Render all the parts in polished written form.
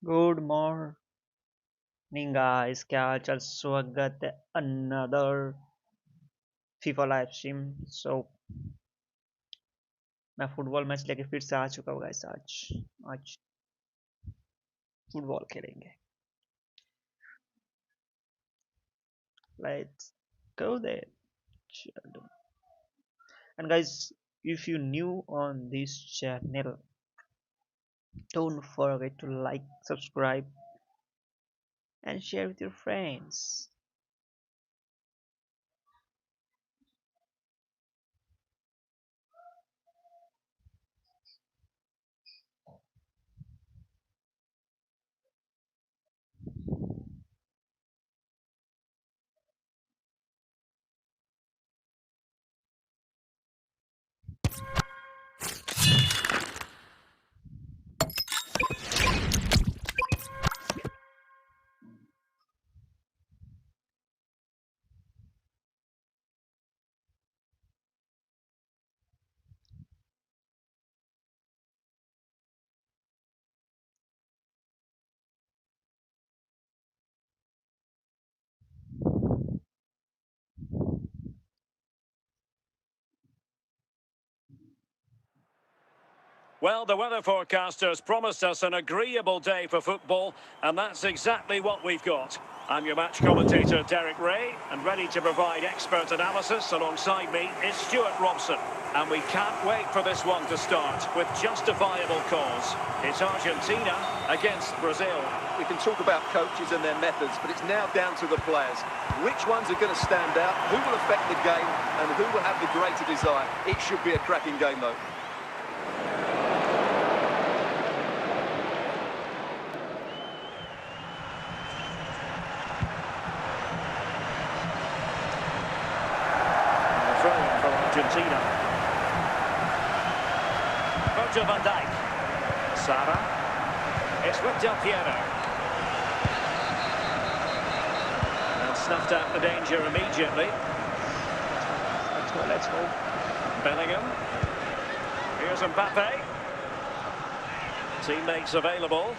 Good morning guys, क्या हाल चाल। स्वागत है अनदर फीफा लाइव स्ट्रीम। मैं फुटबॉल मैच लेके फिर से आ चुका हूँ गाइस। आज आज फुटबॉल खेलेंगे। Let's go there. चलो। And guys, if you're new on this channel, don't forget to like, subscribe and share with your friends. Well, the weather forecasters promised us an agreeable day for football, and that's exactly what we've got. I'm your match commentator, Derek Ray, and ready to provide expert analysis alongside me is Stuart Robson. And we can't wait for this one to start with justifiable cause. It's Argentina against Brazil. We can talk about coaches and their methods, but it's now down to the players. Which ones are going to stand out, who will affect the game, and who will have the greater desire? It should be a cracking game, though. Argentina. Virgil van Dijk. Sara. It's with Del Piero. And snuffed out the danger immediately. Let's go. Bellingham. Here's Mbappe. Teammates available.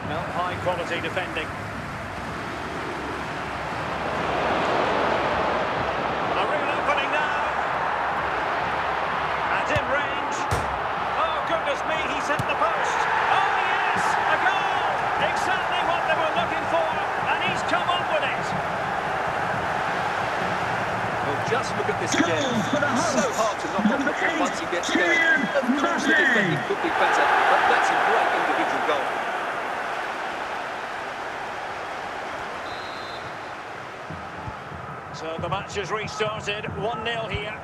No high quality defending. He's hit the post. Oh, yes! A goal! Exactly what they were looking for, and he's come up with it. Well, just look at this again. It's so hard to knock off the ball once he gets going. Of course, the defending could be better, but that's a great individual goal. So the match has restarted. 1-0 here.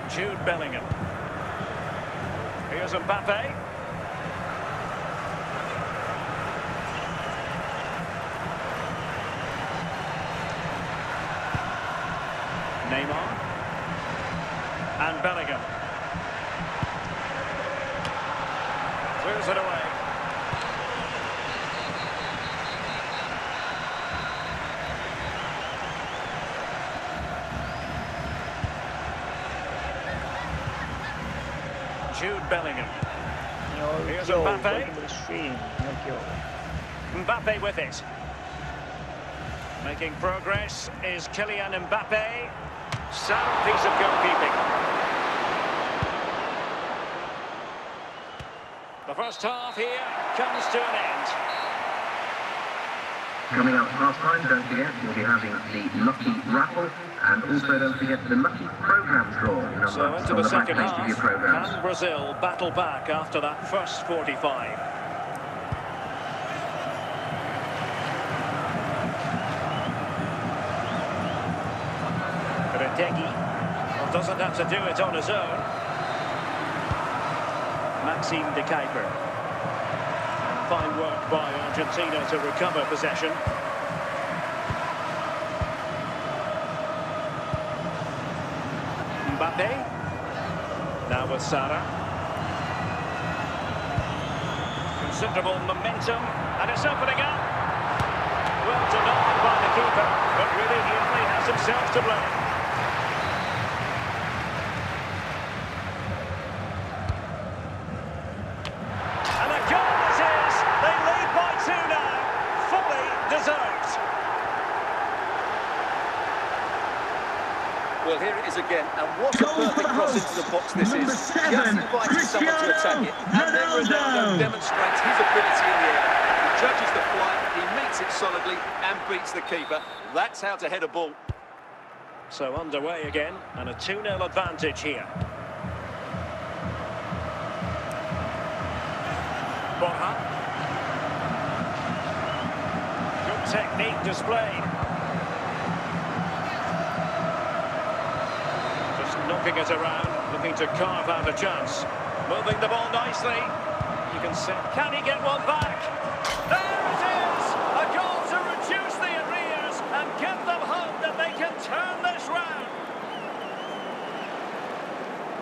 Jude Bellingham. Here's Mbappe. Neymar. And Bellingham. Clears it away. Jude Bellingham. Here's Mbappe. Mbappe with it. Making progress is Kylian Mbappe. Sound piece of goalkeeping. The first half here comes to an end. Coming up half time, don't forget, we'll be having the Lucky Raffle, and also don't forget the Lucky Programme draw. So into the second half, can Brazil battle back after that first 45? Well, doesn't have to do it on his own. Maxime de Kuiper. Fine work by Argentina to recover possession. Mbappe. Now with Sara. Considerable momentum, and it's opening up. Well denied by the keeper, but really he only has himself to blame. Well, here it is again, and what a Goal for perfect the cross hosts. into the box this Number is. 7, Just inviting someone to attack it, and then Ronaldo demonstrates his ability in the air. He judges the flight, he meets it solidly, and beats the keeper. That's how to head a ball. So underway again, and a 2-0 advantage here. Borja. Good technique displayed. Just knocking it around, looking to carve out a chance. Moving the ball nicely. You can see. Can he get one back? There it is! A goal to reduce the arrears and give them hope that they can turn this round.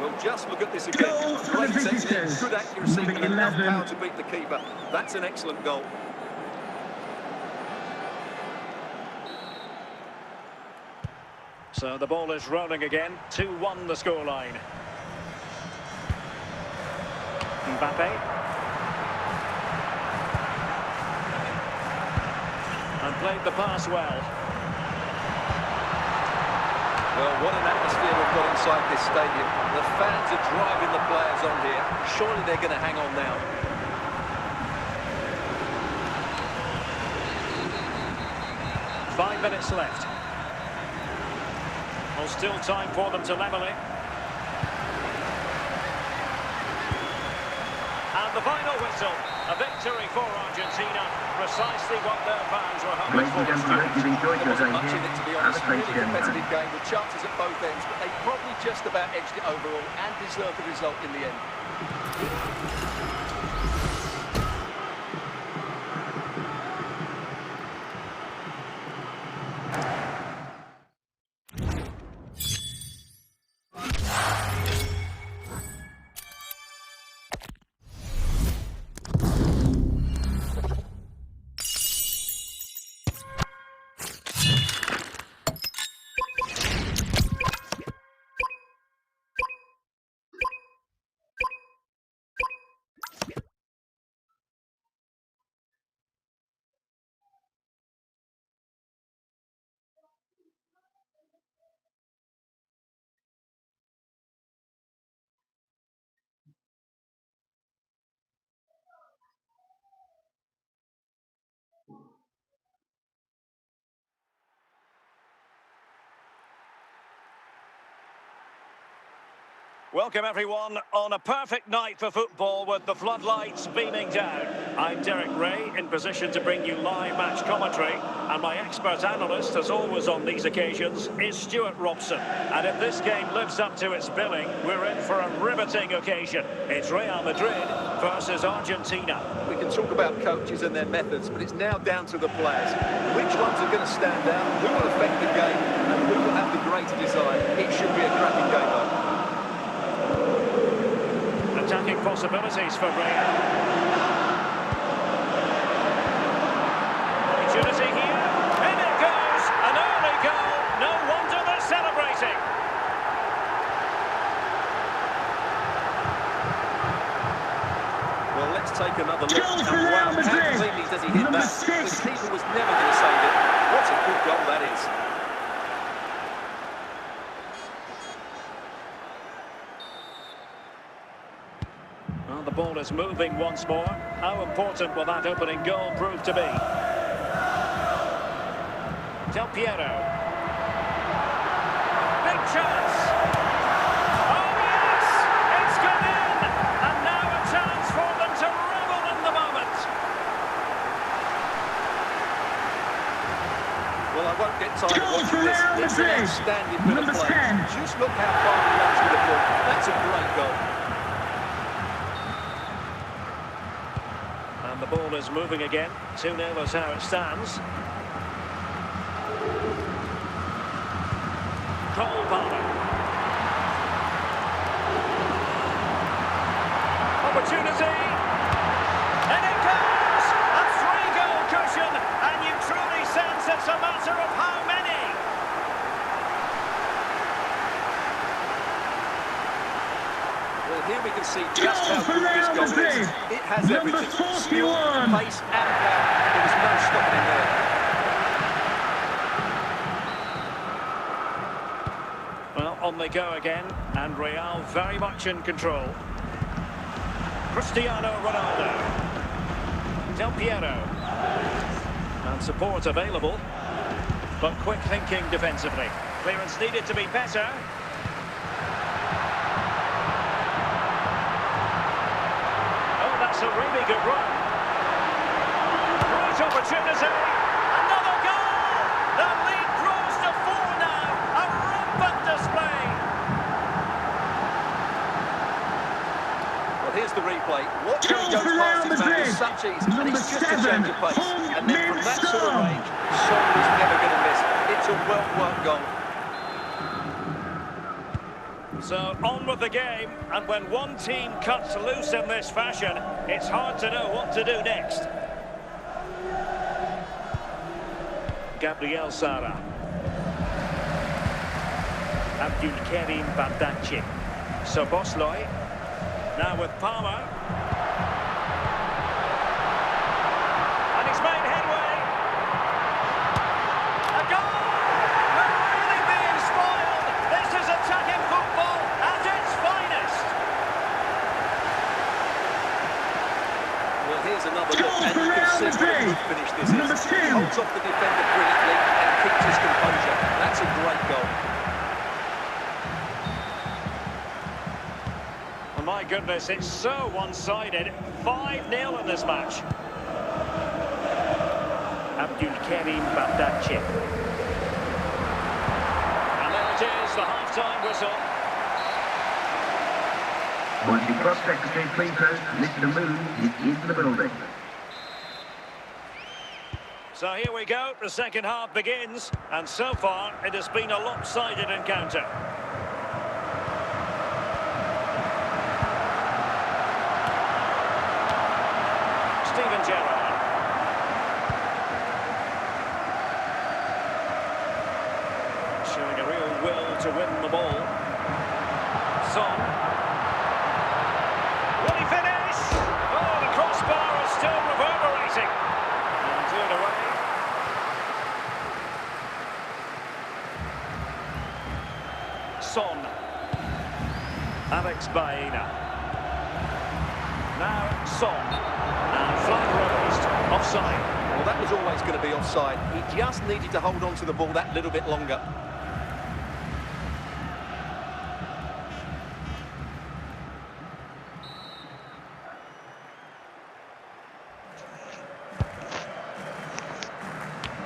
Well, just look at this again. Goal for the Great technique, visitors. good accuracy, Number and enough 11. power to beat the keeper. That's an excellent goal. So the ball is rolling again. 2-1 the scoreline. Mbappe. And played the pass well. Well, what an atmosphere we've got inside this stadium. The fans are driving the players on here. Surely they're going to hang on now. Five minutes left. Well, still time for them to level it. And the final whistle. A victory for Argentina. Precisely what their fans were hoping Ladies and for. gentlemen, I hope you've enjoyed There your wasn't day much in here it, to be at the honest. Really Stadium. competitive game with chances at both ends, but they probably just about edged it overall and deserved the result in the end. Welcome everyone on a perfect night for football with the floodlights beaming down. I'm Derek Ray, in position to bring you live match commentary, and my expert analyst, as always on these occasions, is Stuart Robson. And if this game lives up to its billing, we're in for a riveting occasion. It's Real Madrid versus Argentina. We can talk about coaches and their methods, but it's now down to the players. Which ones are going to stand out, who will affect the game, and who will have the greater design. It should be a cracking game, though. Attacking possibilities for Real. Opportunity here. In it goes. An early goal. No wonder they're celebrating. Well, let's take another look. Goal for And Real wow, how Madrid. cleanly does he hit Number that? 6. The keeper was never going to save it. What a good goal that is. Well, the ball is moving once more. How important will that opening goal prove to be? Del Piero. Big chance. Oh, yes! It's gone in! And now a chance for them to revel in the moment. Well, I won't get tired of Goal for watching this. Real It's an Madrid. outstanding bit of Number play. 10. Just look how far he runs with the ball. That's a great goal. And the ball is moving again. 2-0 is how it stands. Cole Palmer. Opportunity. And it goes! A 3-goal cushion. And you truly sense it's a matter of how many. Well, here we can see just Goal how for good this Real goal is. Madrid. It has Number everything. 41. Skill, pace and power. There was no stopping him there. on they go again, and Real very much in control. Cristiano Ronaldo. Del Piero. And support available, but quick thinking defensively. Clearance needed to be better. Oh, that's a really good run. Great opportunity. Another goal! The lead grows to 4 now. A rampant display. Well, here's the replay. Watching he goes past his man with such ease, and it's just a change of pace. And then from that sort of range, Son is never going to miss. It's a well-worked goal. So on with the game, and when one team cuts loose in this fashion, it's hard to know what to do next. Gabriel Sara. Abdulkarim Bardakci. Szoboszlai. Now with Palmer. And he's made headway. A goal! We're really being spoiled. This is attacking football at its finest. Well, here's another look, and you can see what a good finish this is. He holds off the defender brilliantly and keeps his composure. That's a great goal. My goodness, it's so one-sided. 5-0 in this match. Abdulkarim Bardakci. And there it is, the half-time whistle. Once you cross secretary, please host Mr. Moon is in the building. So here we go, the second half begins, and so far it has been a lopsided encounter. Showing a real will to win the ball. Son. Will he finish? Oh, the crossbar is still reverberating. And cleared away. Son. Alex Baena. Now Son. And flag raised. Offside. Well, that was always going to be offside. He just needed to hold on to the ball that little bit longer.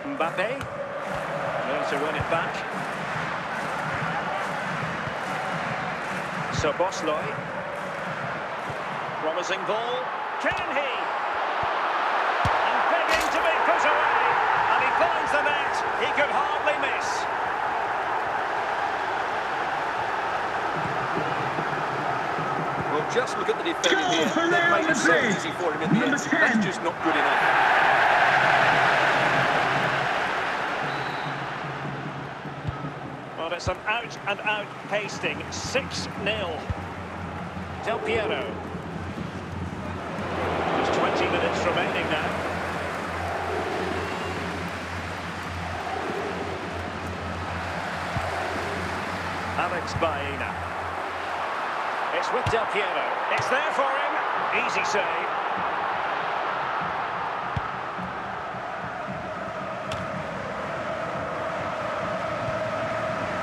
Mbappe. There to win it back. Szoboszlai. Promising ball. Can he? And begging to be put away. And he finds the net. He could hardly miss. Well, just look at the defending here. They've made it so easy for him in the end. That's just not good enough. Well, it's an out-and-out pasting. 6-0. Del Piero. Just 20 minutes remaining now. Alex Baena. It's with Del Piero. It's there for him. Easy save.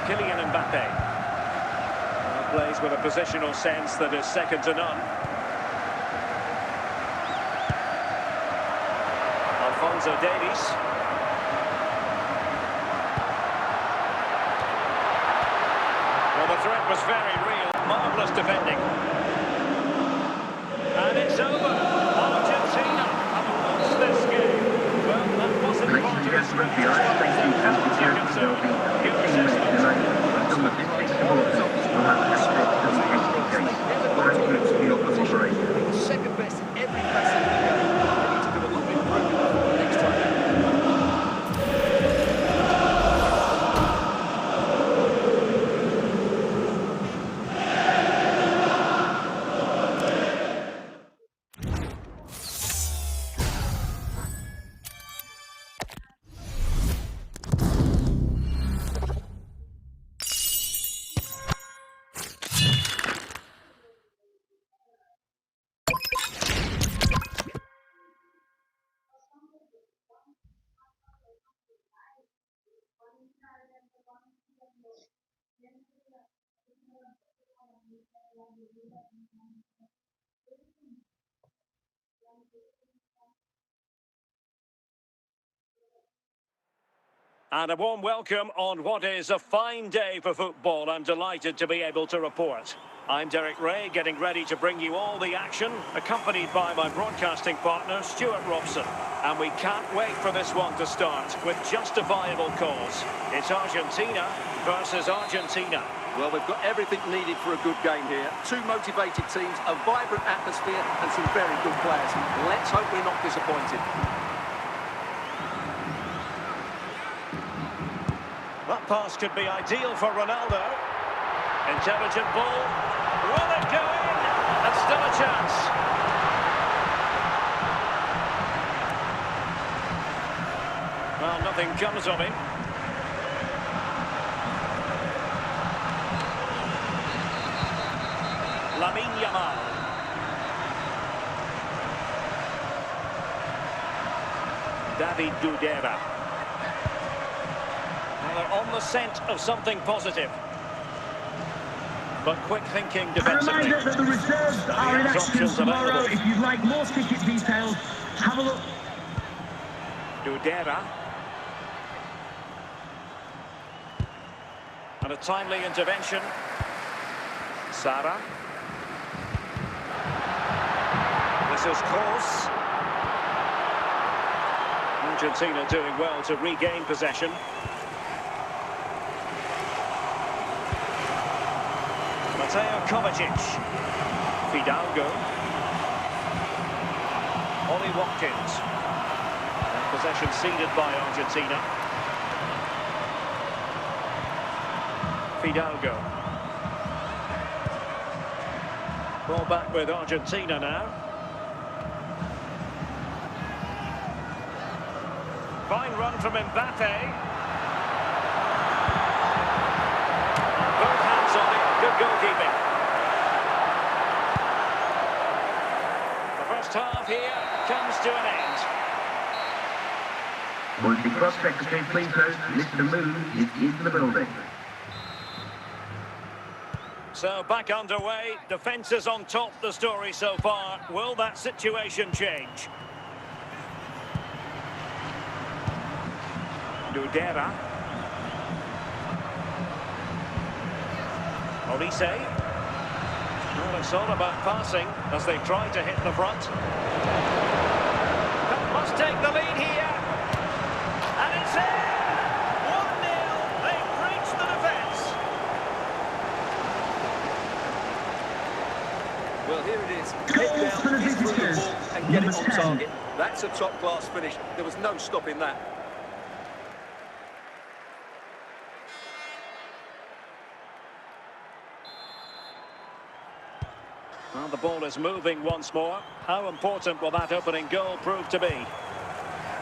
Kylian Mbappe. Plays with a positional sense that is second to none. Alphonso Davies. Well, the threat was very real. Marvellous defending. And it's over. Argentina have lost this game. Well, that wasn't part of the script as far as their fans are concerned. Good assessment. Second best in every facet of the game. They need to do a lot of improvement next time. And a warm welcome on what is a fine day for football. I'm delighted to be able to report. I'm Derek Ray, getting ready to bring you all the action, accompanied by my broadcasting partner, Stuart Robson. And we can't wait for this one to start, with justifiable cause. It's Argentina versus Argentina. Well, we've got everything needed for a good game here. Two motivated teams, a vibrant atmosphere and some very good players. Let's hope we're not disappointed. That pass could be ideal for Ronaldo. Intelligent ball. Will it go in? And still a chance. Well, nothing comes of it. Lamine Yamal. David Dudera. Well, they're on the scent of something positive. But quick thinking defensively. A reminder that the reserves are in action tomorrow. Available. If you'd like more ticket details, have a look. Dudera. And a timely intervention. Sara. This is close. Argentina doing well to regain possession. Mateo Kovacic. Fidalgo. Ollie Watkins. And possession ceded by Argentina. Fidalgo. Ball back with Argentina now. Fine run from Mbappe. Both hands on it. Good goalkeeping. The first half here comes to an end. Would the cross secretary please note Mr. Moon is in the building. So back underway. Defence is on top. The story so far. Will that situation change? Dudera. Olise. Well, it's all about passing as they try to hit the front. That must take the lead here. And it's in! 1-0. They've breached the defence. Well, here it is. Goal Head for the down, get through the visitors. ball and get it Number on 10. target. That's a top-class finish. There was no stopping that. Well, the ball is moving once more. How important will that opening goal prove to be?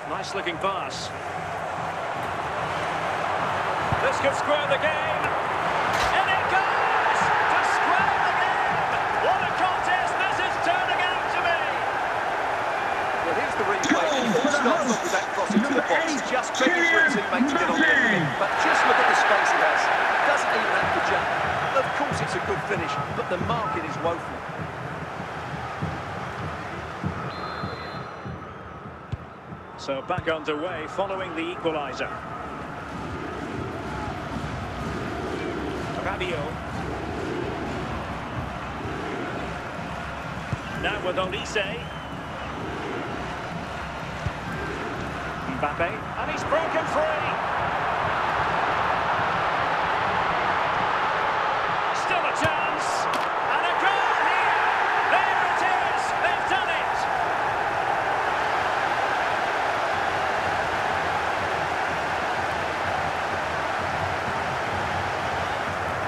Nice looking pass. This could square the game. And it goes to square the game. What a contest this is turning out to be. Well, here's the replay. It all starts off with that cross into the box. Just begging for a teammate to get on the end of it. But just look at the space he has. Doesn't even have to jump. Of course it's a good finish, but the marking is woeful. So back underway following the equaliser. Rabiot. Now with Olise. Mbappe. And he's broken free. Still a chance. And a goal here. There it is. They've done it.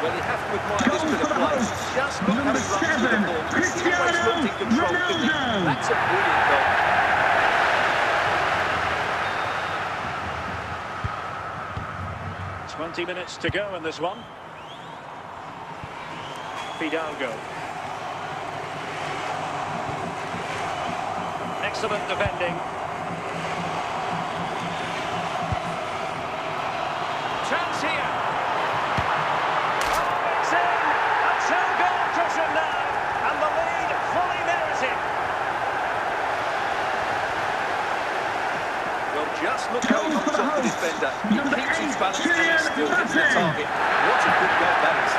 Well, you have to admire this bit of play. Just look how he runs with the ball. He always looked in control, didn't he? That's a brilliant goal. 20 minutes to go in this one. Fidalgo. Excellent defending. Chance here. defender. He keeps his balance and he still hits the target. What a good goal that is.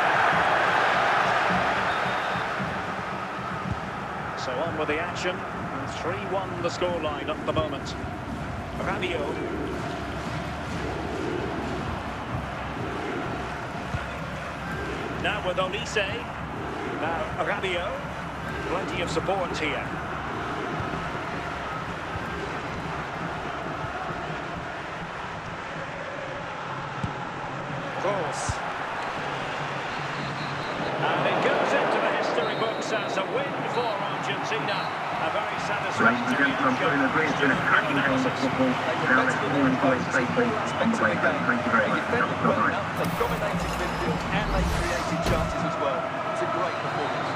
So on with the action. 3-1 the scoreline at the moment. Rabiot. Now with Olise. Now Rabiot. Plenty of support here. Cross. And it goes into the history books as a win for Argentina. A very satisfactory Ladies and gentlemen, I'm sure you'll agree it's been a cracking game of football. Now let's all enjoy safely on the way home. Thank you very much. Have a good night. They've dominated midfield and they created chances as well. It's a great performance.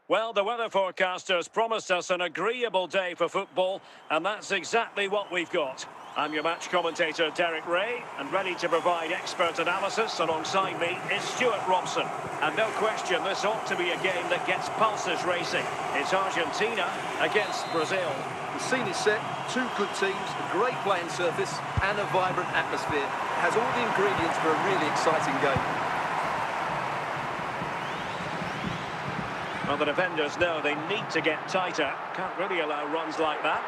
Well, the weather forecasters promised us an agreeable day for football, and that's exactly what we've got. I'm your match commentator, Derek Ray, and ready to provide expert analysis. Alongside me is Stuart Robson. And no question, this ought to be a game that gets pulses racing. It's Argentina against Brazil. The scene is set, two good teams, a great playing surface and a vibrant atmosphere. It has all the ingredients for a really exciting game. Well, the defenders know they need to get tighter. Can't really allow runs like that.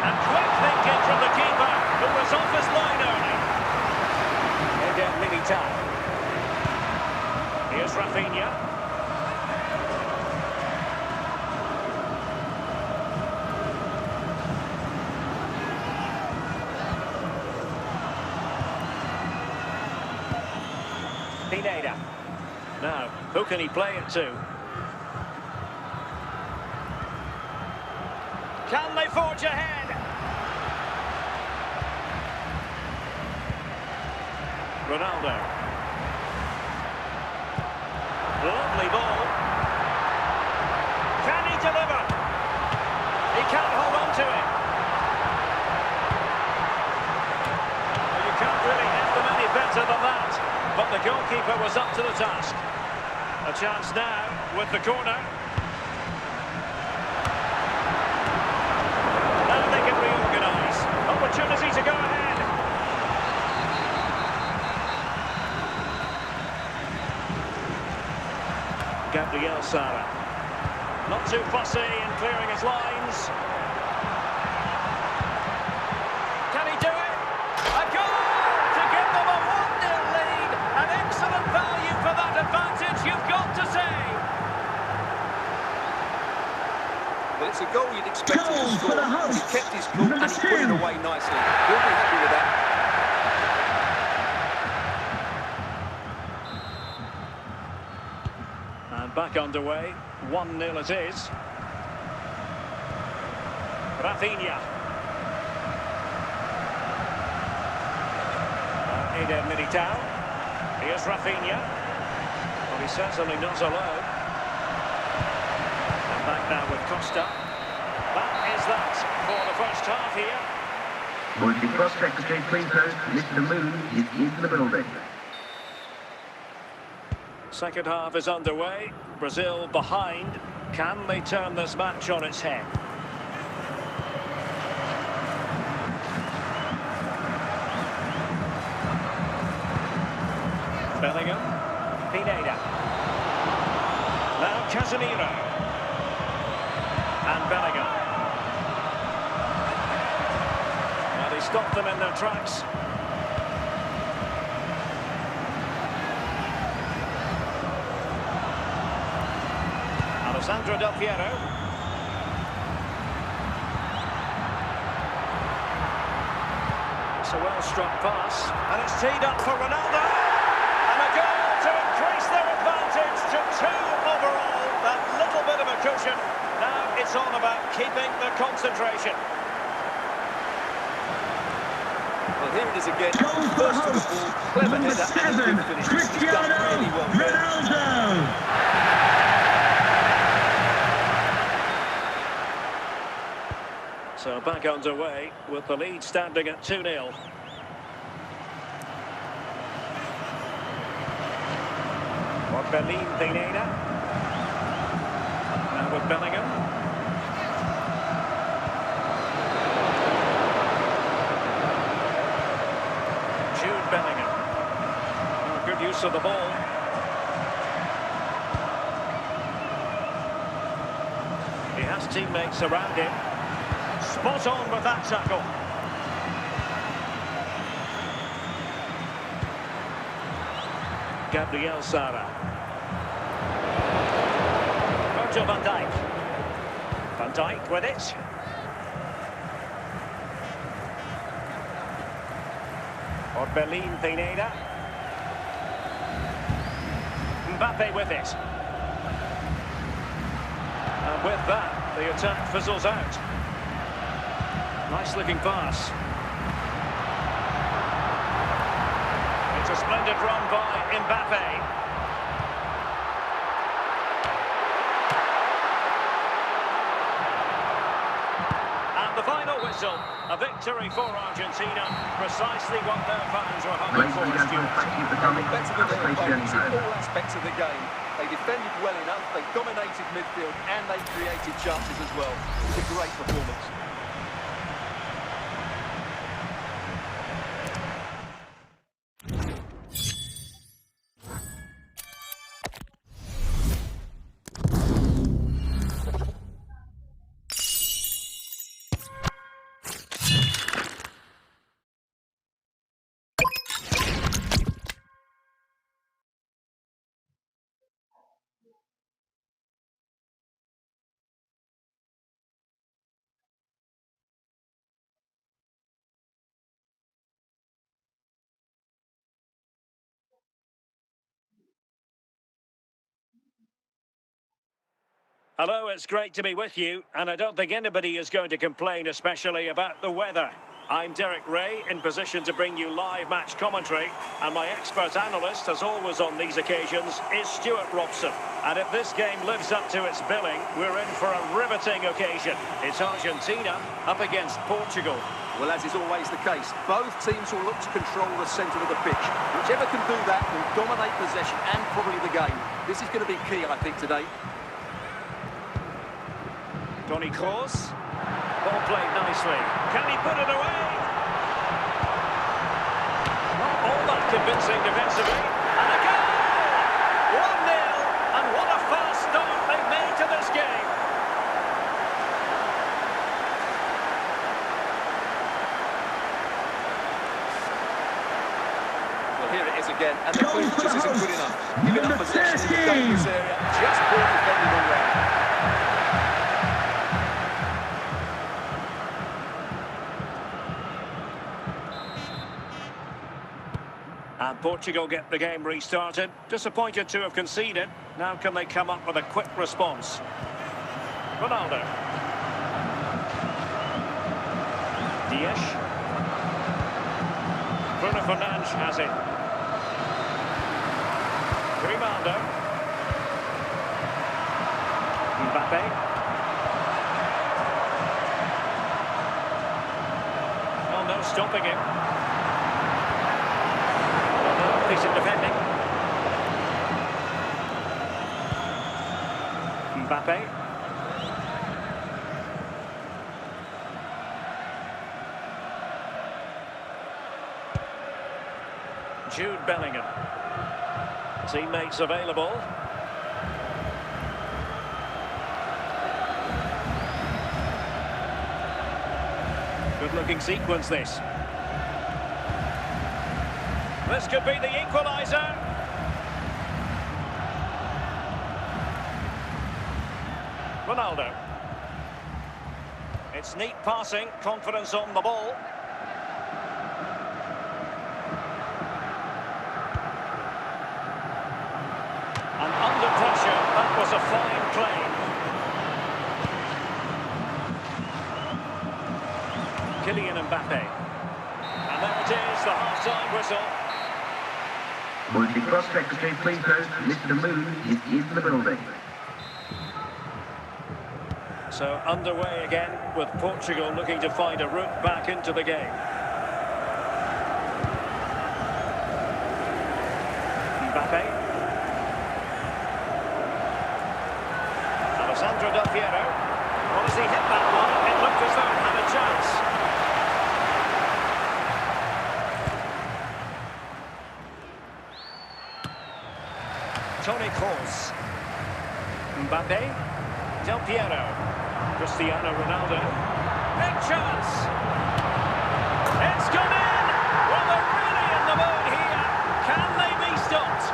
And quick thinking from the keeper, who was off his line early. Again, Militao. Here's Rafinha. Pineda. Now, who can he play it to? Can they forge ahead? Ronaldo. Lovely ball. Can he deliver? He can't hold on to it. Well, you can't really have them any better than that. But the goalkeeper was up to the task. A chance now with the corner. Now they can reorganise. Opportunity to go ahead. Gabriel Sara. Not too fussy in clearing his lines. Can he do it? A goal to give them a 1-0 lead. An excellent value for that advantage, you've got to say. Well, it's a goal you'd expect him to score. He kept his cool and he put it away nicely. He'll be happy with that. And back underway. 1-0 it is. Rafinha. Eder Militao. Here's Rafinha. Well, he's certainly not alone. And back now with Costa. That is that for the first half here. Would the Cross Secretary please note Mr. Moon is in the building. Second half is underway. Brazil behind. Can they turn this match on its head? Bellingham. Pineda. Now Casemiro. And Bellingham. Well, he stopped them in their tracks. Alessandro Del Piero. It's a well-struck pass, and it's teed up for Ronaldo. And a goal to increase their advantage to 2 overall. That little bit of a cushion. Now it's all about keeping the concentration. Well, here it is again. Goal for First to the hosts. ball, clever Number header and a 7, good finish. He's done really well there. Ronaldo. So back underway with the lead standing at 2-0. Berlin Pineda. Now with Bellingham. Jude Bellingham. Oh, good use of the ball. He has teammates around him. Spot on with that tackle. Gabriel Sara. Virgil van Dijk. Van Dijk with it. Berlin Pineda. Mbappe with it. And with that, the attack fizzles out. Nice looking pass. It's a splendid run by Mbappe. And the final whistle. A victory for Argentina. Precisely what their fans were hoping Ladies for, and gentlemen, Stuart. thank you for They coming. were better than their Have a safe journey opponents in home. all aspects of the game. They defended well enough, they dominated midfield, and they created chances as well. It was a great performance. Hello, it's great to be with you, and I don't think anybody is going to complain, especially about the weather. I'm Derek Ray, in position to bring you live match commentary, and my expert analyst, as always on these occasions, is Stuart Robson. And if this game lives up to its billing, we're in for a riveting occasion. It's Argentina up against Portugal. Well, as is always the case, both teams will look to control the centre of the pitch. Whichever can do that will dominate possession and probably the game. This is going to be key, I think, today. Toni Kroos. Ball played nicely. Can he put it away? Not all that convincing defensively. And a goal! 1-0. And what a fast start they've made to this game. Well, here it is again, and the clearance just isn't good enough. Giving up possession in the dangerous area, just poor defending all round. And Portugal get the game restarted. Disappointed to have conceded. Now can they come up with a quick response? Ronaldo. Dias. Bruno Fernandes has it. Grimaldo. Mbappe. Oh, no stopping him. Decent defending. Mbappe. Jude Bellingham. Teammates available. Good looking sequence this. This could be the equaliser. Ronaldo. It's neat passing, confidence on the ball. And under pressure, that was a fine play. Kylian Mbappe. And there it is, the half-time whistle. Would the cross secretary please note Mr. Moon is in the building. So underway again with Portugal looking to find a route back into the game. Mbappe. Alessandro Del Piero. Well, as he hit that one, it looked as though it had a chance. Toni Kroos. Mbappe. Del Piero. Cristiano Ronaldo. Big chance. It's gone in. Well, they're really in the mood here. Can they be stopped?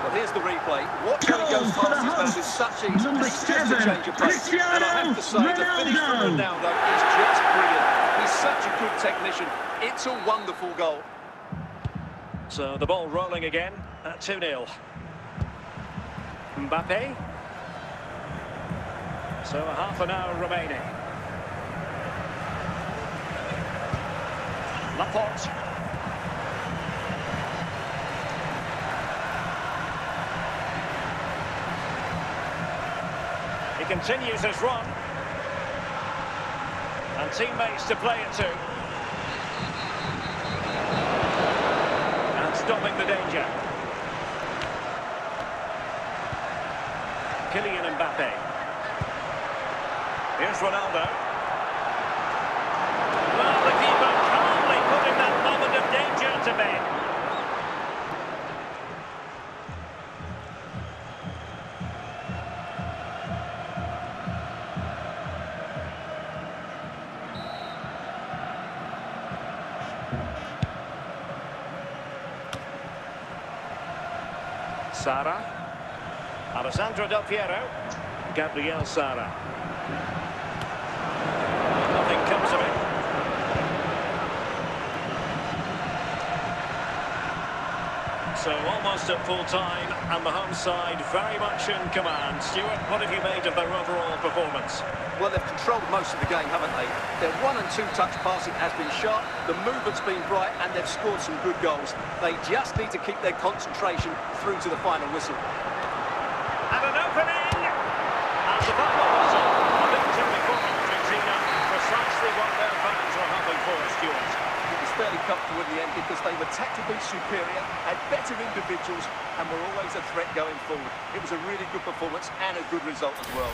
Well, here's the replay. Watching him go past his man with such ease, and it's just a change of pace. And I have to say, the finish from Ronaldo is just brilliant. He's such a good technician. It's a wonderful goal. So the ball rolling again at 2-0. Mbappe. So half an hour remaining. Laporte. He continues his run. And teammates to play it to. Stopping the danger. Kylian Mbappe. Here's Ronaldo. Well, the keeper calmly putting that moment of danger to bed. Sara. Alessandro Del Piero. Gabriel Sara. Nothing comes of it. So almost at full time, and the home side very much in command. Stuart, what have you made of their overall performance? Well, they've controlled most of the game, haven't they? Their 1- and 2-touch passing has been sharp, the movement's been bright, and they've scored some good goals. They just need to keep their concentration through to the final whistle. And an opening! And the final whistle. A victory for Argentina. Precisely what their fans were hoping for, Stuart. It was fairly comfortable in the end because they were tactically superior, had better individuals, and were always a threat going forward. It was a really good performance and a good result as well.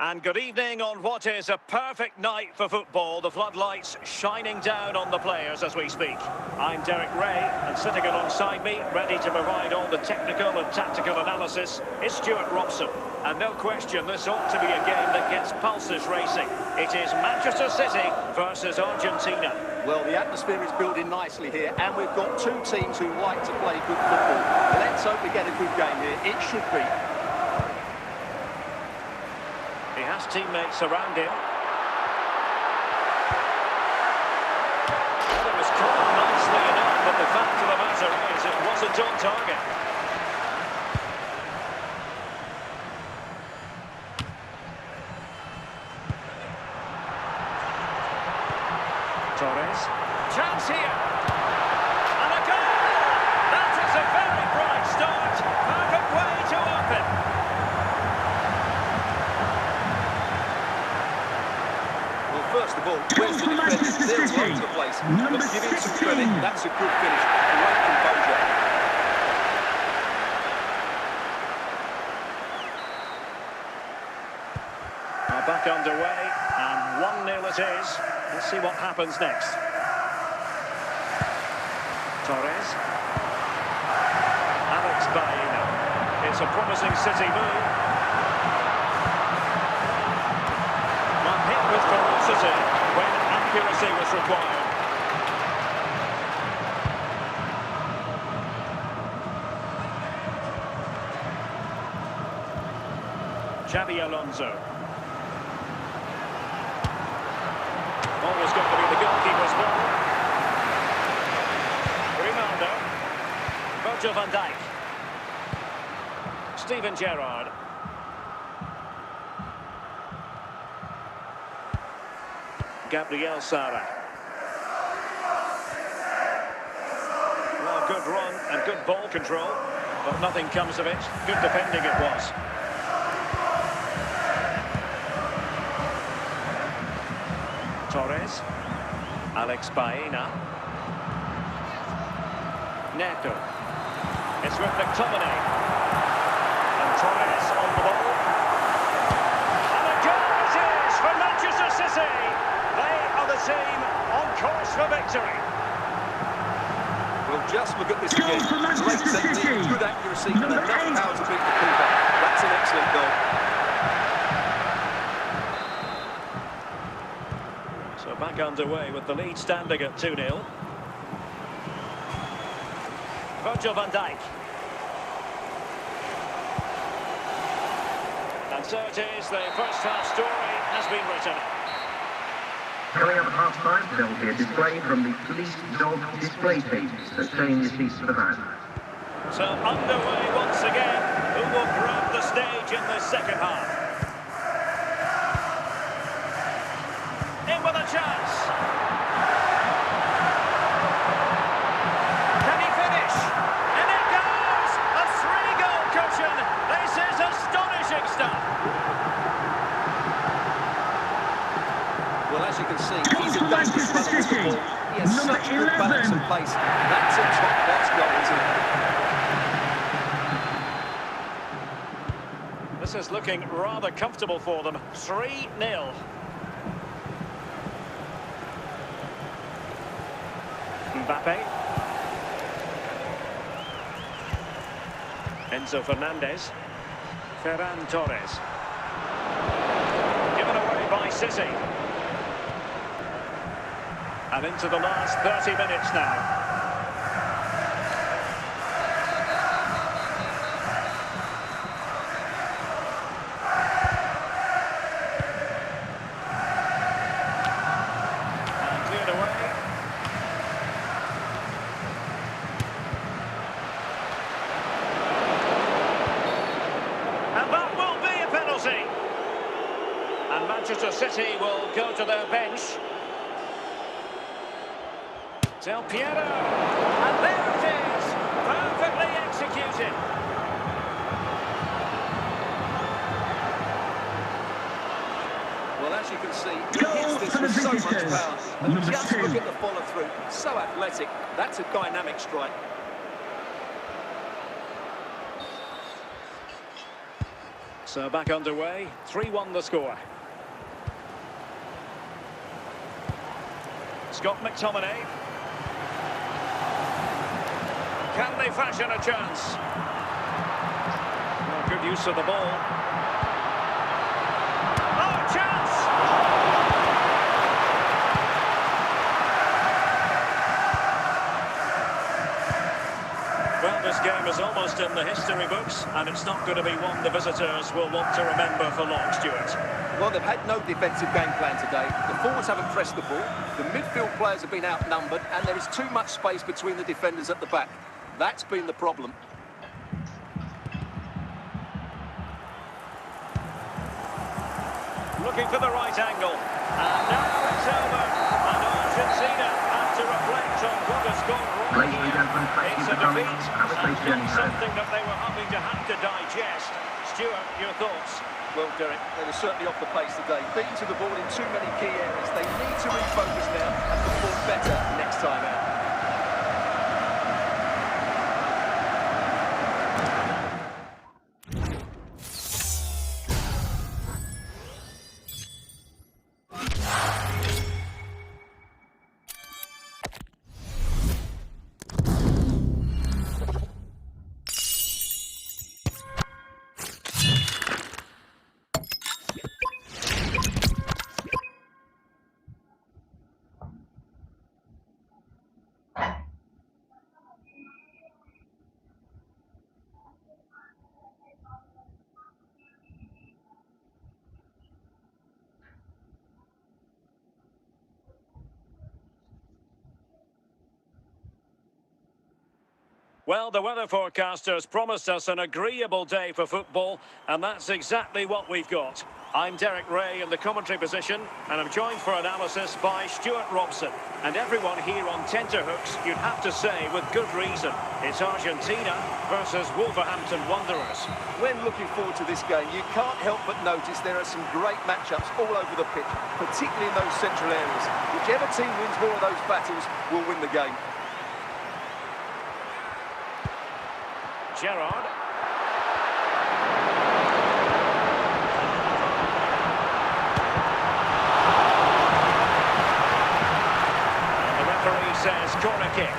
And good evening on what is a perfect night for football. The floodlights shining down on the players as we speak. I'm Derek Ray, and sitting alongside me, ready to provide all the technical and tactical analysis, is Stuart Robson. And no question, this ought to be a game that gets pulses racing. It is Manchester City versus Argentina. Well, the atmosphere is building nicely here, and we've got two teams who like to play good football. Let's hope we get a good game here. It should be. He has teammates around him. Well, it was caught nicely enough, but the fact of the matter is it wasn't on target. Torres. Chance here. And a goal! That is a very bright start. Perfect way to open. First of all, where's the defence? They're all over the place. But give him some credit, that's a good finish. Great composure. Back underway, and 1-0 it is. Let's see what happens next. Torres. Alex Baena. It's a promising City move. Hit with ferocity when accuracy was required. Xabi Alonso. Always got to be the goalkeeper's ball. Ronaldo. Virgil van Dijk. Steven Gerrard. Gabriel Sara. Well, good run and good ball control, but nothing comes of it. Good defending it was. Torres. Alex Baena. Neto. It's with McTominay. And Torres on the ball. And a goal it is for Manchester City. They are the team on course for victory. Well, just look at this again. Great technique, good accuracy, and enough power to beat the keeper. That's an excellent goal. So back underway with the lead standing at 2-0. Virgil van Dijk. And so it is, the first half story has been written. Coming up at half-time, there will be a display from the police dog display team, so stay in your seats for that. So underway once again. Who will grab the stage in the second half? In with a chance. Can he finish? And it goes! A 3-goal cushion. This is astonishing stuff. Well, as you can see, he's a dangerous runner with the ball. He has such good balance and pace. That's a top-class goal, isn't it? This is looking rather comfortable for them. 3-0. Mbappe. Enzo Fernandez. Ferran Torres. Given away by City. And into the last 30 minutes now. And cleared away. And that will be a penalty. And Manchester City will go to their bench. Del Piero, and there it is, perfectly executed. Well, as you can see, he hits this with so much power. And just look at the follow-through, so athletic. That's a dynamic strike. So back underway, 3-1 the score. Scott McTominay. Can they fashion a chance? Well, good use of the ball. Oh, chance! Well, this game is almost in the history books, and it's not going to be one the visitors will want to remember for long, Stuart. Well, they've had no defensive game plan today. The forwards haven't pressed the ball. The midfield players have been outnumbered, and there is too much space between the defenders at the back. That's been the problem. Looking for the right angle. And now it's over. And Argentina have to reflect on what has gone wrong Ladies and here. gentlemen, thank It's you a for coming. defeat, Have a safe and journey not home. something that they were having to digest. Stuart, your thoughts? Well, Derek, they were certainly off the pace today. Beaten to the ball in too many key areas. They need to refocus now and perform better next time out. Well, the weather forecasters promised us an agreeable day for football, and that's exactly what we've got. I'm Derek Ray in the commentary position, and I'm joined for analysis by Stuart Robson. And everyone here on tenterhooks, you'd have to say with good reason. It's Argentina versus Wolverhampton Wanderers. When looking forward to this game, you can't help but notice there are some great matchups all over the pitch, particularly in those central areas. Whichever team wins more of those battles will win the game. Gerrard. And the referee says corner kick.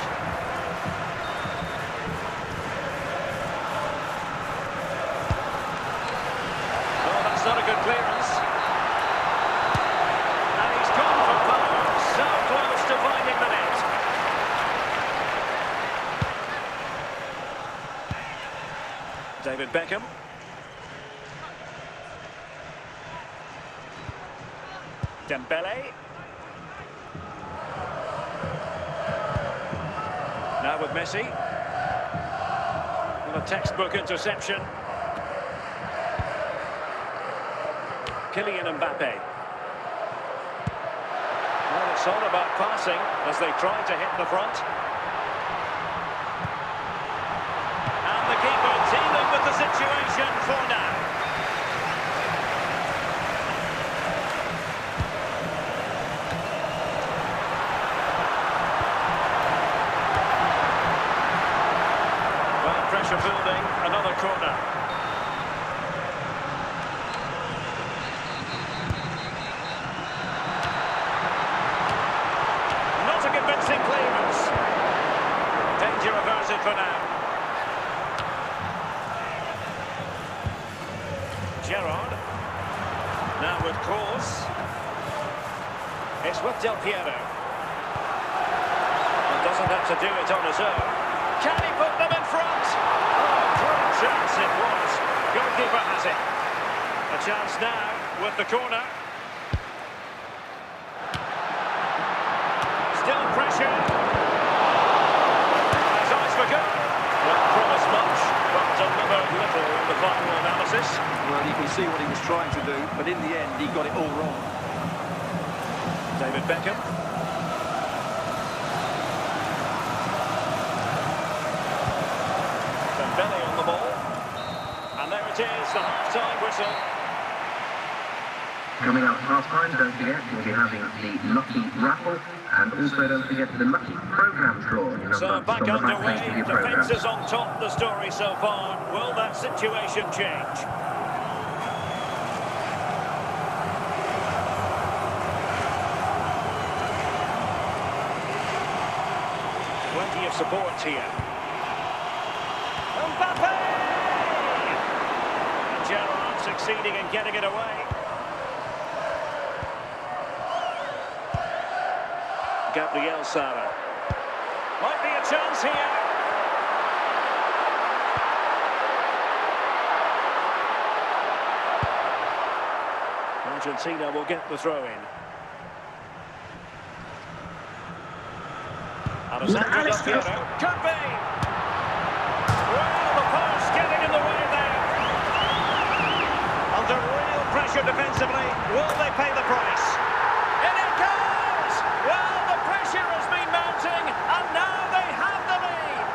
Oh, that's not a good clearance. And he's gone for power. So close to finding the net. David Beckham. Dembele. Now with Messi. And a textbook interception. Kylian Mbappe. Well, it's all about passing as they try to hit the front. And the keeper dealing with the situation for now. Well, pressure building, another corner. Not a convincing clearance. Danger averted for now. Gerrard. Now with Kroos. It's with Del Piero. And doesn't have to do it on his own. Can he put them in front? Oh, great chance it was. Goalkeeper has it. A chance now with the corner. Still pressure. His eyes for goal. Well, promised much, but delivered little in the final analysis. Well, you can see what he was trying to do, but in the end, he got it all wrong. David Beckham. Dembele on the ball. And there it is, the half-time whistle. Coming up half time, don't forget, we'll be having the Lucky Raffle, and also don't forget the Lucky Programme draw. So back on the back underway, page of your defence programme. is on top of the story so far. Will that situation change? Plenty of support here. Mbappe! And Gerrard succeeding in getting it away. Gabriel Sara. Might be a chance here. Argentina will get the throw in. Alessandro Del Piero. Could be! Well, the post getting in the way there. Under real pressure defensively. Will they pay the price? In it goes! Well, the pressure has been mounting, and now they have the lead.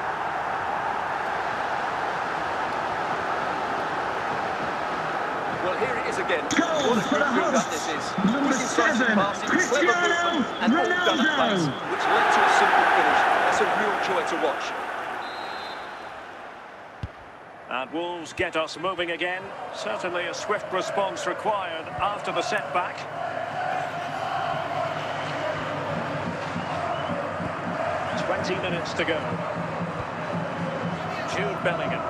Well, here it is again. What a good build-up this is. Quick incisive passing, clever movement, and all done at pace, which led to a simple finish. That's a real joy to watch. And Wolves get us moving again. Certainly a swift response required after the setback. Minutes to go. Jude Bellingham.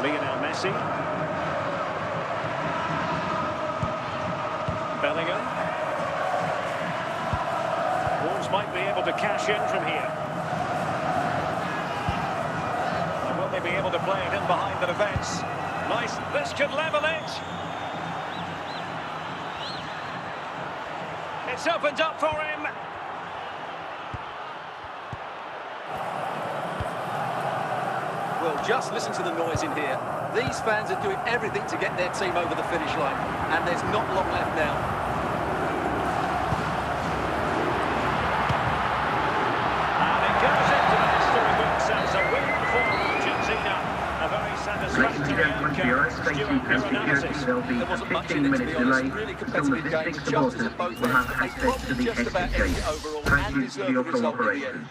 Lionel Messi. Bellingham. Wolves might be able to cash in from here. And will they be able to play it in behind the defence? Nice. This could level it. It's opened up for him. Well, just listen to the noise in here. These fans are doing everything to get their team over the finish line, and there's not long left now. And it goes into the history books as a win for Argentina. A very satisfactory outcome. Stuart, your analysis. There wasn't much in it, to be honest. Really competitive games, chances at both ends, but they probably just about ended it overall and deserved the result in the end.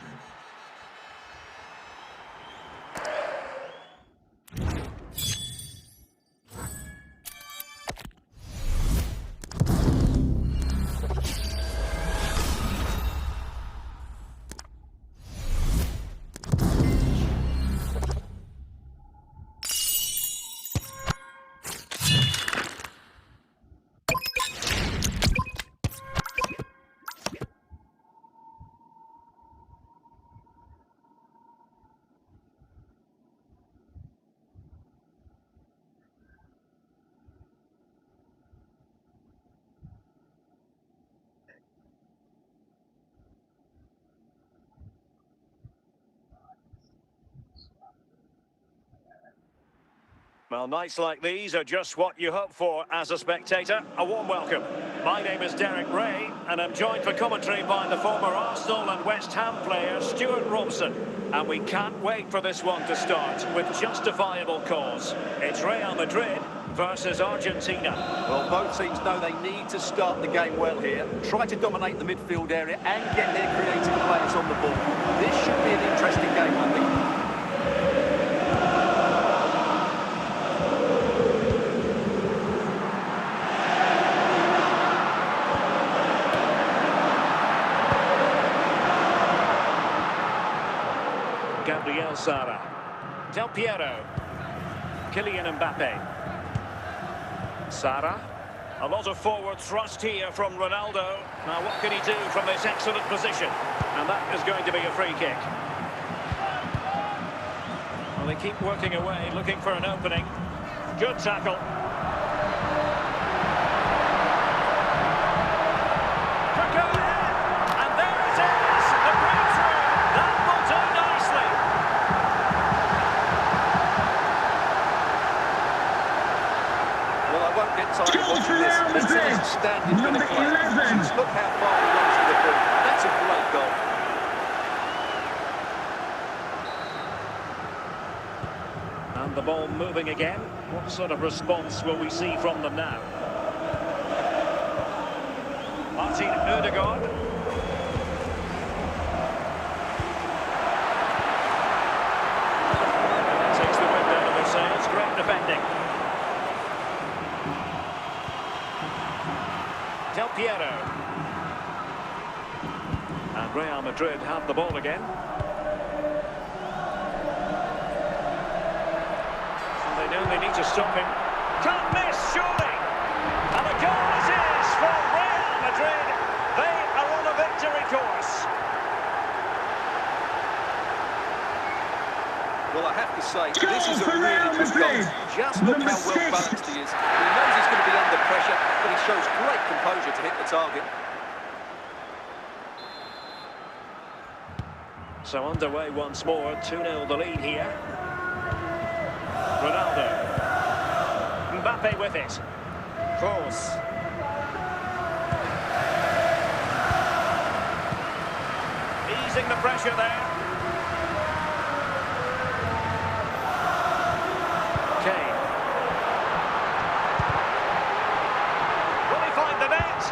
Well, nights like these are just what you hope for as a spectator. A warm welcome. My name is Derek Ray, and I'm joined for commentary by the former Arsenal and West Ham player Stuart Robson. And we can't wait for this one to start with justifiable cause. It's Real Madrid versus Argentina. Well, both teams know they need to start the game well here. Try to dominate the midfield area and get their creative players on the ball. This should be an interesting game, I think. Gabriel Sara. Del Piero. Kylian Mbappe. Sara. A lot of forward thrust here from Ronaldo. Now what can he do from this excellent position? And that is going to be a free kick. Well, they keep working away, looking for an opening. Good tackle. Number 11. Just look how far he runs with the ball. That's a great goal. And the ball moving again. What sort of response will we see from them now? Martin Ødegaard. Takes the wind out of their sails. Great defending. Del Piero. And Real Madrid have the ball again. And they know they need to stop him. Can't miss, surely! And the goal it is for Real Madrid. They are on a victory course. Well, I have to say, this is a really good goal. Just look how well balanced he is. He knows he's going to be under pressure, but he shows great composure to hit the target. So underway once more, 2-0 the lead here. Ronaldo. Mbappe with it. Kroos. Easing the pressure there. Kane. Will he find the net?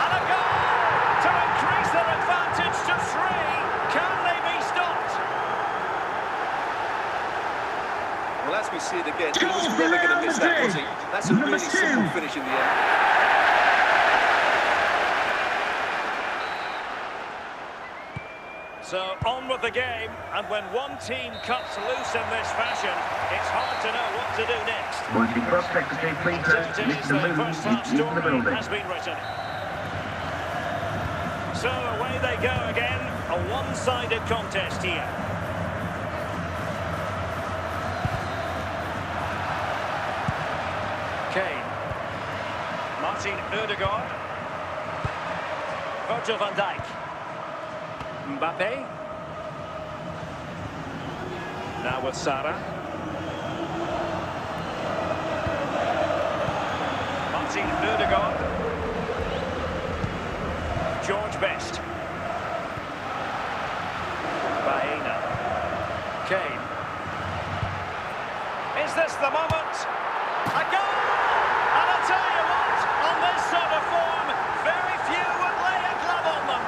And a goal to increase their advantage to 3. Can they be stopped? Well, as we see it again, he was never going to miss that, was he? That's a really simple finish in the end. So on with the game, and when one team cuts loose in this fashion, it's hard to know what to do next. Will the cross secretary please So it is, Mr. the Moon first half is in the story building. has been written. So away they go again, a one-sided contest here. Kane. Martin Ødegaard. Virgil van Dijk. Mbappe. Now with Sarah. Martin Ødegaard. George Best. Baena. Kane. Is this the moment? A goal! And I tell you what, on this sort of form, very few would lay a glove on them.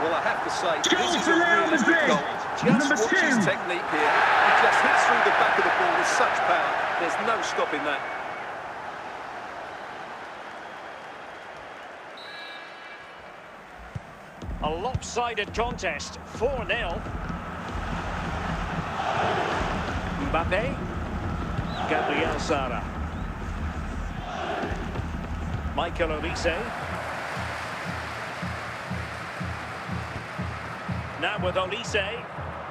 Well, I have to say, this is a really good goal. Just watch his technique here. He just hits through the back of the ball with such power. There's no stopping that. A lopsided contest, 4-0. Mbappe. Gabriel Sara. Michael Olise. Now with Olise.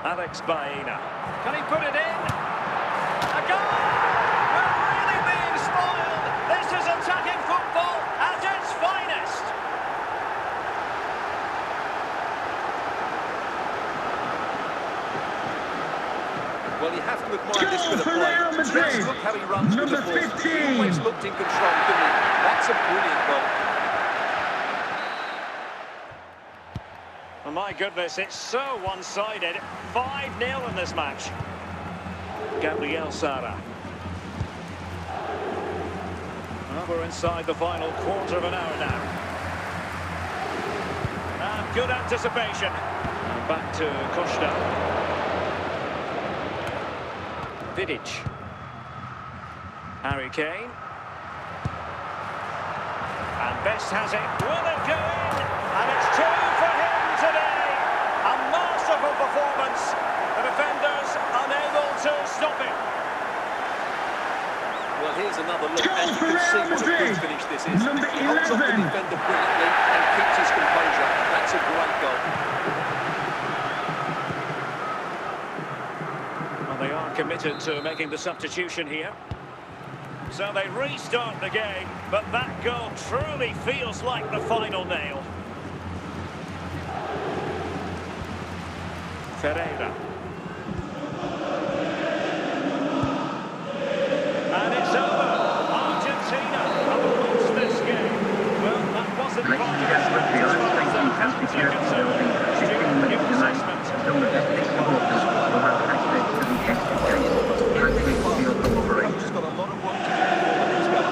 Alex Baena. Can he put it in? A goal! We're really being spoiled. This is attacking football at its finest. Well, you have to admire this bit of play. Just look how he runs with the ball. He always looked in control, didn't he? That's a brilliant goal. Oh my goodness, it's so one-sided. 5-0 in this match. Gabriel Sara. Well, we're inside the final quarter of an hour now. And good anticipation. And back to Costa. Vidic. Harry Kane. And Best has it. Will it go in? And it's 2 for him today. A masterful performance. The defenders unable to stop him. Well, here's another look, and you can see what a good finish this is. He holds off the defender brilliantly and keeps his composure. That's a great goal. They are committed to making the substitution here. So they restart the game, but that goal truly feels like the final nail. Ferreira. And it's over. Argentina have lost this game. Well, that wasn't Ladies and gentlemen, the United States fantastic champions will be 15 minutes tonight until the ethnic supporters will have access to the exit gate. Thankfully for your cooperation. Just got a lot of work to do before the next goal.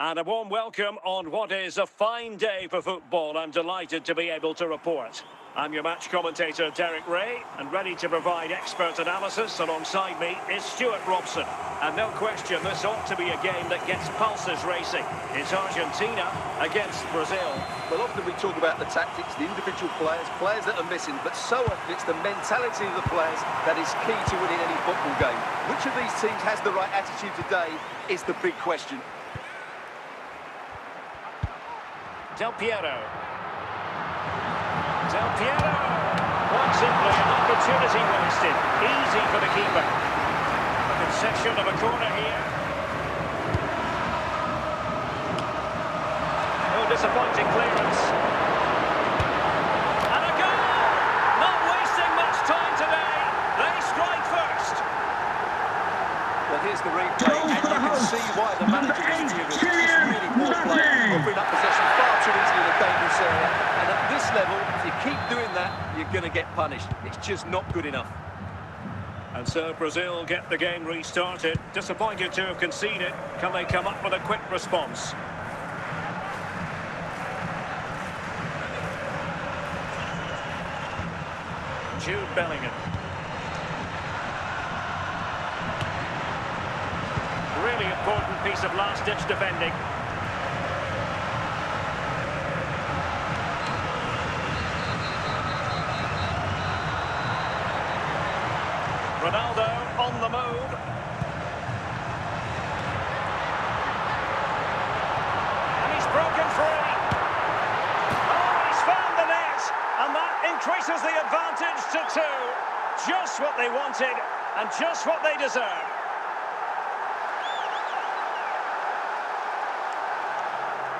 And a warm welcome on what is a fine day for football. I'm delighted to be able to report. I'm your match commentator, Derek Ray, and ready to provide expert analysis. Alongside me is Stuart Robson. And no question, this ought to be a game that gets pulses racing. It's Argentina against Brazil. Well, often we talk about the tactics, the individual players that are missing, but so often it's the mentality of the players that is key to winning any football game. Which of these teams has the right attitude today is the big question. Del Piero. Quite simply, an opportunity wasted. Easy for the keeper. A concession of a corner here. Oh, disappointing clearance. And a goal! Not wasting much time today. They strike first. Well, here's the replay, and you can see why the manager was furious. It's really poor play, offering up possession far too easily in a dangerous area. And at this level, if you keep doing that, you're going to get punished. It's just not good enough. And so Brazil get the game restarted. Disappointed to have conceded. Can they come up with a quick response? Jude Bellingham. Really important piece of last-ditch defending. Ronaldo on the move. And he's broken free. Oh, he's found the net. And that increases the advantage to 2. Just what they wanted and just what they deserve.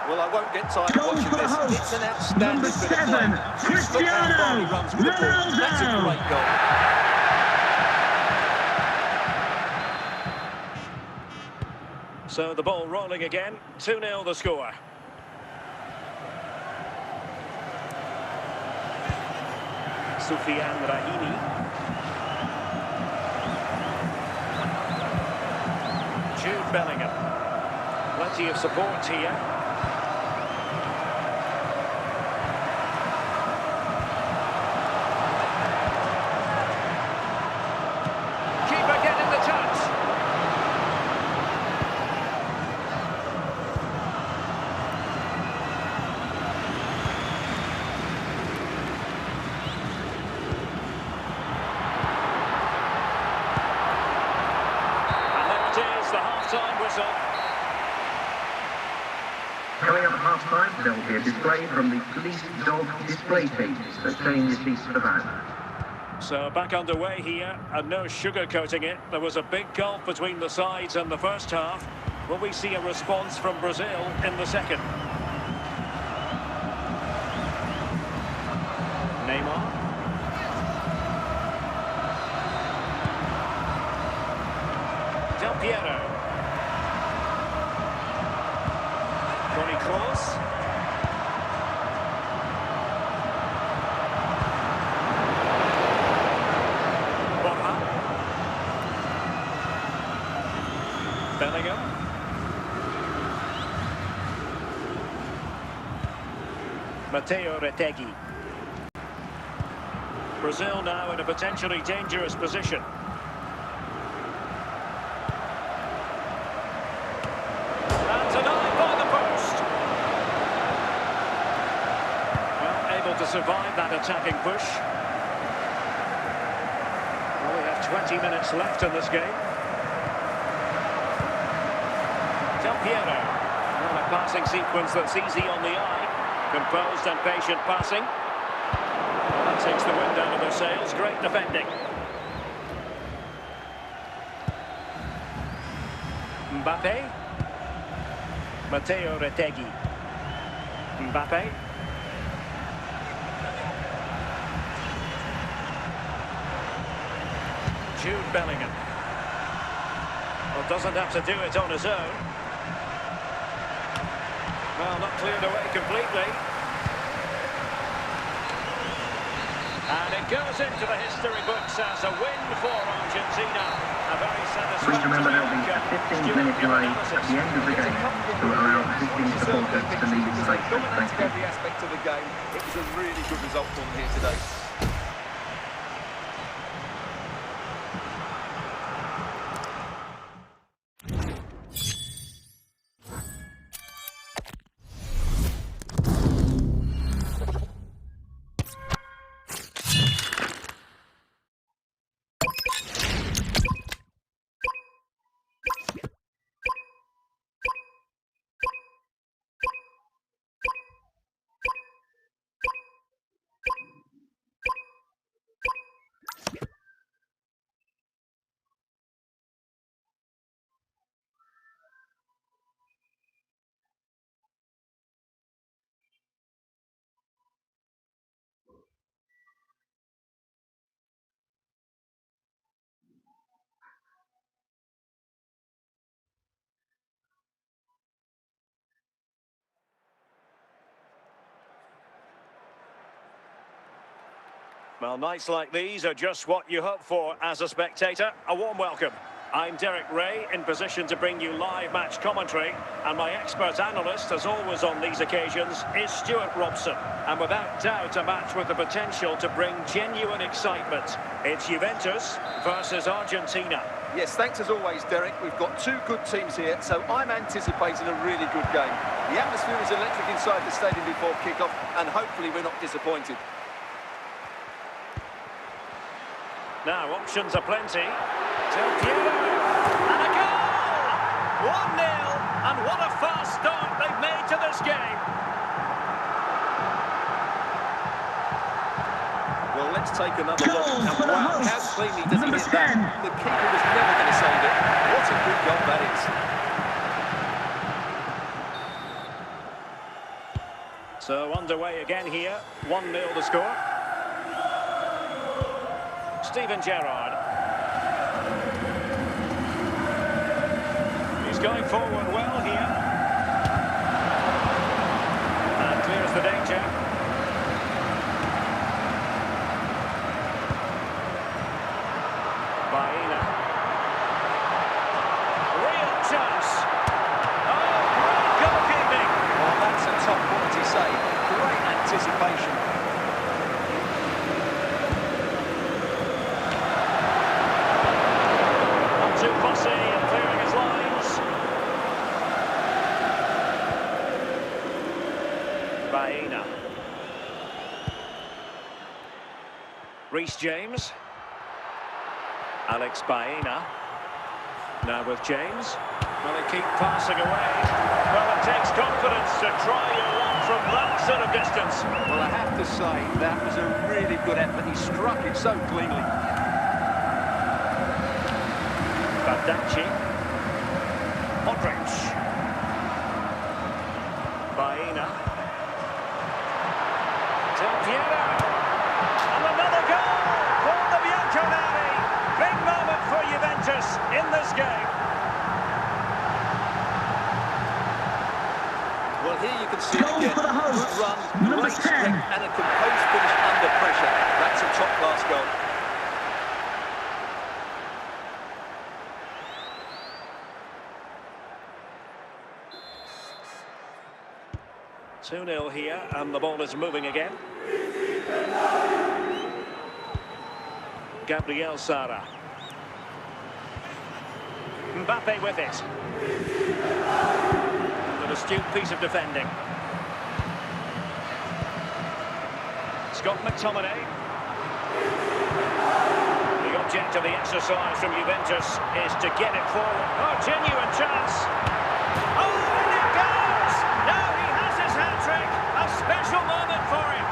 Well, I won't get tired of watching this. It's an outstanding bit of play. Just look how far he runs with the ball. That's a great goal. So the ball rolling again. 2-0 the score. Soufiane Rahimi. Jude Bellingham. Plenty of support here. Keeper getting the touch. The half-time whistle. Coming up at half-time, there will be a display from the police dog display team. So staying your seats for that. So back underway here, and no sugarcoating it. There was a big gulf between the sides in the first half. Will we see a response from Brazil in the second? Neymar. Del Piero. Toni Kroos. Borja. Bellingham. Matteo Retegui. Brazil now in a potentially dangerous position. To survive that attacking push. Well, we have 20 minutes left in this game. Del Piero. Well, a passing sequence that's easy on the eye. Composed and patient passing. Well, that takes the wind out of their sails. Great defending. Mbappe. Matteo Retegui. Mbappe. Jude Bellingham. Well, doesn't have to do it on his own. Well, not cleared away completely. And it goes into the history books as a win for Argentina. A very Please remember satisfactory there'll be a outcome. 15-minute delay at the end of the game to allow visiting supporters to leave the stadium. Thank Dominated you. every aspect of the game. It was a really good result for them here today. Well, nights like these are just what you hope for as a spectator. A warm welcome. I'm Derek Ray, in position to bring you live match commentary, and my expert analyst, as always on these occasions, is Stuart Robson. And without doubt, a match with the potential to bring genuine excitement. It's Juventus versus Argentina. Yes, thanks as always, Derek. We've got two good teams here, so I'm anticipating a really good game. The atmosphere is electric inside the stadium before kick-off, and hopefully we're not disappointed. Now, options are plenty. Del Piero, and a goal! 1-0, and what a fast start they've made to this game. Well, let's take another look. And for the wow, how hosts, cleanly does he number hit that? 10. The keeper was never going to save it. What a good goal that is. So underway again here. 1-0 the score. Steven Gerrard. He's going forward well here. And clears the danger. Baena. Real chance. Oh, great goalkeeping. Well, that's a top quality save. Great anticipation. Not too fussy and clearing his lines. Baena. Reece James. Alex Baena. Now with James. Well, they keep passing away. Well, it takes confidence to try your luck from that sort of distance. Well, I have to say, that was a really good effort. He struck it so cleanly. Badaci. Modric. Baena. Del Piero. And another goal for the Bianconeri. Big moment for Juventus in this game. Well, here you can see it Goal again. for the hosts, Good run, number great 10. strength, and a composed finish under pressure. That's a top-class goal. Two 2-0 here, and the ball is moving again. Gabriel Sara. Mbappe with it. An astute piece of defending. Scott McTominay. The object of the exercise from Juventus is to get it forward. Oh, genuine chance. Oh, and it goes! Now he has his hat-trick. A special moment for him.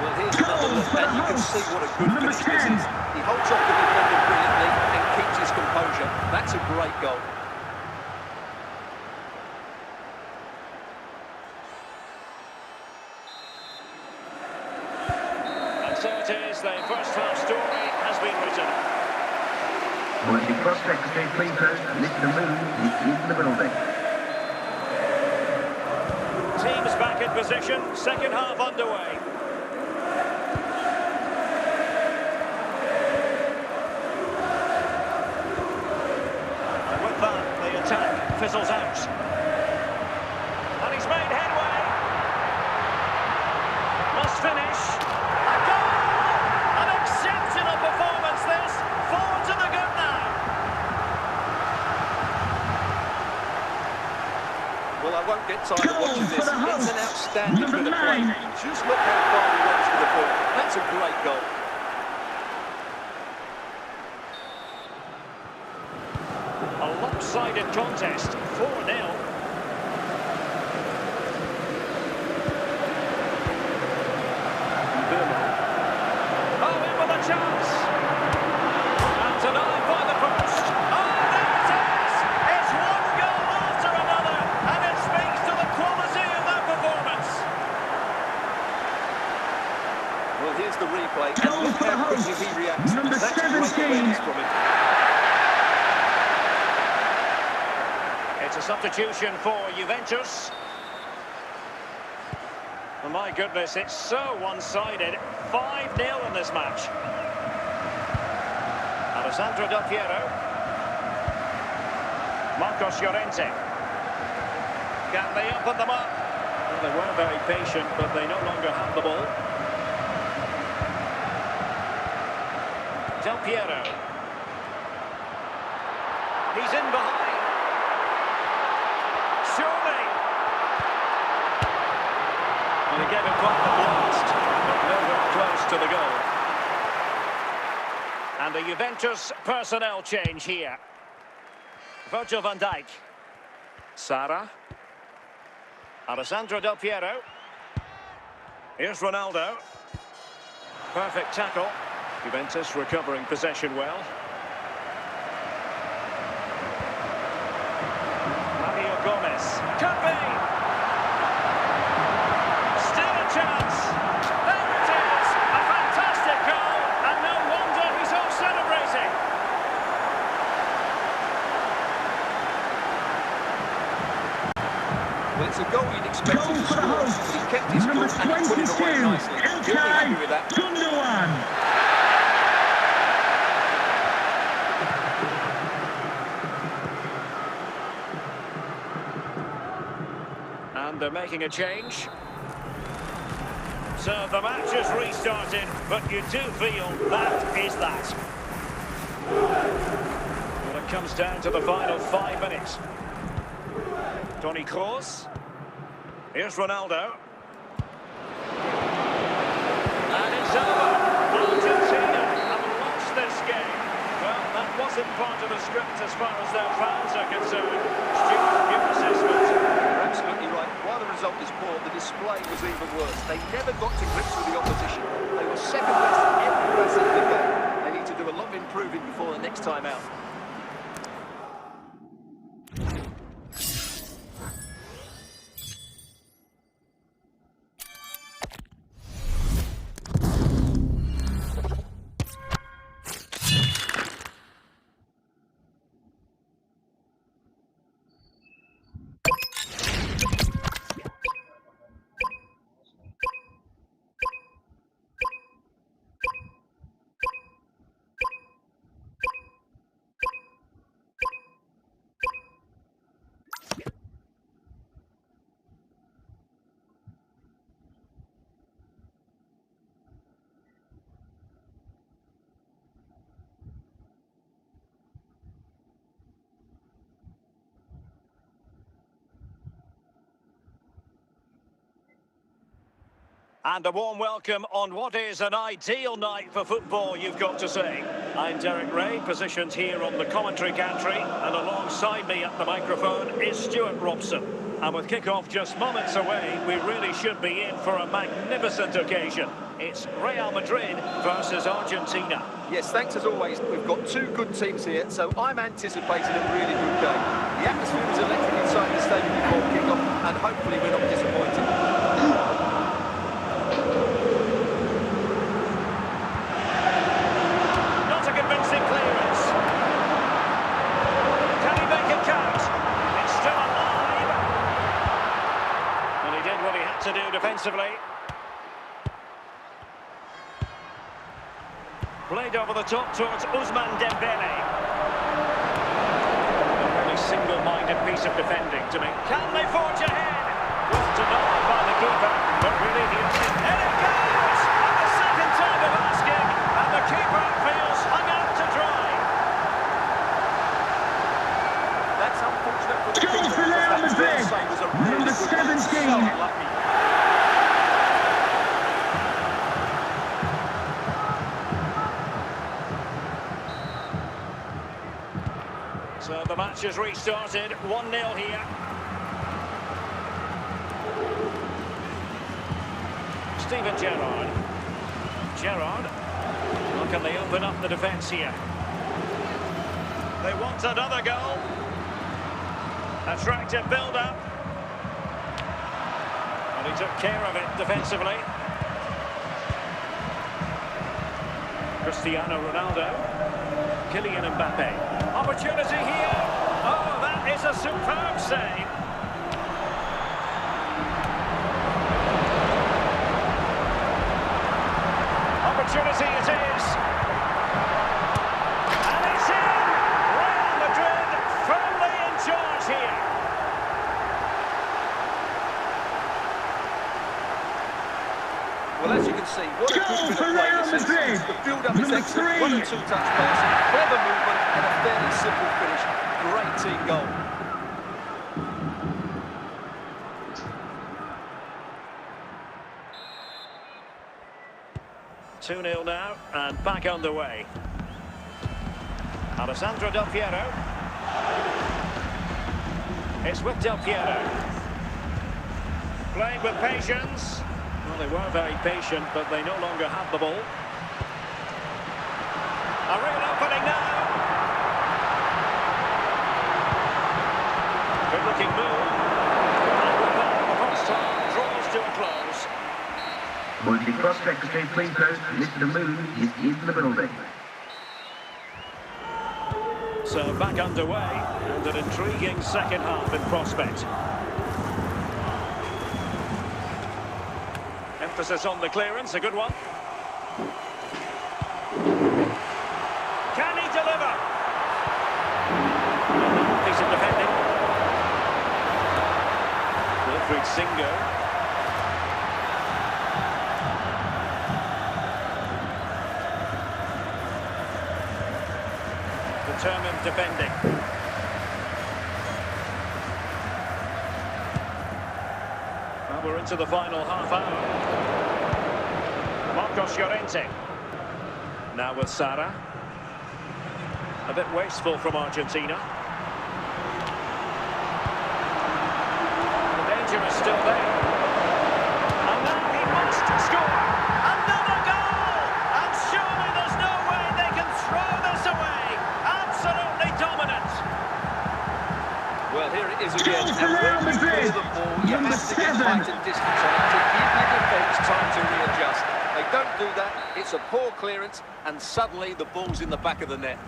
Well, here's another look, and you can see what a good Number finish this 10. is. He holds off the defender brilliantly and keeps his composure. That's a great goal. And so it is, the first half story has been written. Will it be cross-secretary, please note, Mr. Moon is in the building. Teams back in position, second half underway. goes. And he's made headway. Must finish. A goal! An exceptional performance this. Forward to the good now. Well, I won't get tired of watching this. It's an outstanding bit of play. Just look how far he runs with the ball. That's a great goal. A lopsided contest, 4-0. Oh, in with a chance. And denied by the post. Oh, there it is! It's one goal after another, and it speaks to the quality of that performance. Well, here's the replay, and Goal look for the how quickly hosts. he reacts. Number That's great 17. awareness from him. It's a substitution for Juventus. Oh, my goodness, it's so one-sided. 5-0 in this match. Alessandro Del Piero. Marcos Llorente. Can they open them up? Well, they were very patient, but they no longer have the ball. Del Piero. He's in behind. Surely. And he gave it quite the blast, but nowhere close to the goal. And the Juventus personnel change here. Virgil van Dijk. Sara. Alessandro Del Piero. Here's Ronaldo. Perfect tackle. Juventus recovering possession well. Mario Gomez. Could be. Still a chance. There it is. A fantastic goal. And no wonder he's off celebrating. Well, it's a goal you'd expect Goal him to for the score. hosts. He kept his Number foot and he put it away 22. nicely. He'll be happy with that. Gundogan. And they're making a change. So the match has restarted, but you do feel that is that. Well, it comes down to the final 5 minutes. Toni Kroos. Here's Ronaldo. And it's over. Argentina have lost this game. Well, that wasn't part of the script as far as their fans are concerned. Stuart, your assessment. You're absolutely right. While the result is poor, the display was even worse. They never got to grips with the opposition. They were second best in every facet of the game. They need to do a lot of improving before the next time out. And a warm welcome on what is an ideal night for football, you've got to say. I'm Derek Ray, positioned here on the commentary gantry, and alongside me at the microphone is Stuart Robson. And with kick-off just moments away, we really should be in for a magnificent occasion. It's Real Madrid versus Argentina. Yes, thanks as always. We've got two good teams here, so I'm anticipating a really good game. The atmosphere is electric inside the stadium before kick-off, and hopefully we're not disappointed. Not a convincing clearance. Can he make it count? It's still alive. And he did what he had to do defensively. Played over the top towards Ousmane Dembele. Really single-minded piece of defending to make. Can they forge ahead? Well denied by the keeper, but really the only... And it goes! And the second time of asking, and the keeper feels hung out to dry. That's unfortunate for the Goal keeper, for because Real that Madrid. first save was a really Number good one. 17. So unlucky. So the match has restarted, 1-0 here. Steven Gerrard. Gerrard. How can they open up the defence here? They want another goal. Attractive build-up. And he took care of it defensively. Cristiano Ronaldo. Kylian Mbappe. Opportunity here. Oh, that is a superb save. Opportunity it is. And it's in. Real Madrid firmly in charge here. Well, as you can see, what a Goal good bit for of play Real this is. Madrid. The build-up is Number excellent. 3. One and two-touch pass, clever movement, and a fairly simple finish. Great team goal. Two 2-0 now, and back underway. Alessandro Del Piero. It's with Del Piero. Playing with patience. Well, they were very patient, but they no longer have the ball. A real opening now. Good-looking move. And with that, the first half draws to a close. Multi-cross secretary, please note, Mr. Moon is in the building. So back underway, and an intriguing second half in prospect. Emphasis on the clearance, a good one. Can he deliver? Another piece of defending. Wilfried Singo. Determined defending. Well, we're into the final half hour. Marcos Llorente. Now with Sara. A bit wasteful from Argentina. The danger is still there. And now he must score. Another goal! And surely there's no way they can throw this away. Absolutely dominant. Well, here it is again. Goal for And Real when you Madrid. clear the ball, you Number have to get 7. height and distance on it to give the defence time to readjust. They don't do that. It's a poor clearance, and suddenly the ball's in the back of the net.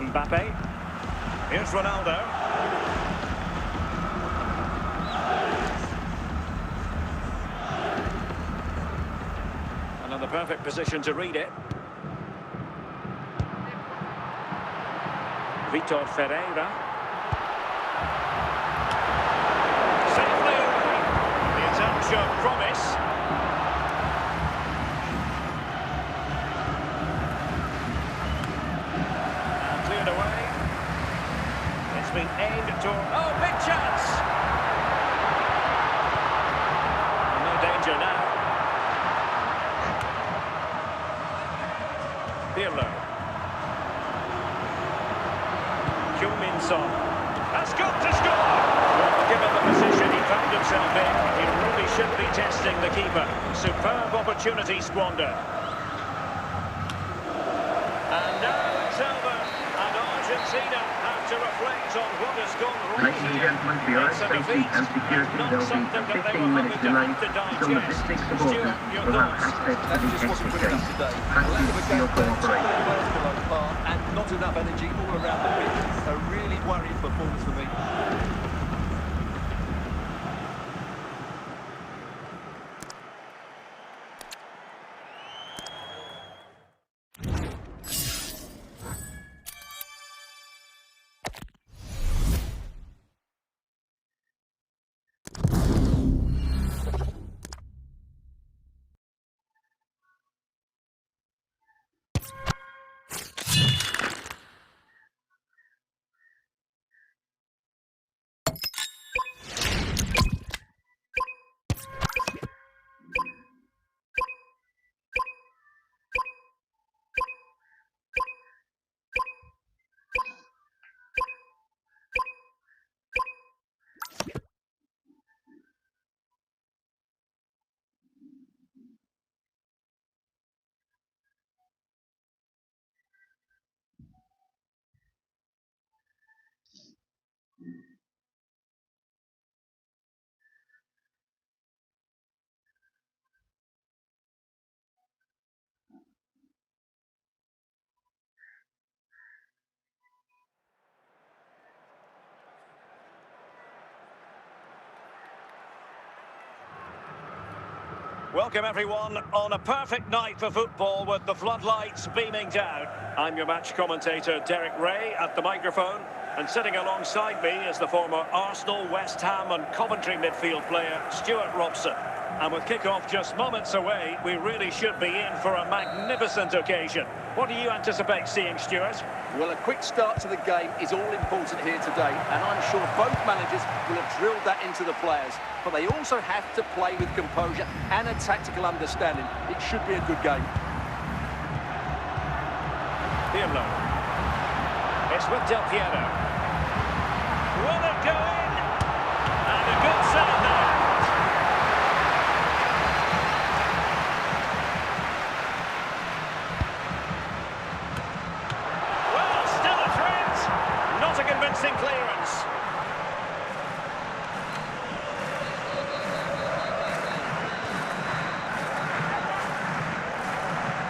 Mbappe. Here's Ronaldo. Another perfect position to read it. Vitor Ferreira. Safely away. The attack showed promise. And cleared away. It's been aimed toward... Oh, big chance! No danger now. Pirlo. Min-son has got to score! Well, given the position he found himself in, he really should be testing the keeper. Superb opportunity squandered. And now it's over, and Argentina have to reflect on what has gone wrong Ladies and here. gentlemen, for your It's a safety defeat, and security, not there will be something a that they 15-minute were delay. hoping to Some of the digest. district supporters Stuart, your will have thoughts? access to That the just wasn't good extra enough stage. today. Thank Lack you of a for your game plan, cooperation. too many players below par, and not enough energy all around the pitch. A really worrying performance for me. Welcome everyone on a perfect night for football with the floodlights beaming down. I'm your match commentator Derek Ray at the microphone, and sitting alongside me is the former Arsenal, West Ham and Coventry midfield player Stuart Robson. And with kick-off just moments away, we really should be in for a magnificent occasion. What do you anticipate seeing, Stuart? Well, a quick start to the game is all important here today, and I'm sure both managers will have drilled that into the players. But they also have to play with composure and a tactical understanding. It should be a good game. Pirlo. It's with Del Piero. Will it go in? And a good save there. Well, still a threat. Not a convincing clearance.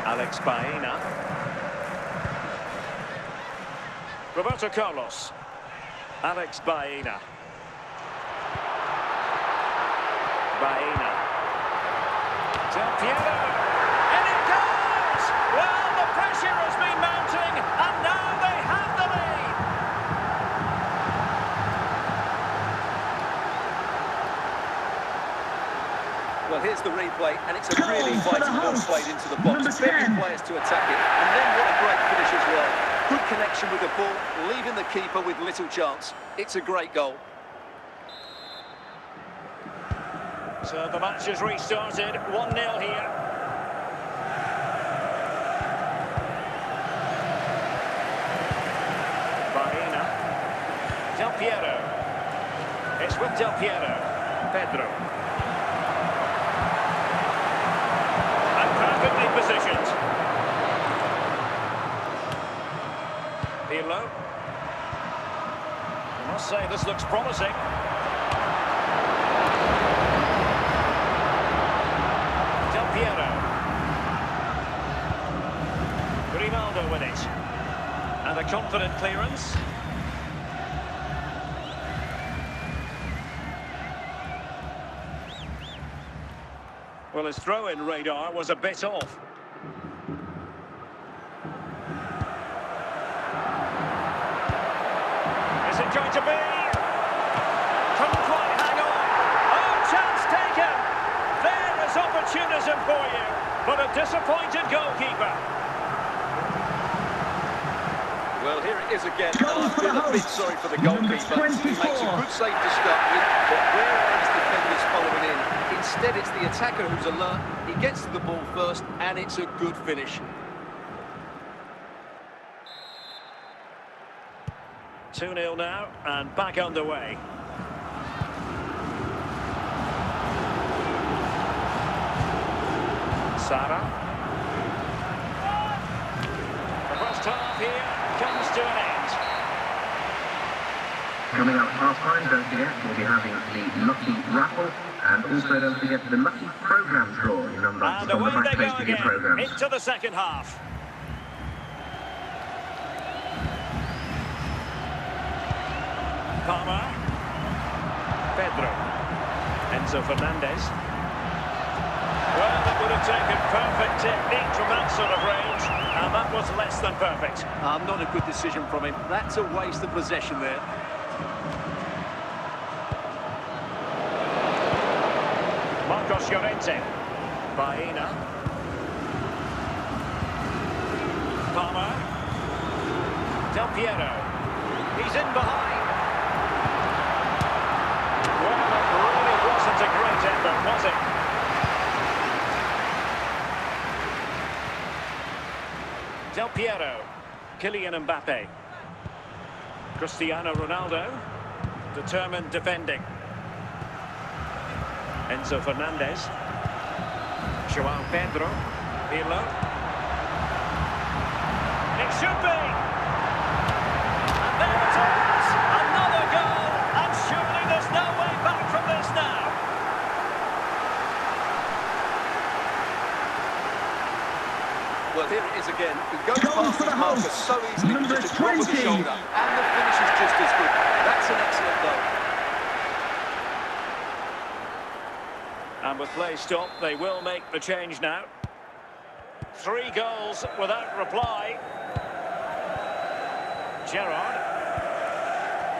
Alex Baena. Roberto Carlos. Alex Baena. Baena. Del Piero. And it goes! Well, the pressure has been mounting, and now they have the lead. Well, here's the replay, and it's a really vital ball played into the box. Very players to attack it, and then what a great finish as well. Good connection with the ball, leaving the keeper with little chance. It's a great goal. So the match has restarted, 1-0 here. Baena. Del Piero. It's with Del Piero. Pedro. And perfectly positioned. Pirlo. I must say this looks promising. Del Piero. Grimaldo with it. And a confident clearance. Well, his throw-in radar was a bit off. Is it going to be? Couldn't quite hang on. Oh, chance taken. There is opportunism for you, but a disappointed goalkeeper. Well, here it is again, and I feel a bit sorry for the goalkeeper. He makes a good save to start with, but where are his defenders following in? Instead, it's the attacker who's alert. He gets to the ball first, and it's a good finish. 2-0 now, and back underway. Sara. The first half here comes to an end. Coming up half-time, don't forget, we'll be having the Lucky Raffle, and also don't forget the Lucky Programme draw numbers on And the away back they page go of your again, programmes. into the second half. Palmer. Pedro. Enzo Fernandez. Well, it would have taken perfect technique from that sort of range, and that was less than perfect. Not a good decision from him. That's a waste of possession there. Marcos Llorente. Baena. Palmer. Del Piero. He's in behind. Well, it really wasn't a great effort, was it? Del Piero. Kylian Mbappe. Cristiano Ronaldo. Determined defending. Enzo Fernandez. João Pedro. Pirlo. It should be. And there it is. Another goal. And surely there's no way back from this now. Well, here it is again. He goes past his marker so easily with just a drop of the shoulder. And the finish is just as good. That's an excellent goal. And with play stopped, they will make the change now. 3 goals without reply. Gerrard.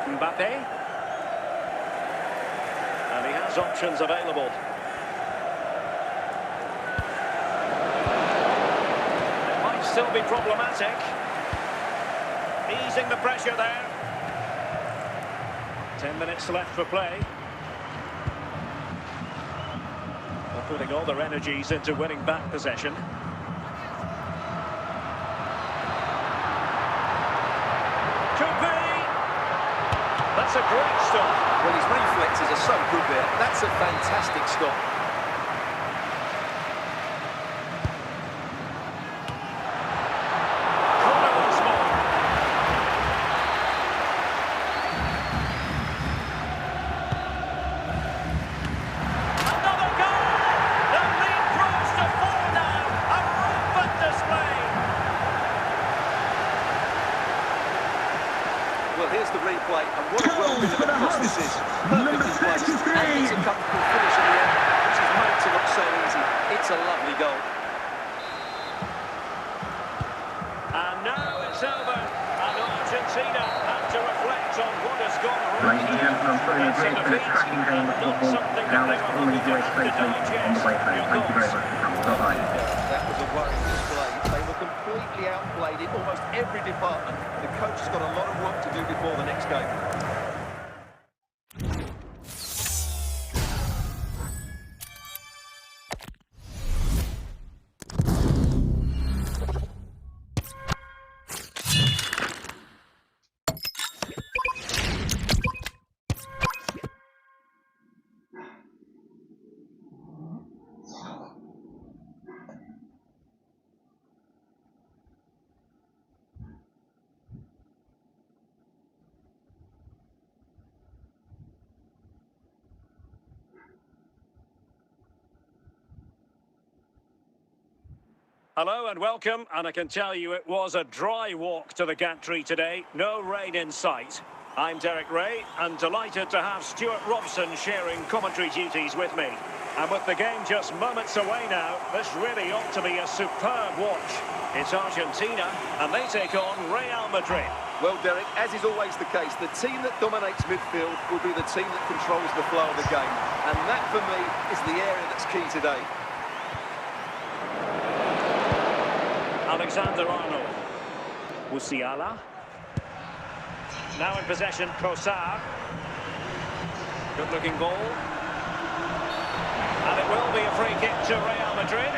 Mbappe. And he has options available. It might still be problematic. Easing the pressure there. 10 minutes left for play. They're putting all their energies into winning back possession. Could be. That's a great stop. Well, his reflexes are so good there. That's a fantastic stop. Corner once more. Another goal! The lead grows to 4 now. A rampant display. Well, here's the replay, and what a well-bit of a cross this is. Perfectly placed, and it's a comfortable finish in the end, which is made to look so easy. It's a lovely goal. And now it's over. And Argentina have to reflect on what has gone wrong Ladies and here. gentlemen, putting a It's a great defeat, attacking game of and not football. something Now that let's they all were enjoy looking to safely on the digest. way home. Your Thank you very thoughts? much. Bye-bye. That was a worrying display. They were completely outplayed in almost every department. The coach has got a lot of work to do before the next game. Hello and welcome, and I can tell you it was a dry walk to the gantry today, no rain in sight. I'm Derek Ray, and delighted to have Stuart Robson sharing commentary duties with me. And with the game just moments away now, this really ought to be a superb watch. It's Argentina, and they take on Real Madrid. Well, Derek, as is always the case, the team that dominates midfield will be the team that controls the flow of the game. And that, for me, is the area that's key today. Alexander-Arnold. Musiala. Now in possession, Trossard. Good-looking ball. And it will be a free kick to Real Madrid.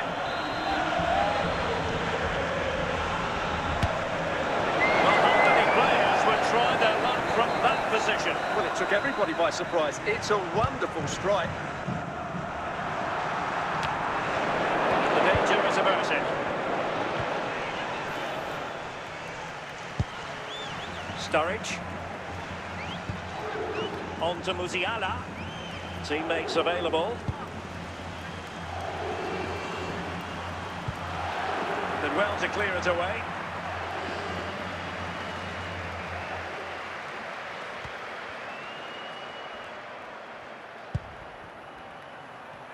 Well, how many players would try their luck from that position? Well, it took everybody by surprise. It's a wonderful strike. The danger is averted. Sturridge. On to Musiala. Teammates available. Did well to clear it away.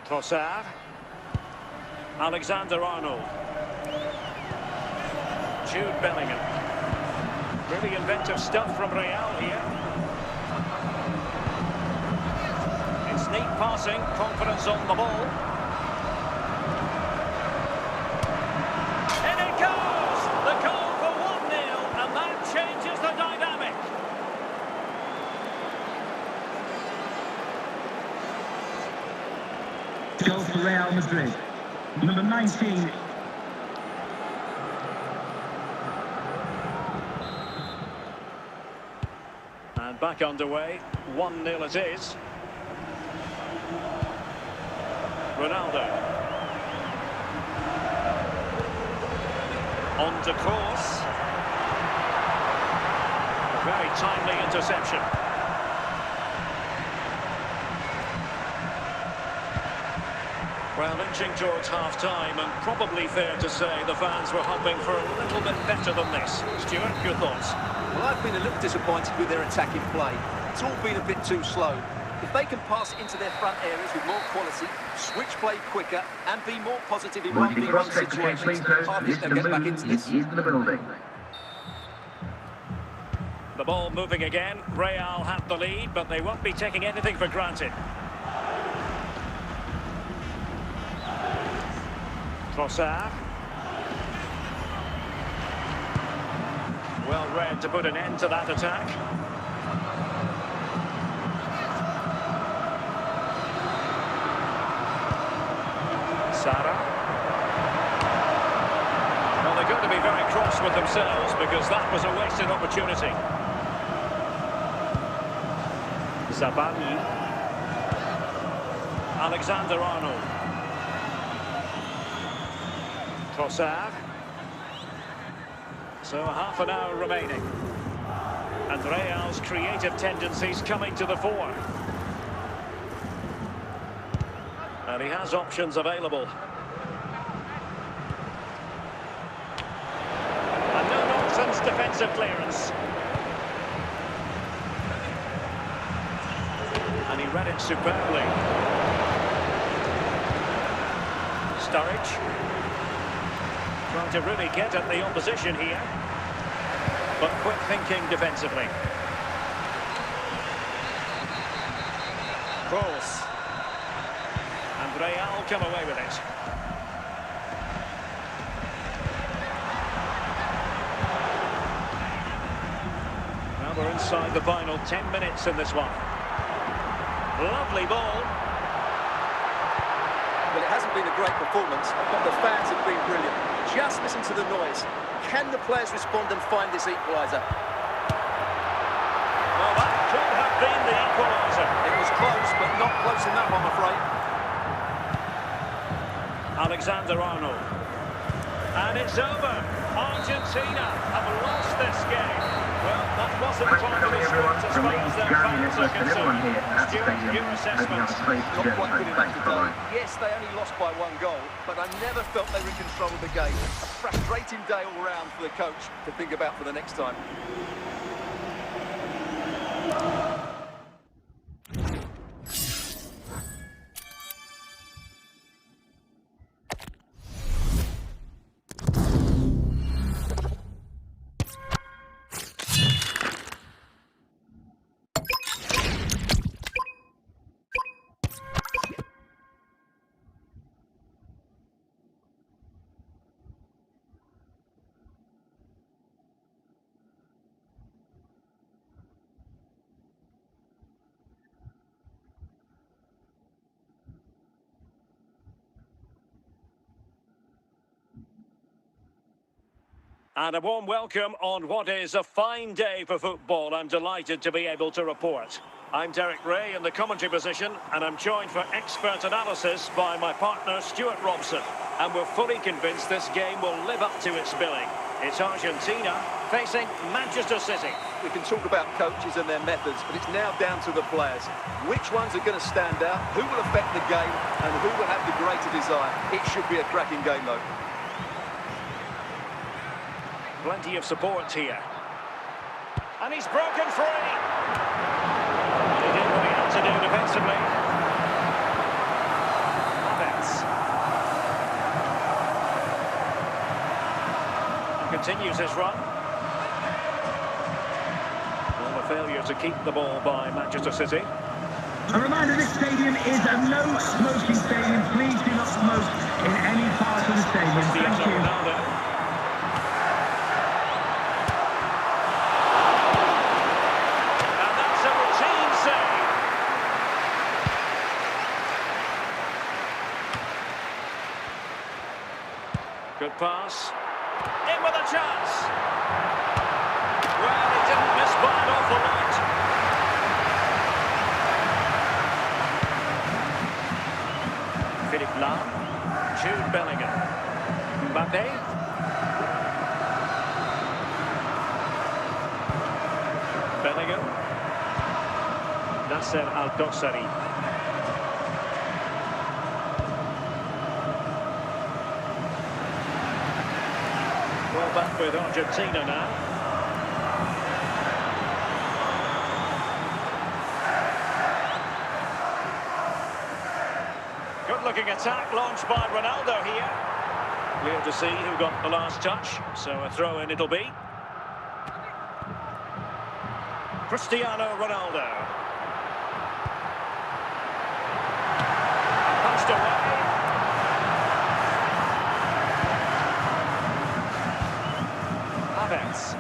Trossard. Alexander-Arnold. Jude Bellingham. Really inventive stuff from Real here. It's neat passing, confidence on the ball. In it goes! The goal for 1-0, and that changes the dynamic. Goal for Real Madrid. Number 19. And back underway, 1-0 it is. Ronaldo. On to course. A very timely interception. Well, inching towards half-time, and probably fair to say the fans were hoping for a little bit better than this. Stuart, your thoughts? Well, I've been a little disappointed with their attacking play. It's all been a bit too slow. If they can pass it into their front areas with more quality, switch play quicker, and be more positive in Will you 1v1 cross-check the situations, please, sir? I This think is they'll the get back move into this. into the building. The ball moving again. Real have the lead, but they won't be taking anything for granted. Trossard. Well read to put an end to that attack. Sara. Well, they're going to be very cross with themselves because that was a wasted opportunity. Zabani. Alexander-Arnold. Trossard. So half an hour remaining. And Real's creative tendencies coming to the fore. And he has options available. A no-nonsense defensive clearance. And he read it superbly. Sturridge. Trying to really get at the opposition here. But quick thinking defensively. Kroos. And Real come away with it. Now we're inside the final 10 minutes in this one. Lovely ball. Well, it hasn't been a great performance, but the fans have been brilliant. Just listen to the noise. Can the players respond and find this equaliser? Well, that could have been the equaliser. It was close, but not close enough, I'm afraid. Alexander-Arnold. And it's over. Argentina have lost this game. Well, that wasn't Quick quite coming, the everyone, script as from far the as their January fans are list, and everyone here concerned. at the Stuart, stadium your hoping assessment? on trade Not together. quite good enough Thanks for today. Yes, they only lost by 1 goal, but I never felt they were in control of the game. A frustrating day all round for the coach to think about for the next time. And a warm welcome on what is a fine day for football. I'm delighted to be able to report. I'm Derek Ray in the commentary position, and I'm joined for expert analysis by my partner Stuart Robson. And we're fully convinced this game will live up to its billing. It's Argentina facing Manchester City. We can talk about coaches and their methods, but it's now down to the players. Which ones are going to stand out, who will affect the game, and who will have the greater desire? It should be a cracking game, though. Plenty of support here. And he's broken free. And he did what he had to do defensively. Havertz. Continues his run. Well, a failure to keep the ball by Manchester City. A reminder, this stadium is a no-smoking stadium. Please do not smoke in any part of the stadium. Thank you. Ronaldo. Good pass. In with a chance. Well, he didn't miss by an awful lot. Philippe Lahm. Jude Bellingham. Mbappe. Bellingham. Nasser Al-Dossari. Well, back with Argentina now. provoking attack launched by Ronaldo here. Clear to see who got the last touch, so a throw-in it'll be. Cristiano Ronaldo. Punched away. Havertz.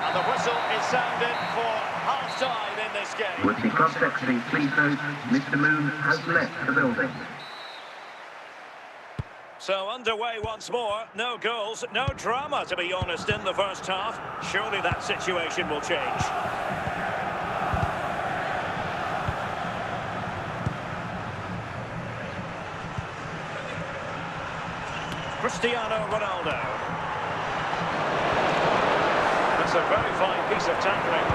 And the whistle is sounded for half-time in this game. Would the club secretary please note Mr. Moon has left the building. So underway once more, no goals, no drama to be honest in the first half. Surely that situation will change. Cristiano Ronaldo. That's a very fine piece of tackling.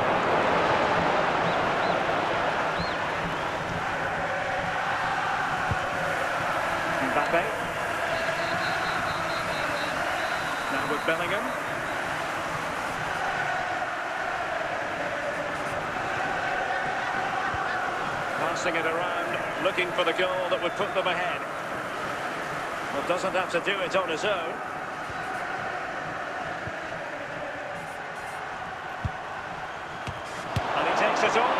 Mbappe. Now with Bellingham. Passing it around, looking for the goal that would put them ahead. Well, doesn't have to do it on his own. And he takes it on.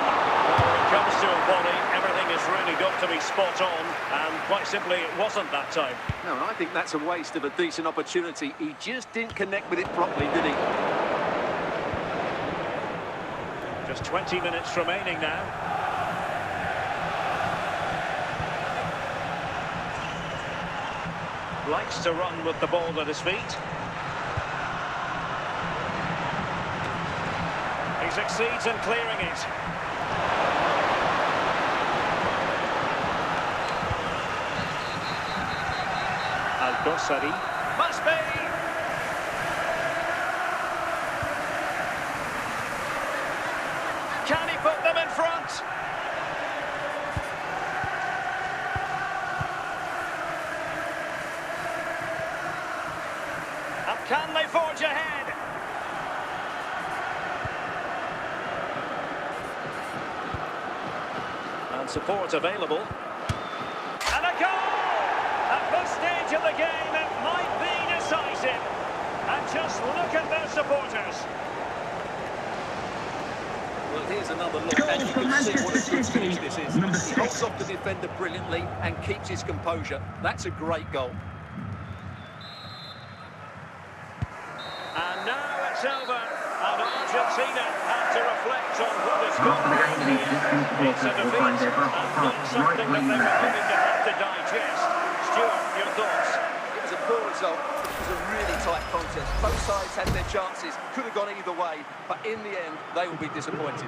When it comes to a volley, everything has really got to be spot on. And quite simply, it wasn't that time. No, I think that's a waste of a decent opportunity. He just didn't connect with it properly, did he? Just 20 minutes remaining now. Likes to run with the ball at his feet. He succeeds in clearing it. Al-Dossari. Must be! Can he put them in front? Can they forge ahead? And support available. And a goal! At this stage of the game, it might be decisive. And just look at their supporters. Well, here's another look, and you can see what a good finish this is. He holds off the defender brilliantly and keeps his composure. That's a great goal. And now it's over, and Argentina have to reflect on what has gone wrong here. It's a defeat, and not something that they were going to have to digest. Stuart, your thoughts? It was a poor result. It was a really tight contest. Both sides had their chances, could have gone either way, but in the end, they will be disappointed.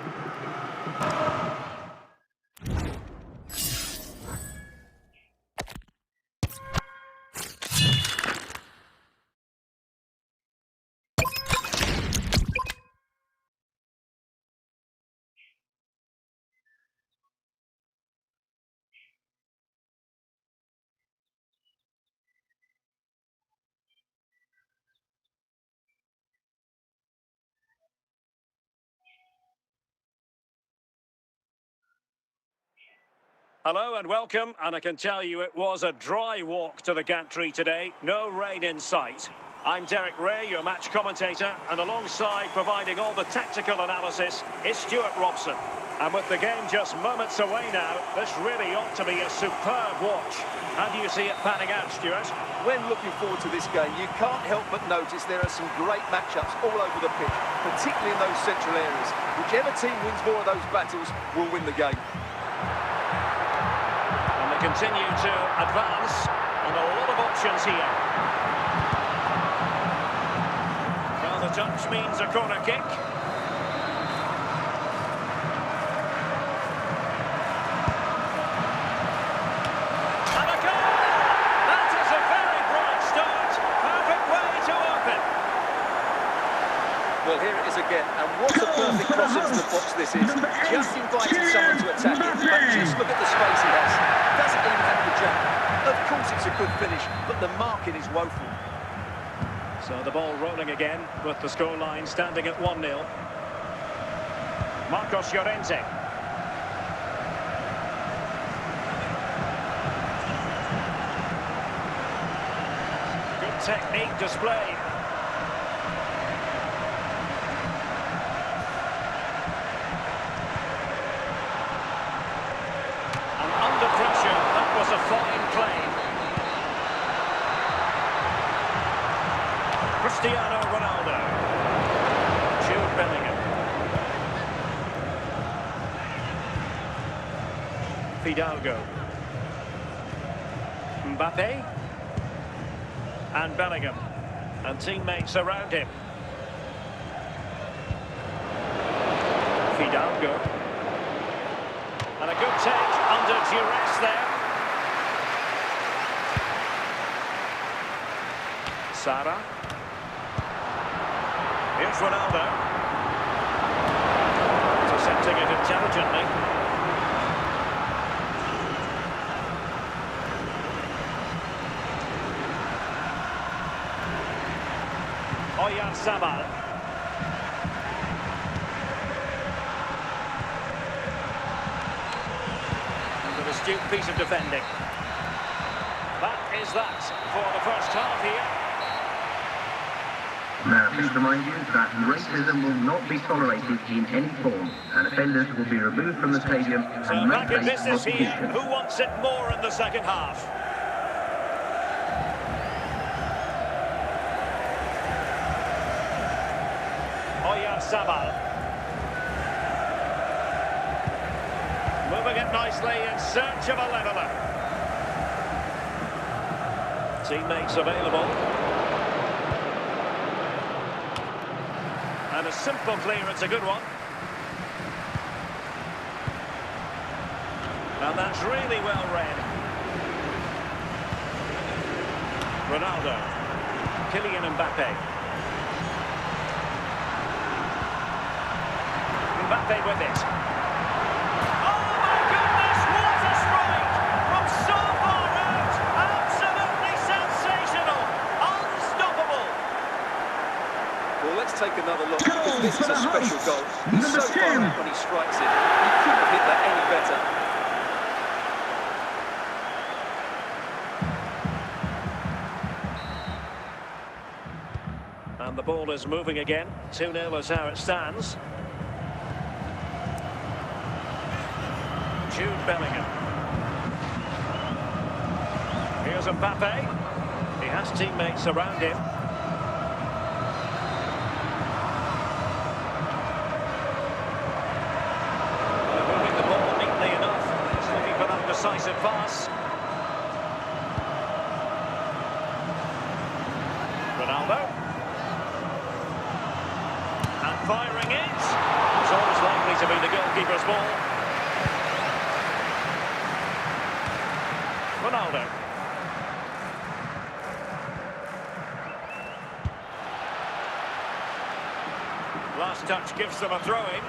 Hello and welcome, and I can tell you it was a dry walk to the gantry today, no rain in sight. I'm Derek Ray, your match commentator, and alongside providing all the tactical analysis is Stuart Robson. And with the game just moments away now, this really ought to be a superb watch. How do you see it panning out, Stuart? When looking forward to this game, you can't help but notice there are some great matchups all over the pitch, particularly in those central areas. Whichever team wins more of those battles will win the game. Continue to advance, and a lot of options here. Well, the touch means a corner kick. And a goal! That is a very bright start. Perfect way to open. Well, here it is again, and what a perfect cross into the box this is. Just inviting someone to attack it, but just look at the space he has. Doesn't even have to jump. Of course it's a good finish, but the marking is woeful. So the ball rolling again, with the scoreline standing at 1-0. Marcos Llorente. technique displayed. And under pressure, that was a fine play. Cristiano Ronaldo. Jude Bellingham. Fidalgo. Mbappe. And Bellingham. And teammates around him. Fidalgo. And a good take under duress there. Sara. Here's Ronaldo. Intercepting it intelligently. Sabal. And an astute piece of defending. That is that for the first half here. Now, please remind you that racism will not be tolerated in any form, and offenders will be removed from the stadium So and back may in face business here. prosecution. Who wants it more in the second half? Sabal. Moving it nicely in search of a leveller. Teammates available. And a simple clearance, a good one. And that's really well read. Ronaldo. Kylian Mbappe. Mbappe with it. Oh my goodness, what a strike! From so far out, absolutely sensational, unstoppable. Well, let's take another look, because this is a special goal. He's so far out when he strikes it. He couldn't have hit that any better. And the ball is moving again. 2-0 is how it stands. Jude Bellingham. Here's Mbappe. He has teammates around him. They're moving the ball neatly enough. He's looking for that decisive pass. Ronaldo. And firing it. It's always likely to be the goalkeeper's ball. Ronaldo. Last touch gives them a throw-in.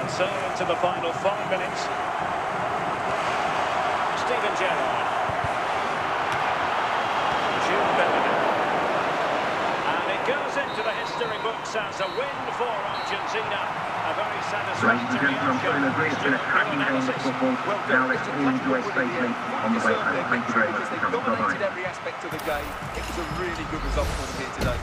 And so into the final 5 minutes. Steven Gerrard. Jude Bellingham. And it goes into the history books as a win for Argentina. A very satisfactory Ladies and gentlemen, I'm sure you'll agree it's been a cracking game of football. Now let's all enjoy safely on the way home. Thank you very much for They coming. dominated Bye-bye. every aspect of the game. It was a really good result for them here today.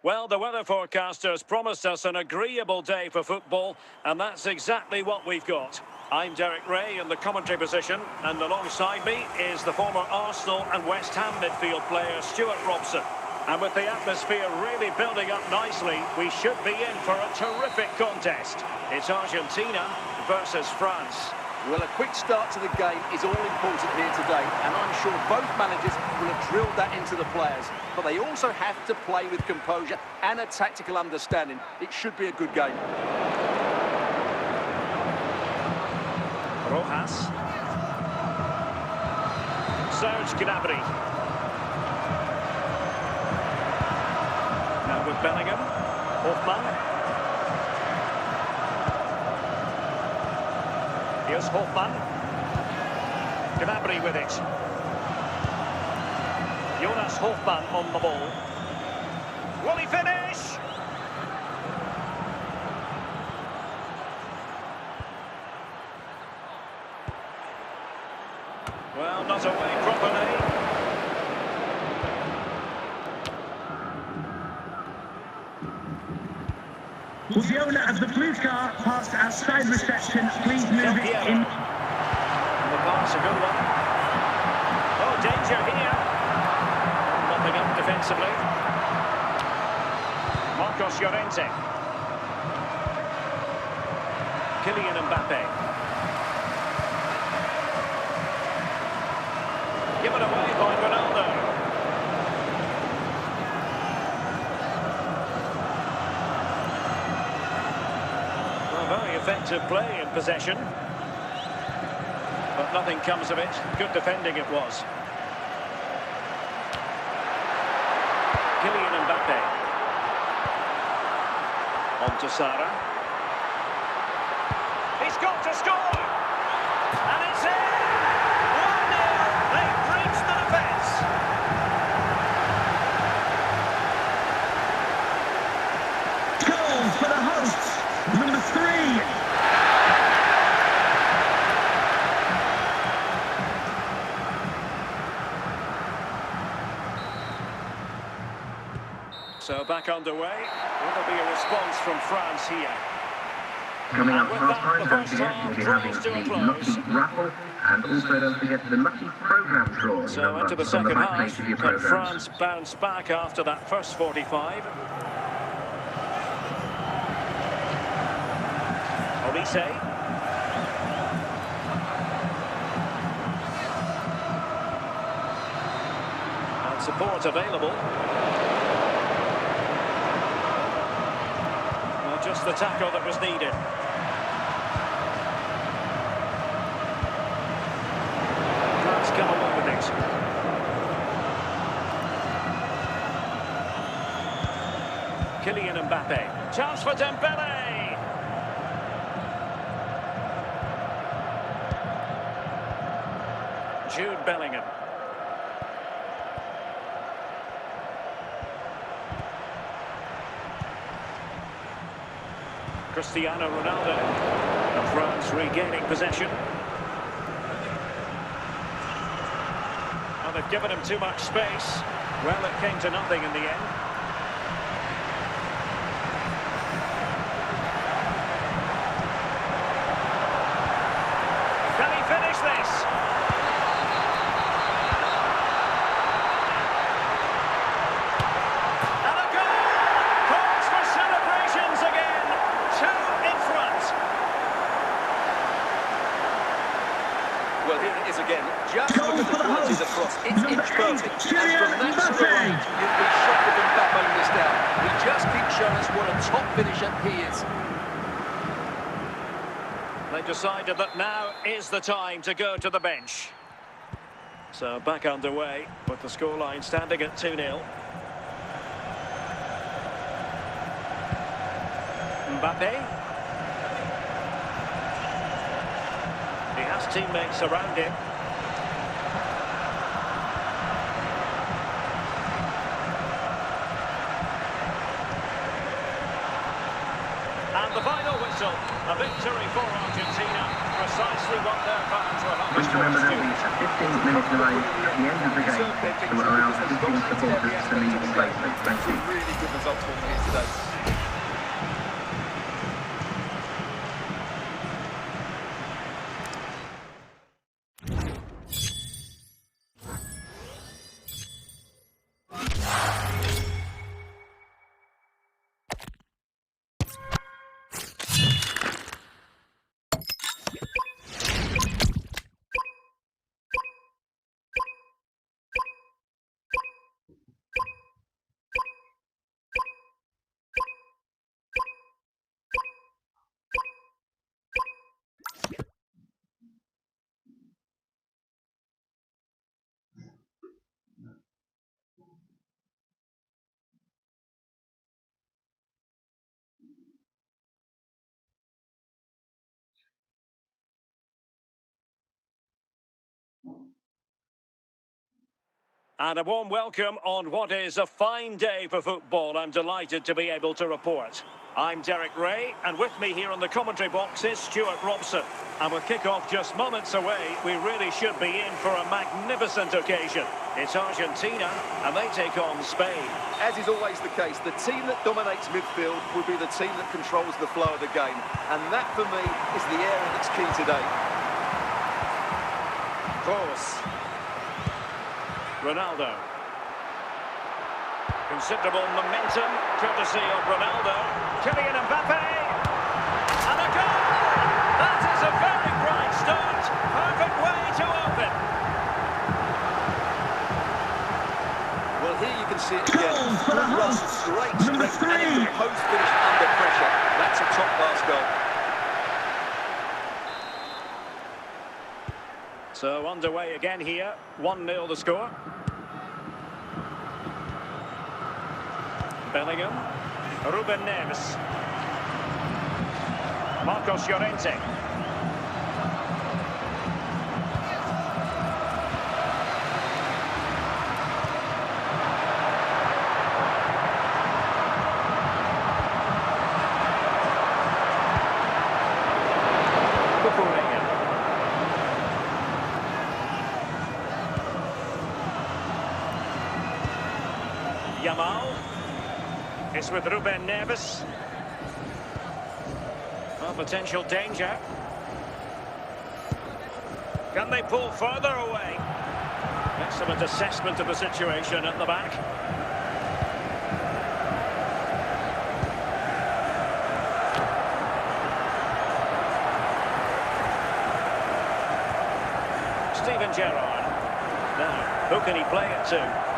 Well, the weather forecasters promised us an agreeable day for football, and that's exactly what we've got. I'm Derek Ray in the commentary position, and alongside me is the former Arsenal and West Ham midfield player Stuart Robson. And with the atmosphere really building up nicely, we should be in for a terrific contest. It's Argentina versus France. Well, a quick start to the game is all important here today, and I'm sure both managers will have drilled that into the players. But they also have to play with composure and a tactical understanding. It should be a good game. Rojas. Serge Gnabry. Now with Bellingham. Hofmann. Here's Hofmann. Gnabry with it. Jonas Hofmann on the ball. Will he finish? Well, not away properly. Will the owner of the blue car pass outside reception? Please move it in. The pass, a good one. Oh, danger here. Mopping up defensively. Marcos Llorente. Kylian Mbappe. Given away by Ronaldo. Well, very effective play in possession. But nothing comes of it. Good defending it was. Kylian Mbappe. On to Sara. He's got to score! And it's in! 1-0! They've breached the defence! Goal for the hosts, number 3. So back underway. Will there be a response from France here? Coming up With past that, time, the don't first forget half we'll be draws having to a the close. Lucky Raffle, and also don't forget the Lucky Programme draw. So into the on second back half, page of your can programmes. France bounce back after that first 45? Olise. And support available. Well, just the tackle that was needed. France come away with it. Kylian Mbappe. Chance for Dembele. Jude Bellingham. Cristiano Ronaldo. And France regaining possession. Well, they've given him too much space. Well, it came to nothing in the end. Can he finish this? And a goal! Calls for celebrations again. 2 in front. Well, here it is again. Just look at the quality of the cross. It's inch perfect. And from that sort of range, you'd be shocked if Mbappe missed out. He just keeps showing us what a top finisher he is. They decided that now is the time to go to the bench. So back underway with the scoreline standing at 2-0. Mbappe. He has teammates around him. And the final whistle, a victory for Argentina, precisely what their fans were hoping Just remember for. there'll be a 15-minute delay at the end of the game to allow visiting supporters to leave safely. Thank you. Really good results for them here today. And a warm welcome on what is a fine day for football. I'm delighted to be able to report. I'm Derek Ray, and with me here on the commentary box is Stuart Robson. And with kick-off just moments away, we really should be in for a magnificent occasion. It's Argentina, and they take on Spain. As is always the case, the team that dominates midfield will be the team that controls the flow of the game. And that, for me, is the area that's key today. Kroos. Ronaldo. Considerable momentum, courtesy of Ronaldo. Kylian Mbappe. And a goal! That is a very bright start. Perfect way to open. Well, here you can see it again. Good run, great strength, and a post finish under pressure. That's a top-class goal. So underway again here. 1-0 the score. Bellingham. Ruben Neves. Marcos Llorente. Yamal. It's with Ruben Neves. Well, potential danger. Can they pull further away? Excellent assessment of the situation at the back. Steven Gerrard. Now, who can he play it to?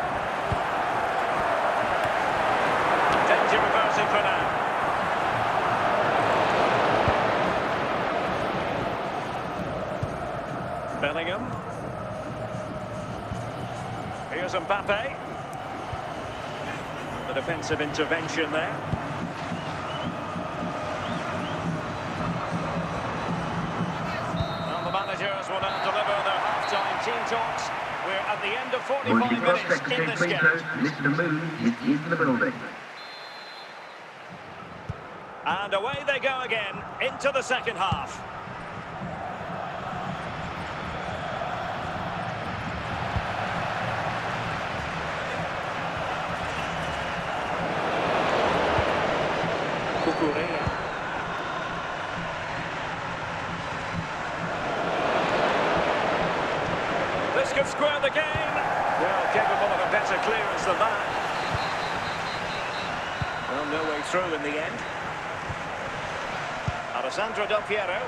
Danger reversing for now. Bellingham. Here's Mbappe. The defensive intervention there. And the managers will now deliver their half-time team talks. We're at the end of 45 minutes in this game. Mr. Moon is in the building. And away they go again into the second half. Cucurella. This could square the game. Well, capable of a better clearance than that. Well, no way through in the end. Alessandro Del Piero.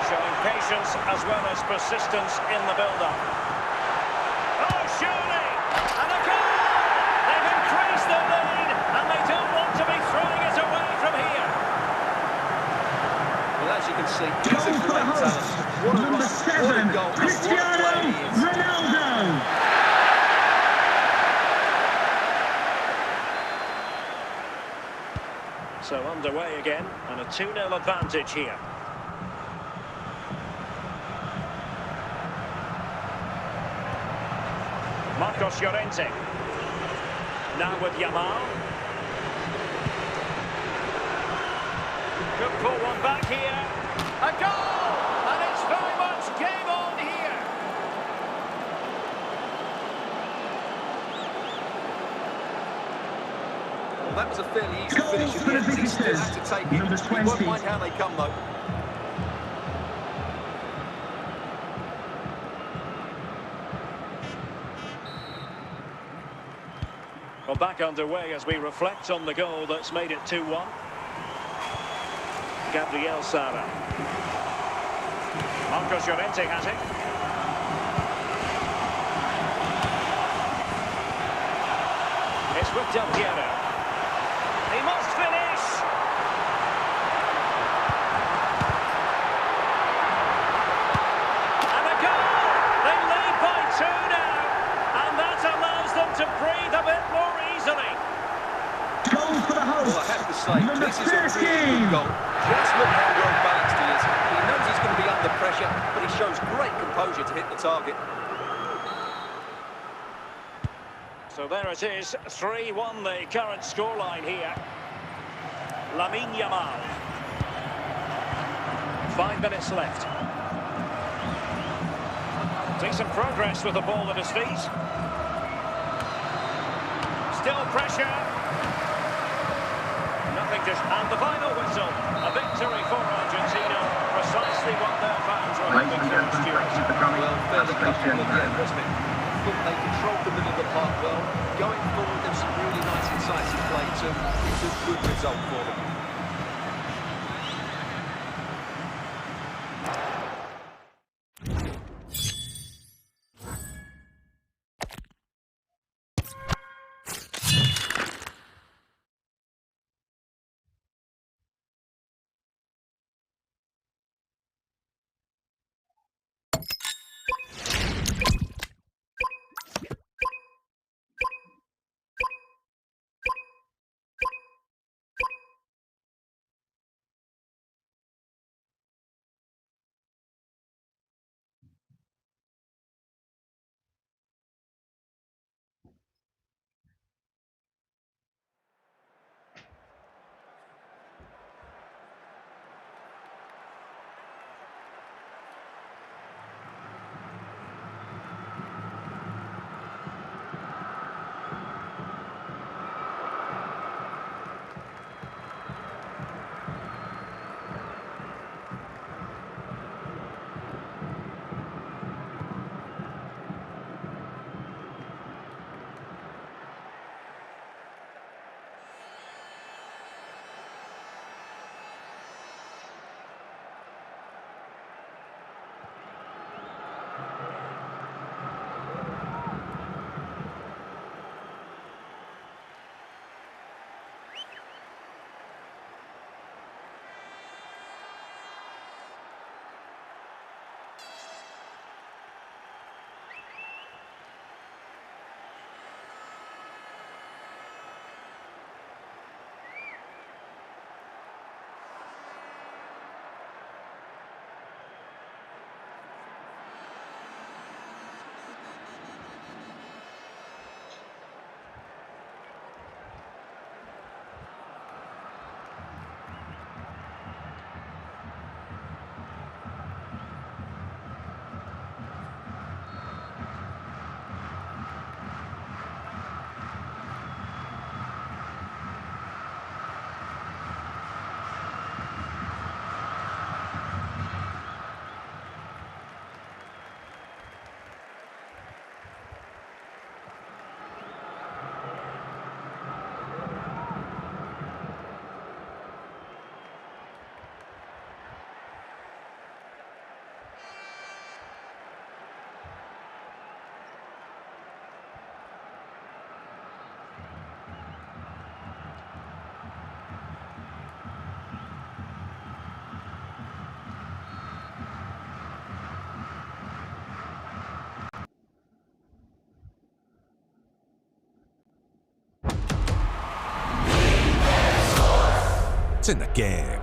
Showing patience as well as persistence in the build-up. Oh, surely! And a goal! They've increased the lead, and they don't want to be throwing it away from here. Well, as you can see, he's a great talent. What a Number run, 7, what a goal, and what a Cristiano player he is. Ronaldo. So underway again, and a 2-0 advantage here. Marcos Llorente. Now with Yamal. Could pull one back here. A goal! And it's very much game on here. Well, that was a fairly easy finish in the end. He still had to take it. Number We won't 20. mind how they come, though. Well, back underway as we reflect on the goal that's made it 2-1. Gabriel Sara. Marcos Llorente has it. It's with Del Piero. He must finish. And a goal. They lead by 2 now. And that allows them to breathe a bit more easily. Goal for the host. Well, I have to say, Number this is a really 13. good goal. Just look how well balanced he is. He knows he's going to be under the pressure, but he shows great composure to hit the target. So there it is, 3-1 the current scoreline here. Lamine Yamal. 5 minutes left. Decent progress with the ball at his feet. Still pressure. Nothing to... And the final whistle. A victory for Argentina. Precisely what their fans were hoping for, Stuart. Well, fairly comfortable at the end, wasn't it? I thought they controlled the middle of the park well. Going forward, there's some really nice, incisive play too. It's a good result for them. It's in the game.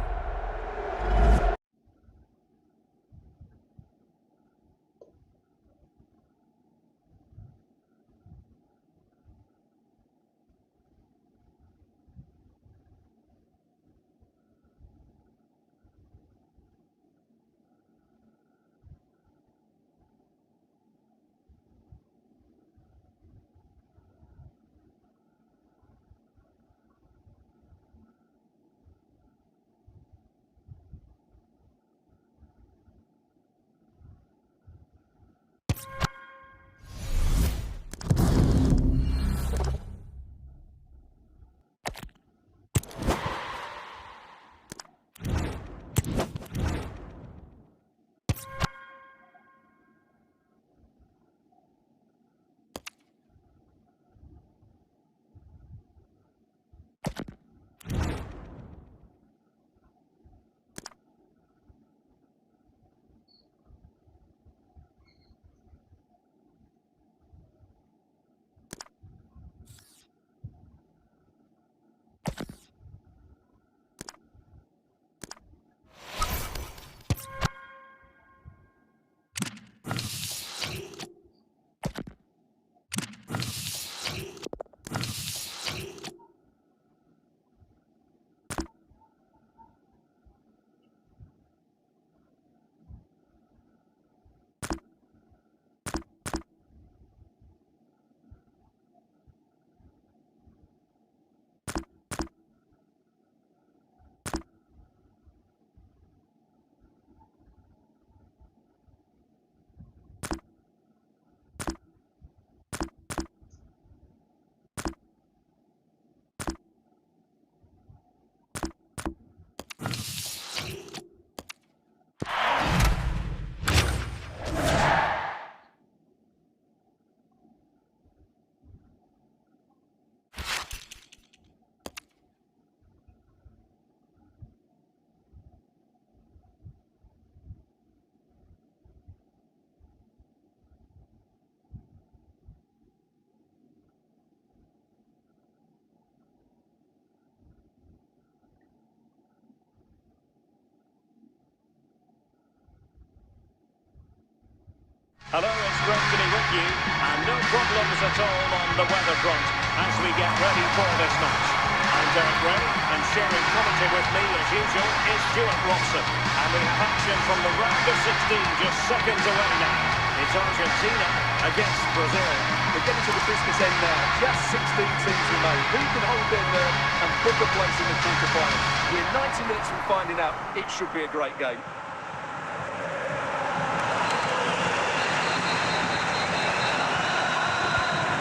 Hello, it's great to be with you, and no problems at all on the weather front as we get ready for this match. I'm Derek Ray, and sharing commentary with me, as usual, is Stuart Robson. And we have action from the round of 16 just seconds away now. It's Argentina against Brazil. We're getting to the business end now. Just 16 teams remain. Who can hold their nerve and book a place in the quarter-final? We're 90 minutes from finding out. It should be a great game.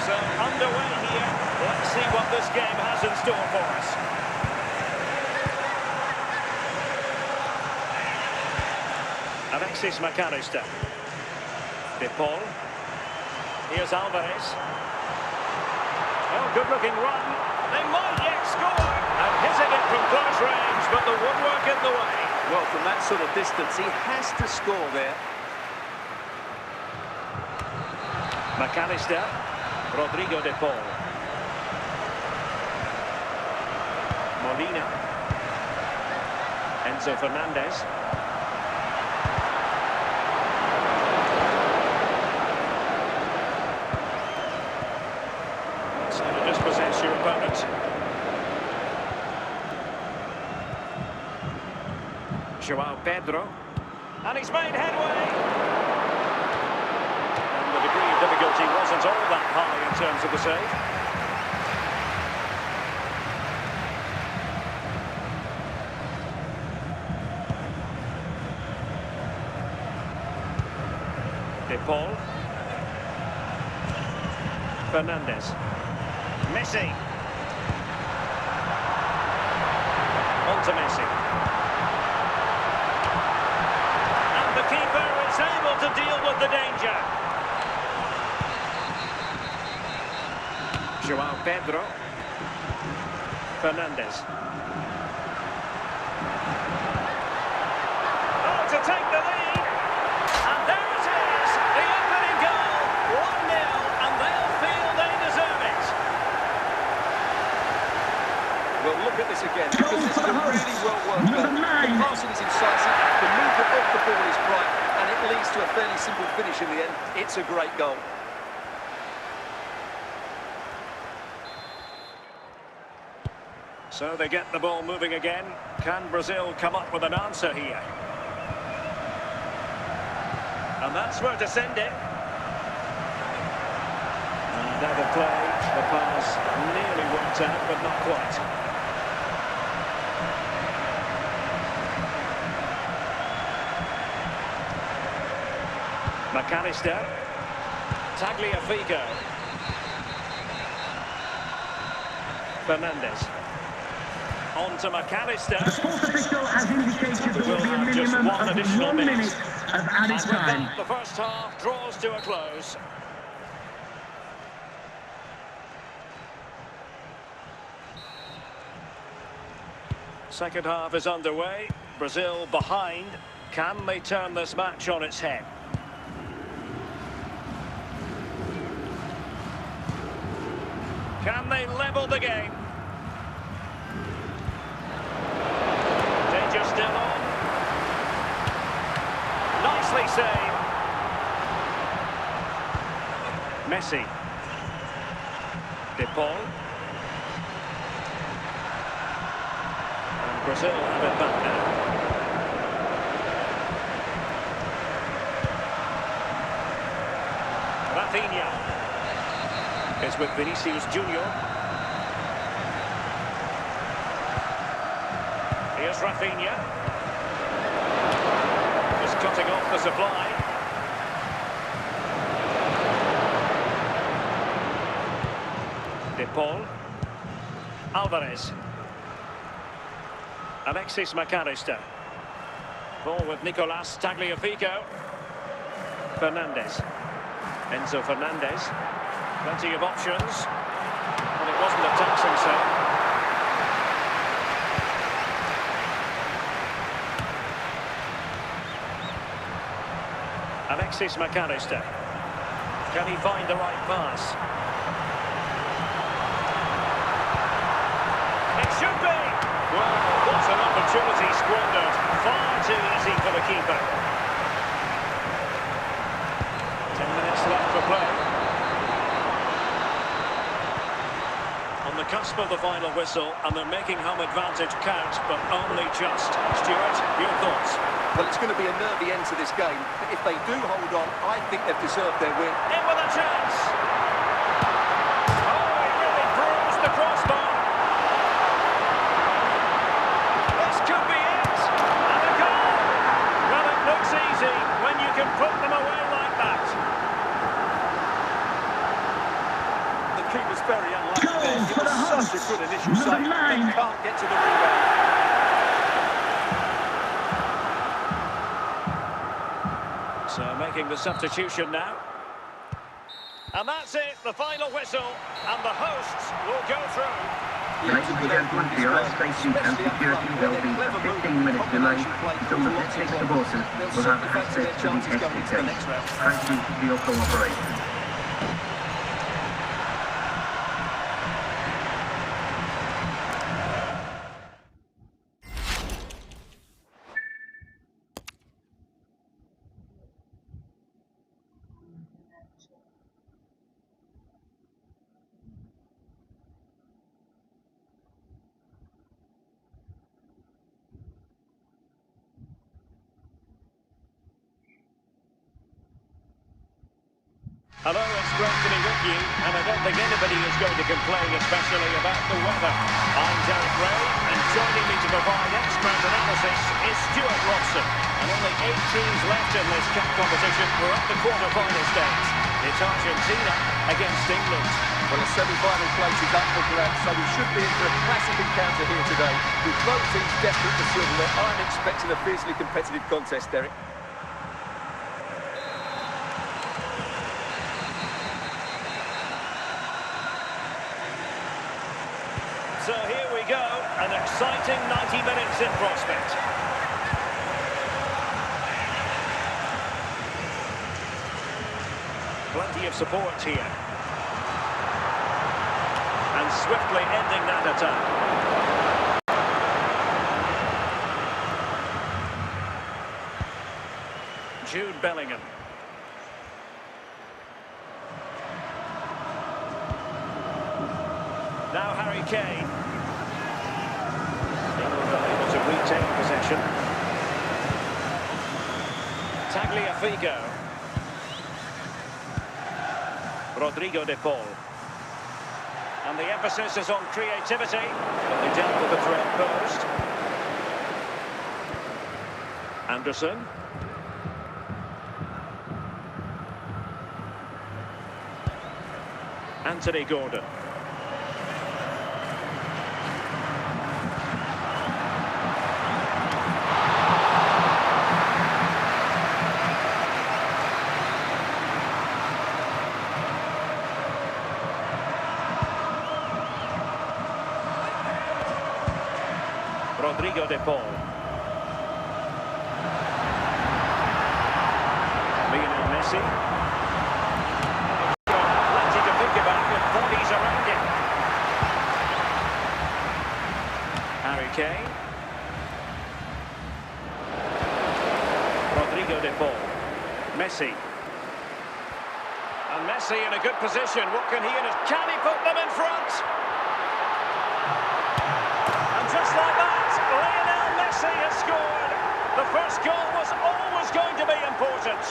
So, underway here. Let's see what this game has in store for us. Alexis McAllister. De Paul. Here's Alvarez. Oh, good-looking run. They might yet score. And hitting it from close range, but the woodwork in the way. Well, from that sort of distance, he has to score there. McAllister. Rodrigo De Paul. Molina. Enzo Fernandez. So to dispossess your opponent. Joao Pedro. And he's made headway. And the degree of difficulty wasn't all that high in terms of the save. De Paul. Fernandez. Messi. On to Messi. And the keeper is able to deal with the danger. Joao Pedro. Fernandez. Oh, to take the lead. And there it is. The opening goal. 1-0. And they'll feel they deserve it. Well, look at this again, because this is a really well-worked goal. The passing is incisive, the movement off the ball is bright, and it leads to a fairly simple finish in the end. It's a great goal. So they get the ball moving again. Can Brazil come up with an answer here? And that's where to send it. And now the play, the pass nearly worked out, but not quite. McAllister. Tagliafico. Fernandez. On to McAllister. The sports official has indicated there will be a We'll have just minimum one of additional 1 minute. minute of added And with time. that, the first half draws to a close. Second half is underway. Brazil behind. Can they turn this match on its head? Can they level the game? Danger still on. Nicely saved. Messi. De Paul. And Brazil have it back now. Rafinha is with Vinicius Junior. Here's Rafinha. Just cutting off the supply. De Paul. Alvarez. Alexis McAllister. Ball with Nicolas Tagliafico. Fernandez. Enzo Fernandez. Plenty of options. And it wasn't a taxing save. Alexis McAllister. Can he find the right pass? It should be! Well, what an opportunity squandered. Far too easy for the keeper. To for play. On the cusp of the final whistle, and they're making home advantage count, but only just. Stuart, your thoughts? Well, it's going to be a nervy end to this game. But if they do hold on, I think they've deserved their win. In with a chance! Oh, he really bruised the crossbar. This could be it! And a goal! Well, it looks easy when you can put them away like that. The keeper's very unlucky there. It was such a good initial save. They can't get to the rebound. So making the substitution now. And that's it, the final whistle, and the hosts will go through. Ladies and gentlemen, for your own safety and security, there will be a 15-minute delay until the picnic supporters will have access to the exit gate. Thank you for your cooperation. Hello, it's great to be with you, and I don't think anybody is going to complain, especially about the weather. I'm Derek Ray, and joining me to provide expert analysis is Stuart Robson. And only 8 teams left in this cup competition. We're at the quarter-final stage. It's Argentina against England. Well, the semi-final place is up for grabs, so we should be in for a classic encounter here today. With both teams desperate for silver, I'm expecting a fiercely competitive contest, Derek. So here we go, an exciting 90 minutes in prospect. Plenty of support here. And swiftly ending that attack. Jude Bellingham. Now Harry Kane. England are able to retain possession. Tagliafico. Rodrigo de Paul. And the emphasis is on creativity, but they dealt with the threat posed. Anderson. Anthony Gordon. Rodrigo de Paul. Lionel Messi. Plenty to think about with bodies around him. Harry Kane. Rodrigo de Paul. Messi. And Messi in a good position. What can he and his... Can he put them in front? And just like that, Lionel Messi has scored. The first goal was always going to be important.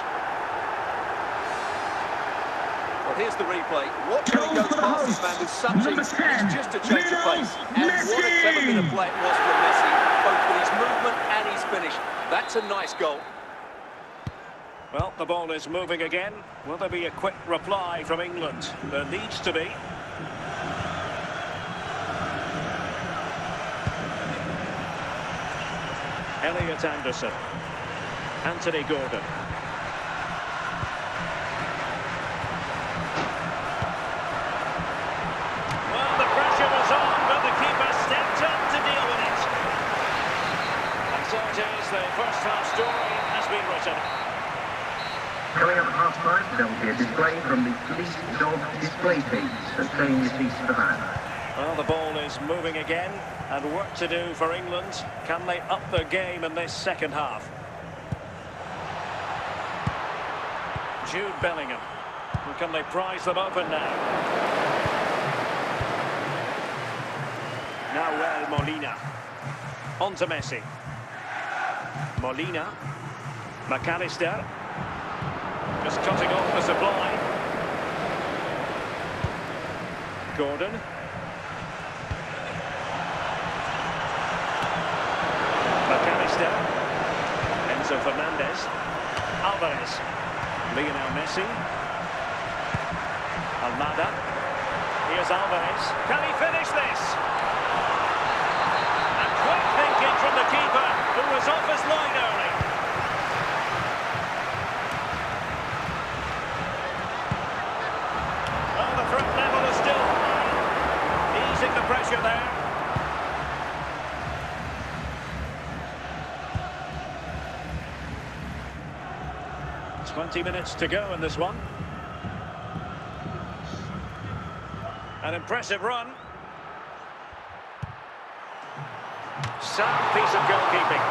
Well, here's the replay. Watch how he goes past his man with such ease. It's just a change of pace. And what a clever bit of play it was from Messi, both with his movement and his finish. That's a nice goal. Well, the ball is moving again. Will there be a quick reply from England? There needs to be. Elliot Anderson. Anthony Gordon. Well, the pressure was on, but the keeper stepped up to deal with it. And so it is, the first half story has been written. Coming up at half-time, there will be a display from the police dog display team that's saying this piece of the van. Well, the ball is moving again, and work to do for England. Can they up their game in this second half? Jude Bellingham. Look can they prise them open now? Now Molina. On to Messi. Molina. McAllister. Just cutting off the supply. Gordon. McAllister. Enzo Fernandez. Alvarez. Lionel Messi. Almada. Here's Alvarez. Can he finish this? And quick thinking from the keeper, who was off his line early. Oh, the threat level is still high. Easing the pressure there. Minutes to go in this one. An impressive run. Sound piece of goalkeeping.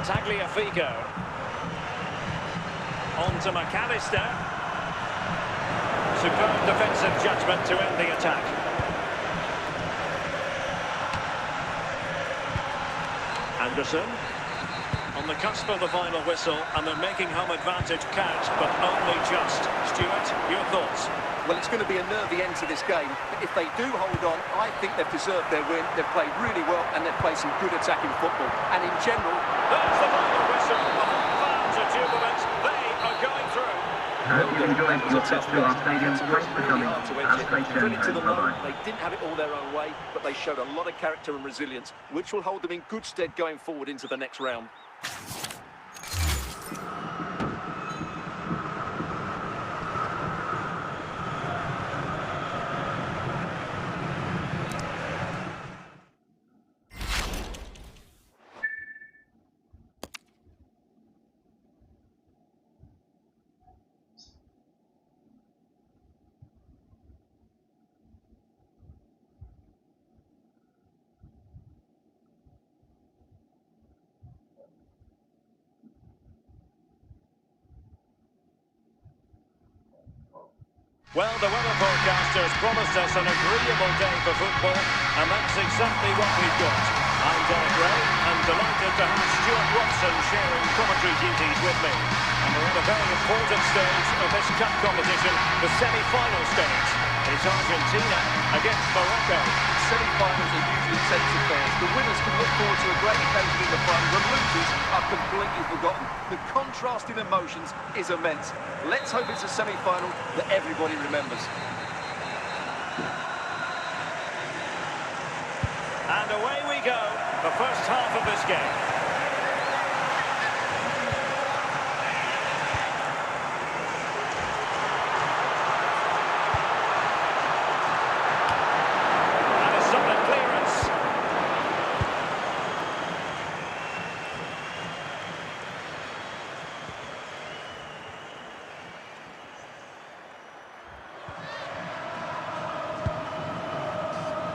Tagliafico. On to McAllister. Superb defensive judgment to end the attack. Anderson on the cusp of the final whistle, and they're making home advantage count, but only just. Stuart, your thoughts? Well, it's going to be a nervy end to this game, but if they do hold on, I think they've deserved their win. They've played really well, and they've played some good attacking football. And in general... There's the final whistle. Fans are jubilant. They are going through. I hope you enjoyed your trip to our stadium. Thanks for coming. Have a great Credit to day. them all. Bye-bye. They didn't have it all their own way, but they showed a lot of character and resilience, which will hold them in good stead going forward into the next round. Well, the weather forecasters promised us an agreeable day for football, and that's exactly what we've got. I'm Derek Ray, and delighted to have Stuart Watson sharing commentary duties with me. And we're at a very important stage of this cup competition, the semi-final stage. It's Argentina against Morocco. Semi-finals are usually tense affairs. The winners can look forward to a great occasion in the front. The losers are completely forgotten. The contrast in emotions is immense. Let's hope it's a semi-final that everybody remembers. And away we go, the first half of this game. And a solid clearance.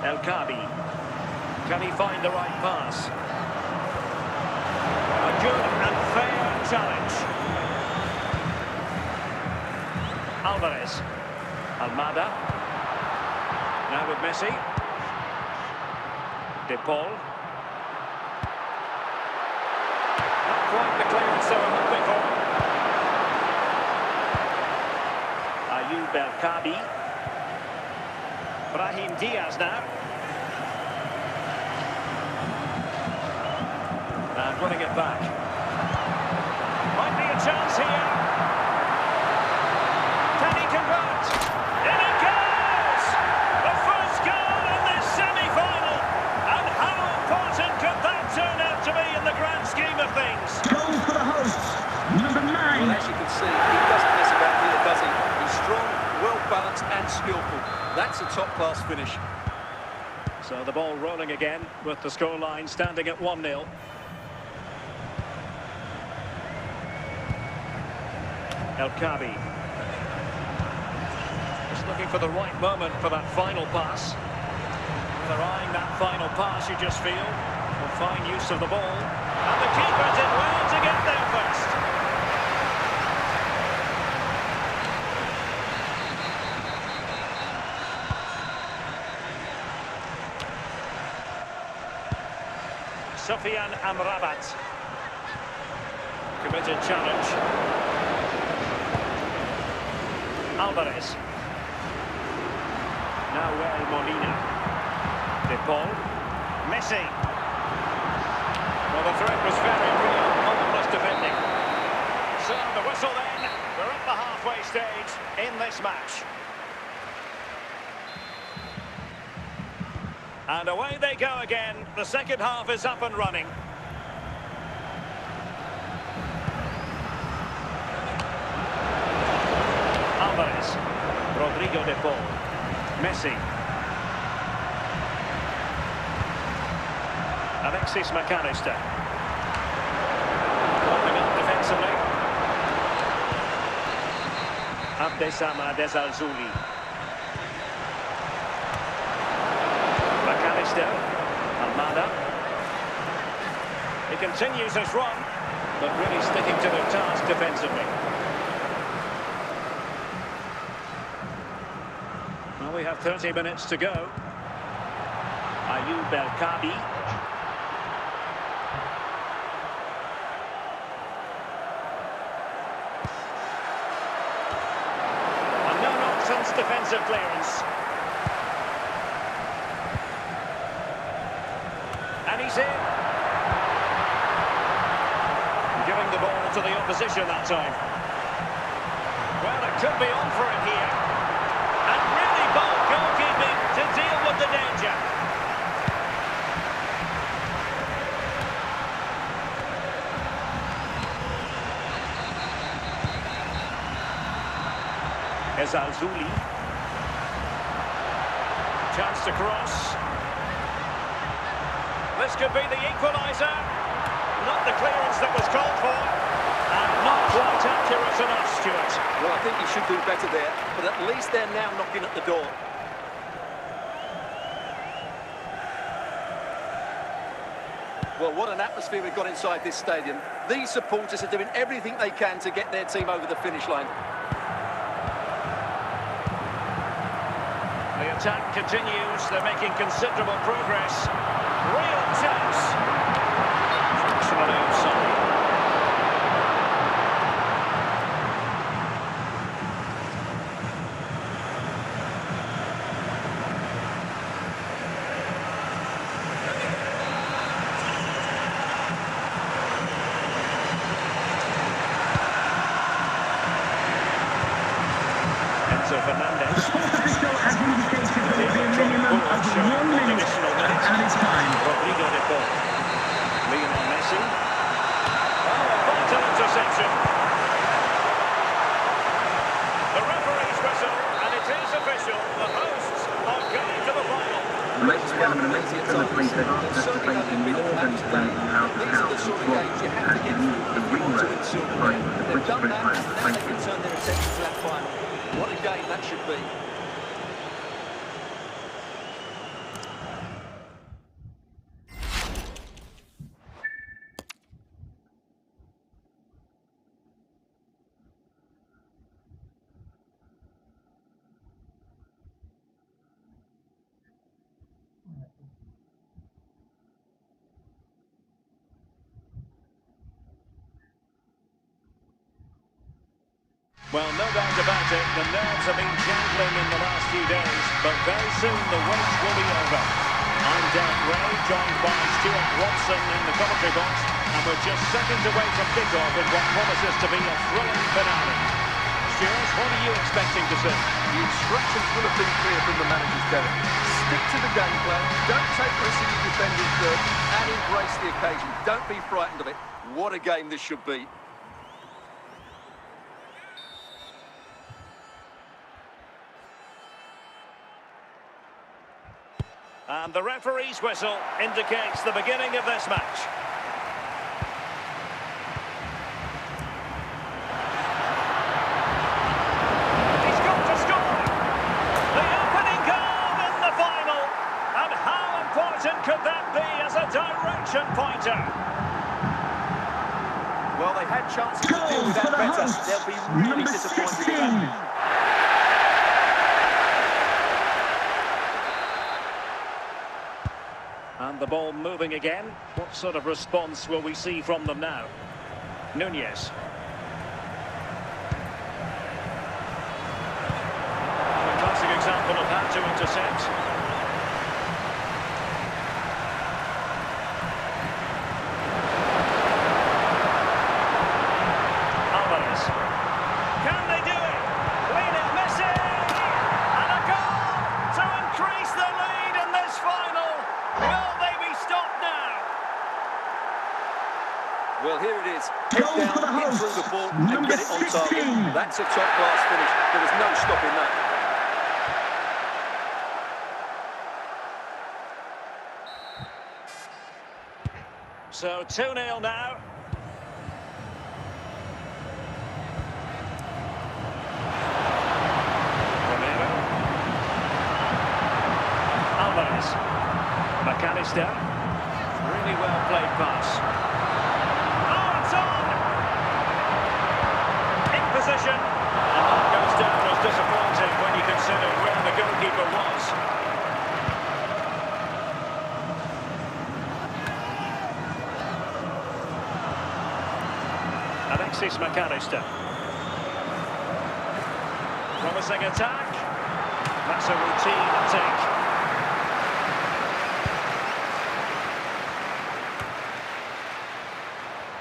El Kabi. Can he find the right pass? A good and fair challenge. Alvarez. Almada. Now with Messi. De Paul. Not quite the clearance they were hoping for. Ayoub El Kabi. Brahim Diaz now. And running it back. Might be a chance here. Can he convert? In it goes! The first goal in this semi-final. And how important could that turn out to be in the grand scheme of things? Goal for the hosts, number 9. Well, as you can see, he doesn't mess about here, does he? He's strong, well-balanced and skillful. That's a top-class finish. So the ball rolling again with the scoreline standing at 1-0. El Kabi. Just looking for the right moment for that final pass. they're eyeing that final pass, you just feel. Will find use of the ball. And the keeper did well to get there first. Sofian Amrabat. Committed challenge. Alvarez. Nahuel Molina. De Paul. Messi. Well, the threat was very real, marvellous defending. So the whistle then. We're at the halfway stage in this match. And away they go again. The second half is up and running. Alvarez. Rodrigo de Paul. Messi. Alexis McAllister. Climbing up defensively. Abdesama Desazuli. McAllister. Almada. He continues his run, but really sticking to their task defensively. Well, we have 30 minutes to go. Ayoub El Kabi. A no-nonsense defensive clearance. And he's in. Giving the ball to the opposition that time. Well, it could be on for him here. And really bold goalkeeping to deal with the danger. Ezalzouli. Chance to cross. This could be the equaliser. Not the clearance that was called for. And not quite accurate enough, Stuart. Well, I think he should do better there, but at least they're now knocking at the door. Well, what an atmosphere we've got inside this stadium. These supporters are doing everything they can to get their team over the finish line. The attack continues. They're making considerable progress. Real chance. Fractionally offside. Enzo Fernandez. The sports official has indicated there will be a minimum of 1 minute at a time. Rodrigo de Paul. Lionel Messi. Oh, a vital interception. The referee's whistle, and it is official. The hosts are going to the final. Ladies and gentlemen, ladies and gentlemen, the participating in more than £1,000 has used the ring road by the British Done that, British now they can turn their attention to that final. What a game that should be. Well, no doubt about it, the nerves have been jangling in the last few days, but very soon the wait will be over. I'm Derek Ray, joined by Stuart Watson in the commentary box, and we're just seconds away from kickoff in what promises to be a thrilling finale. Stuart, what are you expecting to see? The instructions will have been clear from the manager's Derek. Stick to the game plan, don't take risks in your defending third, and embrace the occasion. Don't be frightened of it. What a game this should be. And the referee's whistle indicates the beginning of this match. He's got to score! The opening goal in the final! And how A direction pointer. Well, they had chances to deal with that better. They'll be really disappointed with that. And the ball moving again. What sort of response will we see from them now? Nunez. A classic example of how to intercept. Alvarez. Can they do it? Lionel Messi! And a goal to increase the lead in this final. Will they be stopped now? Well, here it is. Head down, hit through the ball and get it on target. That's a top-class finish. There was no stopping that. So 2-0 now. Romero. Alvarez. McAllister. Really well played pass. Oh, it's on! In position. And that goes down as disappointing when you consider where the goalkeeper was. Alexis McAllister. Promising attack. That's a routine take.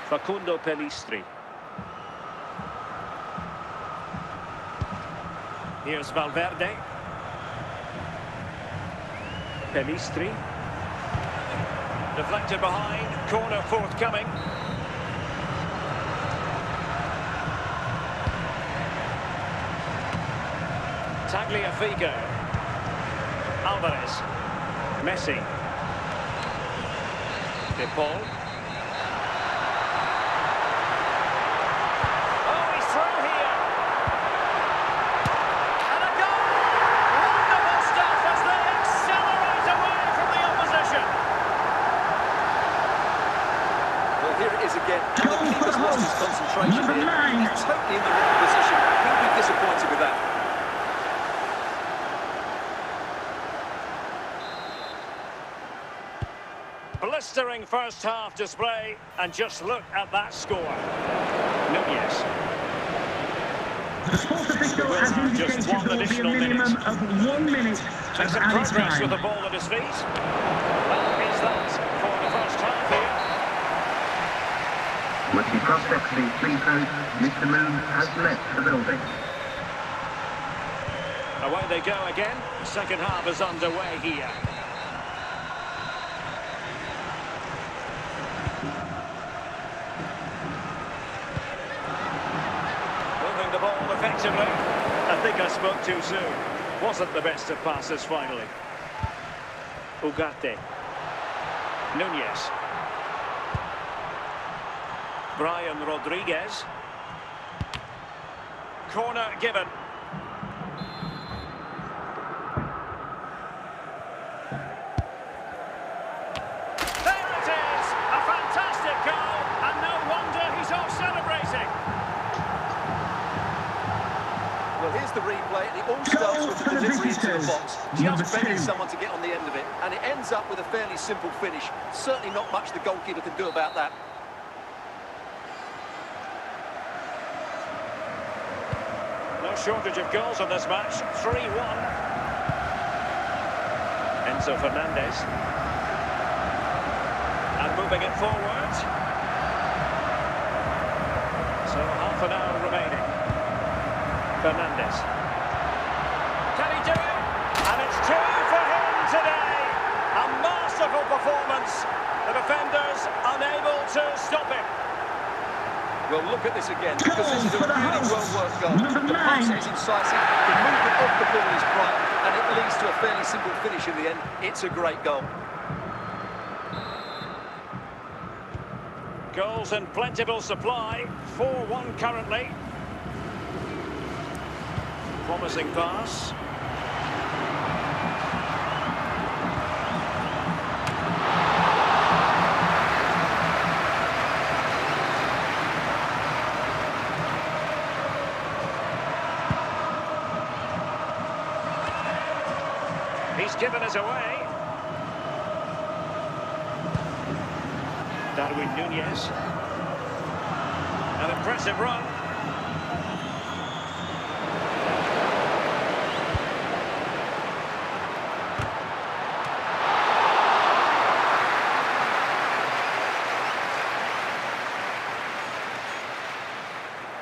Facundo Pellistri. Here's Valverde. Pellistri. Deflected behind. Corner forthcoming. Tagliafico. Alvarez. Messi. De Paul. Oh, he's through here. And a goal! Wonderful stuff as they accelerate away from the opposition. Well, here it is again. The keeper's lost his concentration here. He's totally in the wrong position. He'll be disappointed with that. Blistering first half display, and just look at that score. Nunez. The sports official has indicated Just one there will be a additional minimum minute. of 1 minute Makes of some added progress with the time. ball at his feet. That is that for the first half here. With the prospects being pleased out, Mr. Moon has left the building. Away they go again. Second half is underway here. Moving the ball effectively. I think I spoke too soon. Wasn't the best of passes finally. Ugarte. Nunez. Brian Rodriguez. Corner given. There it is! A fantastic goal, and no wonder he's off celebrating. Well, here's the replay. It all starts with the delivery into the box. Just begging someone to get on the end of it. And it ends up with a fairly simple finish. Certainly not much the goalkeeper can do about that. No shortage of goals on this match. 3-1. Enzo Fernandez. And moving it forward. So half an hour remaining. Fernandez. Can he do it? And it's 2 for him today. A masterful performance. The defenders unable to stop him. Well, look at this again, because this is a really well-worked goal. The pass is incisive, the movement of the ball is bright, and it leads to a fairly simple finish in the end. It's a great goal. Goals in plentiful supply. 4-1 currently. Promising pass. is away. Darwin Núñez. An impressive run.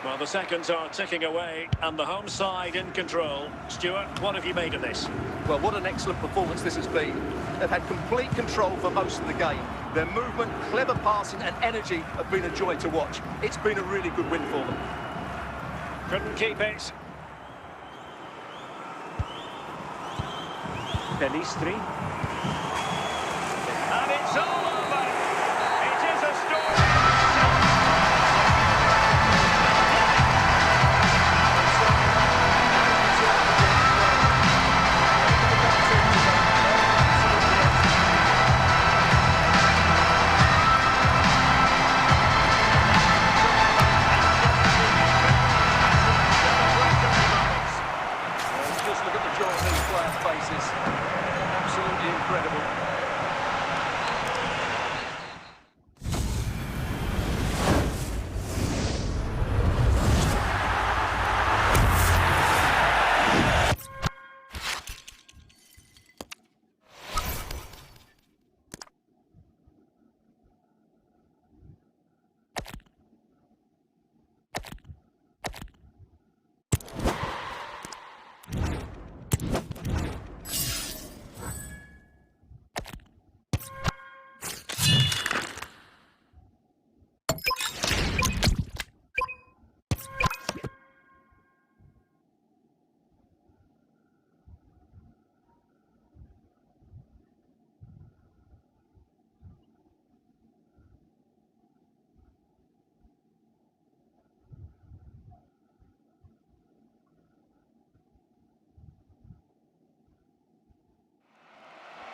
Well, the seconds are ticking away and the home side in control. Stuart, what have you made of this? Well, what an excellent performance this has been. They've had complete control for most of the game. Their movement, clever passing and energy have been a joy to watch. It's been a really good win for them. Couldn't keep it. Pelistri. And it's all over. It is a story. Just look at the joy on these players' faces. Absolutely incredible.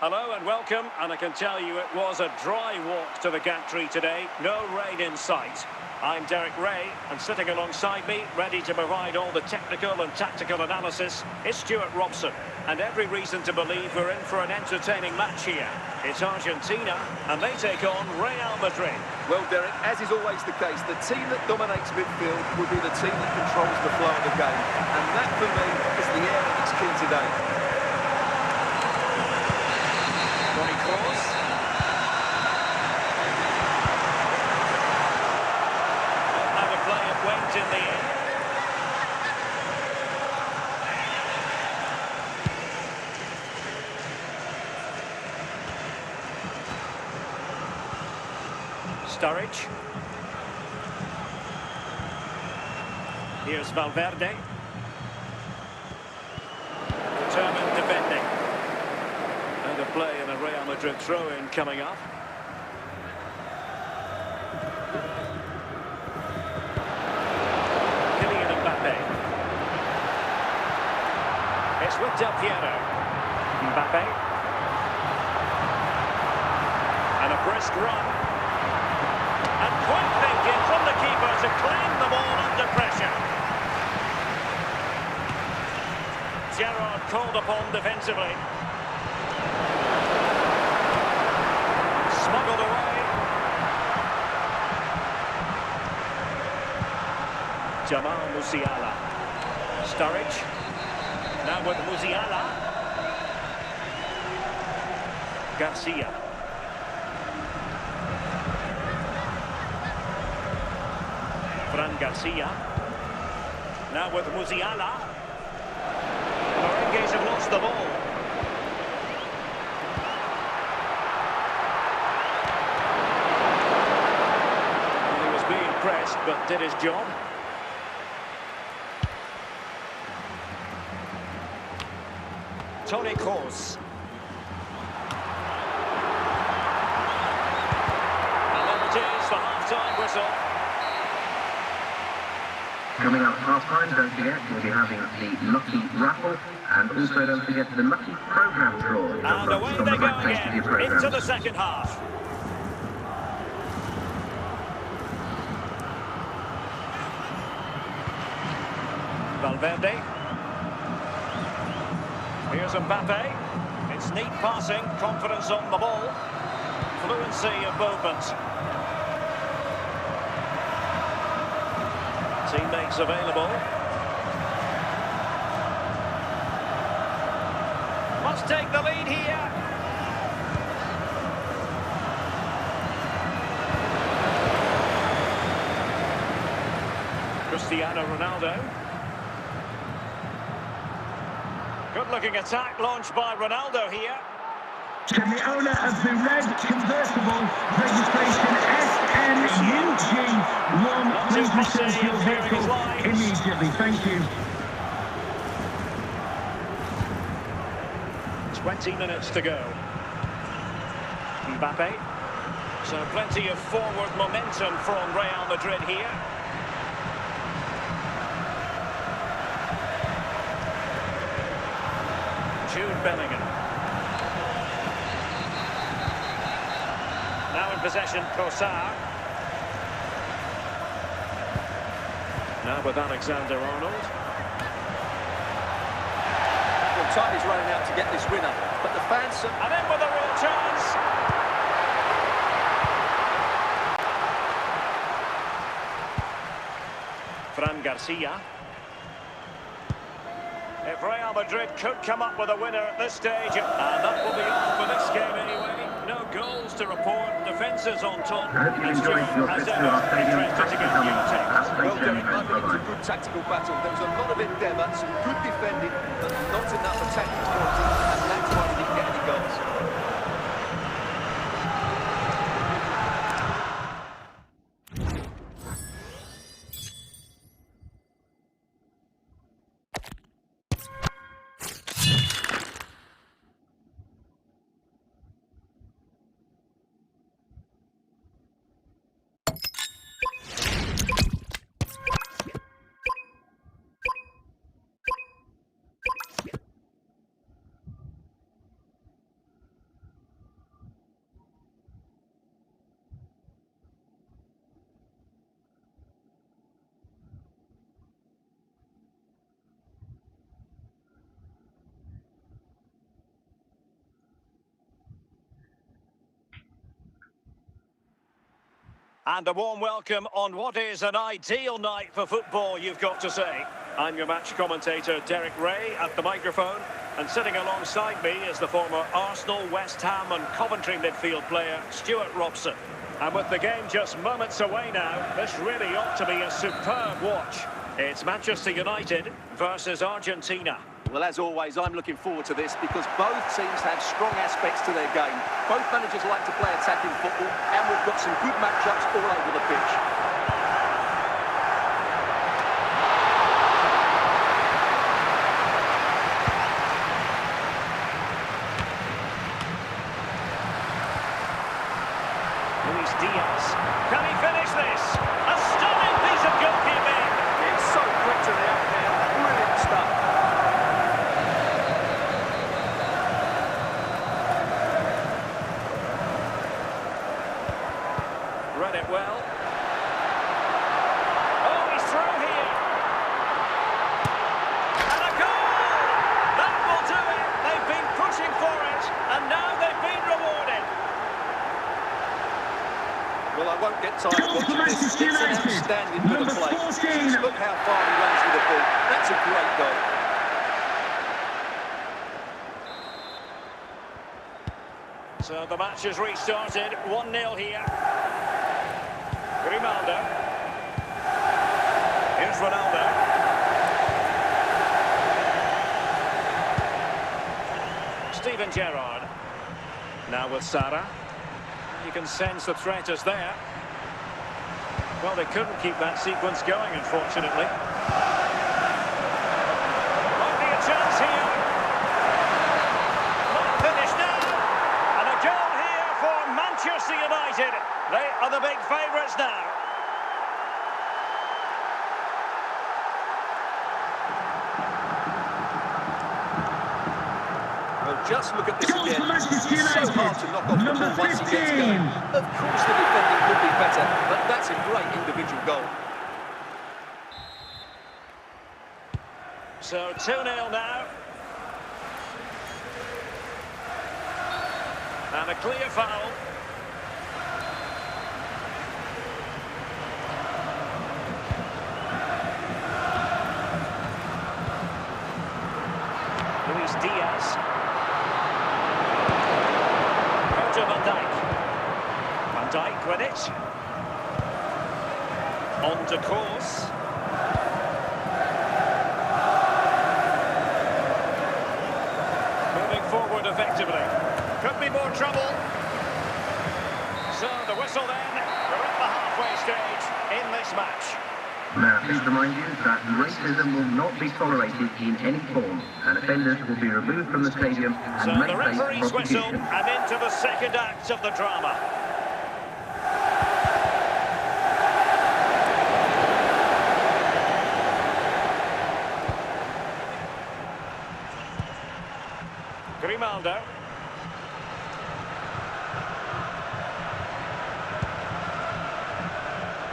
Hello and welcome, and I can tell you it was a dry walk to the gantry today, no rain in sight. I'm Derek Ray, and sitting alongside me, ready to provide all the technical and tactical analysis, is Stuart Robson. And every reason to believe we're in for an entertaining match here. It's Argentina, and they take on Real Madrid. Well, Derek, as is always the case, the team that dominates midfield will be the team that controls the flow of the game. And that, for me, is the area that's key today. Cross. How the play it went in the end. Sturridge. Here's Valverde. Determined defending. And a play in a Real Madrid throw-in coming up. Kylian Mbappe. It's with Del Piero. Mbappe. And a brisk run. And quick thinking from the keeper to claim the ball under pressure. Gerrard called upon defensively. Smuggled away. Jamal Musiala. Sturridge. Now with Musiala. Garcia. Fran Garcia. Now with Musiala. Merengues have lost the ball. Pressed, but did his job. Toni Kroos. And then it is the half-time whistle. Coming up half-time, don't forget, we'll be having the Lucky Raffle, and also don't forget the Lucky Programme draw. And away they go again, into the second half. Valverde. Here's Mbappe. It's neat passing, confidence on the ball, fluency of movement. Teammates available. Must take the lead here. Cristiano Ronaldo. Good-looking attack launched by Ronaldo here. Can the owner of the red convertible registration SNUG1 please return to your vehicle immediately? Thank you. 20 minutes to go. Mbappe. So plenty of forward momentum from Real Madrid here. Jude Bellingham. Now in possession, Trossard. Now with Alexander-Arnold. Well, time is running out to get this winner, but the fans... And in with a real chance. Fran Garcia. If Real Madrid could come up with a winner at this stage, and that will be all for this game anyway. No goals to report, defences on top. I hope you enjoyed your trip to our stadium. Interested to get your take. Well, Derek, I think it was a good tactical battle. There was a lot of endeavour, some good defending, but not enough attacking quality, and that's why we didn't get any goals. And a warm welcome on what is an ideal night for football, you've got to say. I'm your match commentator, Derek Ray, at the microphone. And sitting alongside me is the former Arsenal, West Ham and Coventry midfield player, Stuart Robson. And with the game just moments away now, this really ought to be a superb watch. It's Manchester United versus Argentina. Well, as always, I'm looking forward to this because both teams have strong aspects to their game. Both managers like to play attacking football, and we've got some good matchups all over the pitch. Luis Diaz. Can he finish this? A stunning piece of goalkeeping. It's so quick to react now. Brilliant stuff. Read it well. Oh, he's through here. And a goal! That will do it. They've been pushing for it, and now they've been rewarded. Well, I won't get tired of watching this. It's an outstanding bit of play. Just look how far he runs with the ball. That's a great goal. So the match has restarted. 1-0 here. Grimaldo. Here's Ronaldo. Steven Gerrard. Now with Sarah. You can sense the threat is there. Well, they couldn't keep that sequence going, unfortunately. Might be a chance here. Not finished now. And a goal here for Manchester United. They are the big favourites now. Well, just look at this again. It's so hard to knock off the ball once he gets going. Of course the defending could be better, but that's a great individual goal. So 2-0 now. And a clear foul. Luis Diaz. Virgil van Dijk. Van Dijk with it. On to course. Moving forward effectively. Could be more trouble. So the whistle then. We're at the halfway stage in this match. Now, please remind you that racism will not be tolerated in any form, and offenders will be removed from the stadium and So may the face referee's whistle prosecution. and into the second act of the drama. Grimaldo.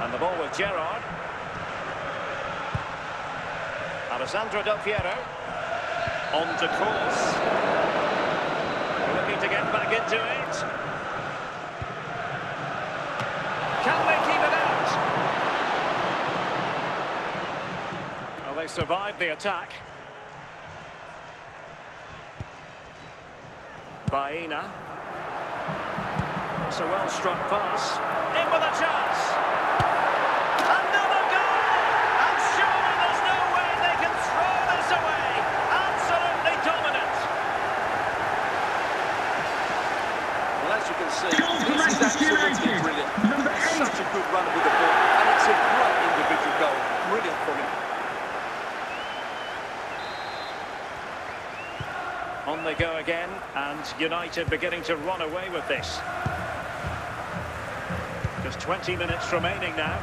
And the ball with Gerrard. Alessandro Del Piero. On to course. Looking to get back into it. Can they keep it out? Well, they survived the attack. Baena. It's a well-struck pass. In with a chance. Another goal! And surely there's no way they can throw this away. Absolutely dominant. Well, as you can see, this is absolutely brilliant. Such a good run with the ball, and it's a great individual goal. Brilliant from him. On they go again, and United beginning to run away with this. Just 20 minutes remaining now.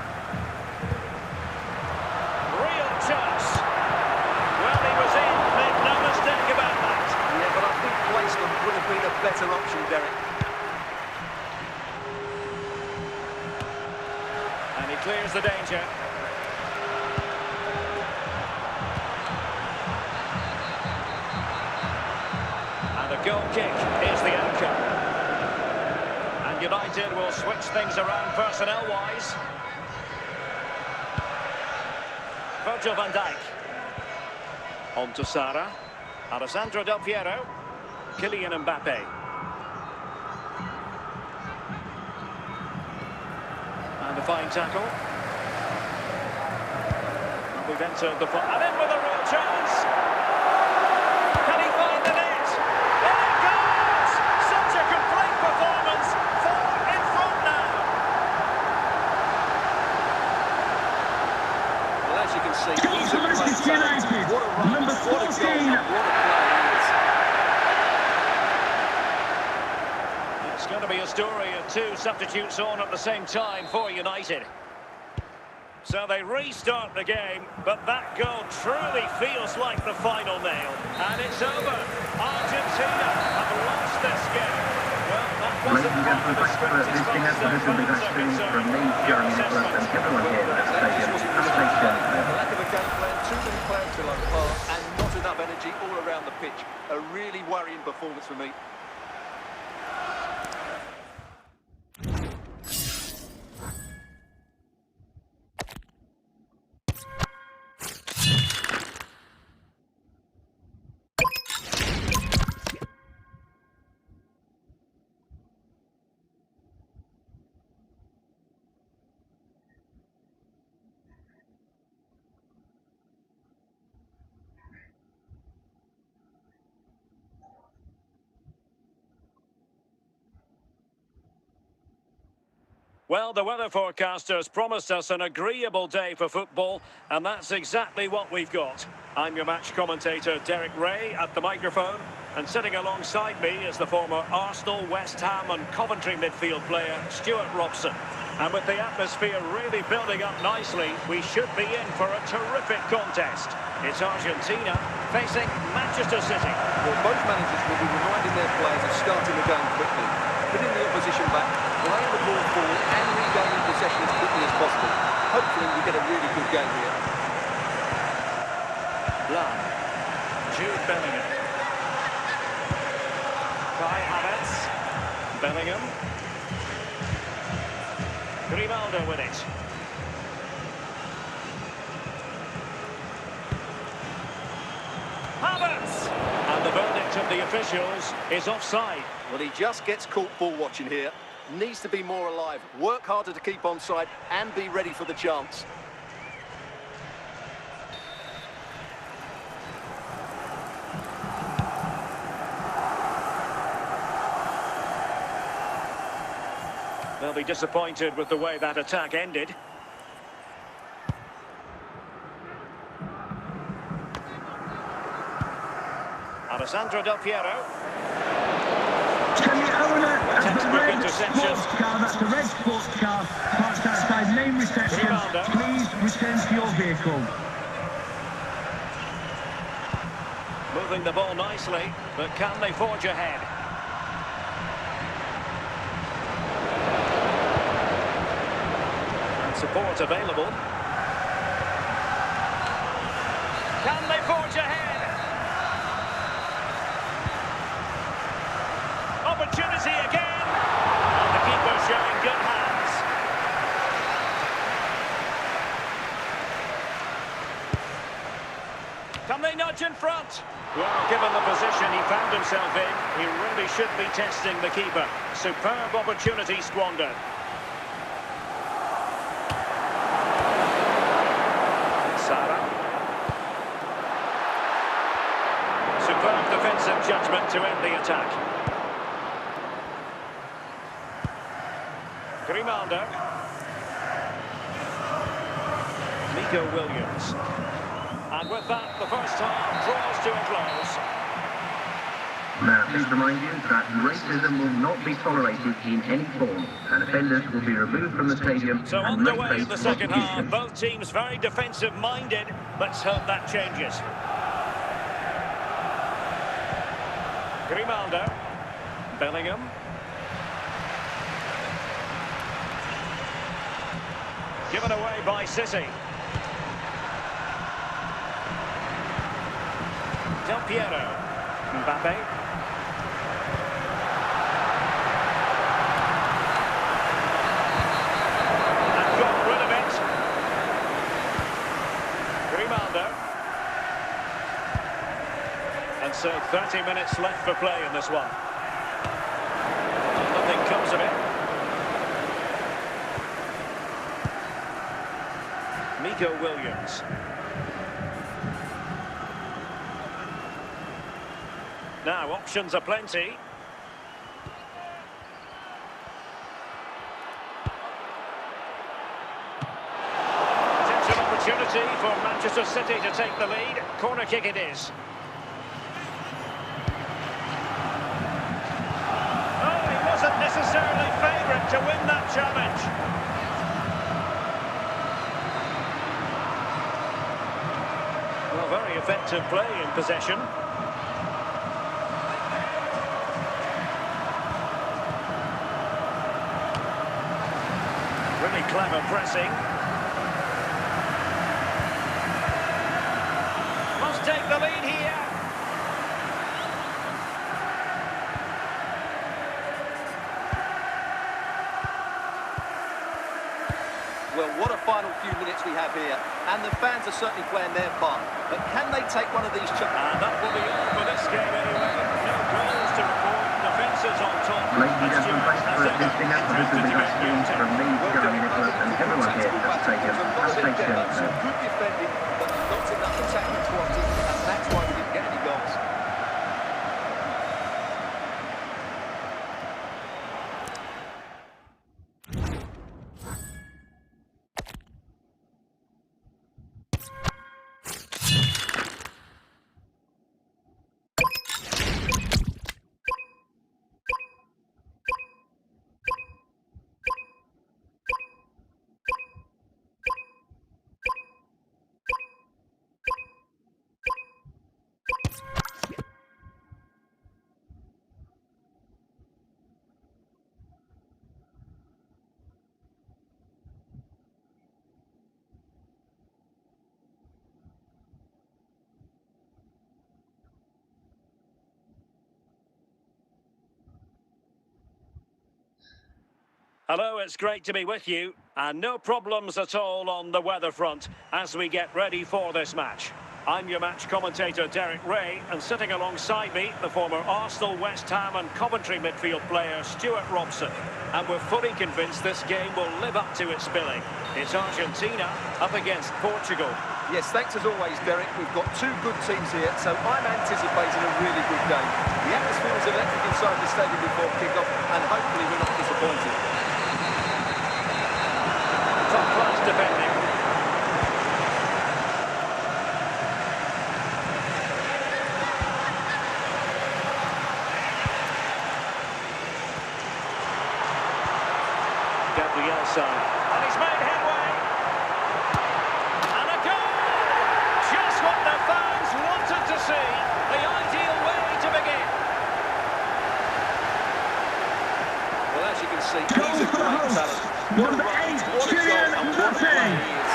Real chance. Well, he was in, make no mistake about that. Yeah, but I think placement would have been a better option, Derek. And he clears the danger. And a goal kick is the outcome. And United will switch things around personnel-wise. Virgil van Dijk. On to Sara. Alessandro Del Piero. Kylian Mbappe. And a fine tackle. And we've entered the... And in with a real chance. Can he find the net? In it goes! Such a complete performance. 4 in front now. Well, as you can see, he's a great talent. What a run, what a goal, and what a player he is. It's going to be a story of 2 substitutes on at the same time for United. So they restart the game, but that goal truly feels like the final nail. And it's over. Argentina have lost this game. Well, that Ladies wasn't and part of gentlemen, the thanks for script as listening far us. as This will be their back fans soon are from me, concerned. Jeremy Your Nicholas, and assessment? everyone here at the stadium. Have a safe journey. Lack of a game plan, too many players below par, and not enough energy all around the pitch. A really worrying performance for me. Well, the weather forecasters promised us an agreeable day for football, and that's exactly what we've got. I'm your match commentator, Derek Ray, at the microphone, and sitting alongside me is the former Arsenal, West Ham and Coventry midfield player, Stuart Robson. And with the atmosphere really building up nicely, we should be in for a terrific contest. It's Argentina facing Manchester City. Well, both managers will be reminding their players of starting the game quickly, putting the opposition back, playing the ball forward and regaining possession as quickly as possible. Hopefully we get a really good game here. Lam. Jude Bellingham. Kai Havertz. Bellingham. Grimaldo with it. Havertz! And the verdict of the officials is offside. Well, he just gets caught ball watching here. Needs to be more alive, work harder to keep onside and be ready for the chance. They'll be disappointed with the way that attack ended. Alessandro Del Piero. Can the owner of the Textbook red interception. sports car, that's the red sports car, parked outside main reception, Grimaldo. please return to your vehicle? Moving the ball nicely, but can they forge ahead? And support available. Can they forge ahead? Opportunity again. And the keeper showing good hands. Can they nudge in front? Well, given the position he found himself in, he really should be testing the keeper. Superb opportunity squandered. Sara. Superb defensive judgment to end the attack. Grimaldo. Nico Williams. And with that, the first half draws to a close. Now, please remind you that racism will not be tolerated in any form, and offenders will be removed from the stadium So and underway may in the face second half, prosecution. both teams very defensive-minded. Let's hope that changes. Grimaldo. Bellingham. Given away by City. Del Piero. Mbappe. And got rid of it. Grimaldo. And so 30 minutes left for play in this one. Nothing comes of it. Nico Williams. Now, options are plenty. Potential opportunity for Manchester City to take the lead. Corner kick it is. Oh, he wasn't necessarily favourite to win that challenge. Well, very effective play in possession. Really clever pressing. Must take the lead here. Well, what a final few minutes we have here. And the fans are certainly playing their part. But can they take one of these And that will be all for this game anyway. No goals to report. Defences on top. Ladies and gentlemen, thanks for listening up to this will be that stream from me, Gary Nicholas, and everyone here at the stadium. Have a safe journey. Good defending, but not enough attacking quality, and that's why we didn't get any goals. Hello, it's great to be with you. And no problems at all on the weather front as we get ready for this match. I'm your match commentator, Derek Ray, and sitting alongside me, the former Arsenal, West Ham and Coventry midfield player, Stuart Robson. And we're fully convinced this game will live up to its billing. It's Argentina up against Portugal. Yes, thanks as always, Derek. We've got two good teams here, so I'm anticipating a really good game. The atmosphere is electric inside the stadium before kick-off, and hopefully we're not disappointed. Top-class defending. And he's made headway. And a goal! Just what the fans wanted to see. The ideal way to begin. Well, as you can see, he's a great talent. What a run, what a goal, and what a player he is.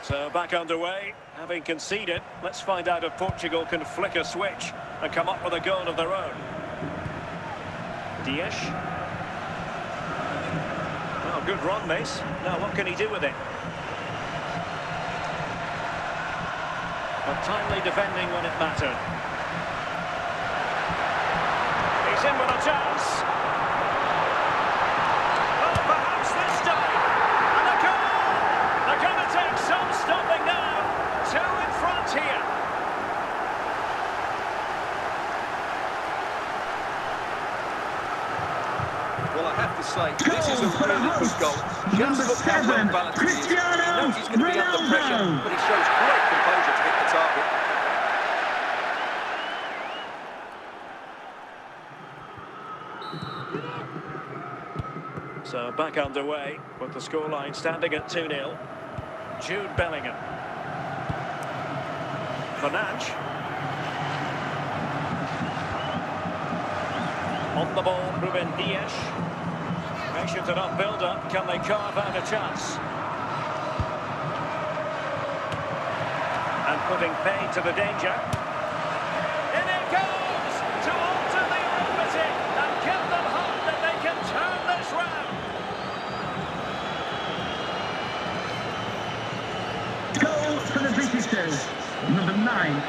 So back underway, having conceded, let's find out if Portugal can flick a switch and come up with a goal of their own. Dias. Oh, good run, this. Now, what can he do with it? But timely defending when it mattered. He's in with a chance. Oh, perhaps this time. And a goal! They're going to take some stopping now. Two in front here. Well, I have to say, this is a really good goal. Just look how well balanced he is. He knows he's going to be under pressure, but he shows great composure to hit the target. So back underway with the scoreline standing at 2-0. Jude Bellingham. Fernandes. On the ball, Ruben Dias. Patient enough build-up. Can they carve out a chance? And putting paid to the danger. In it goes! To alter the arithmetic and give them hope that they can turn this round. Goal for the visitors, number 9.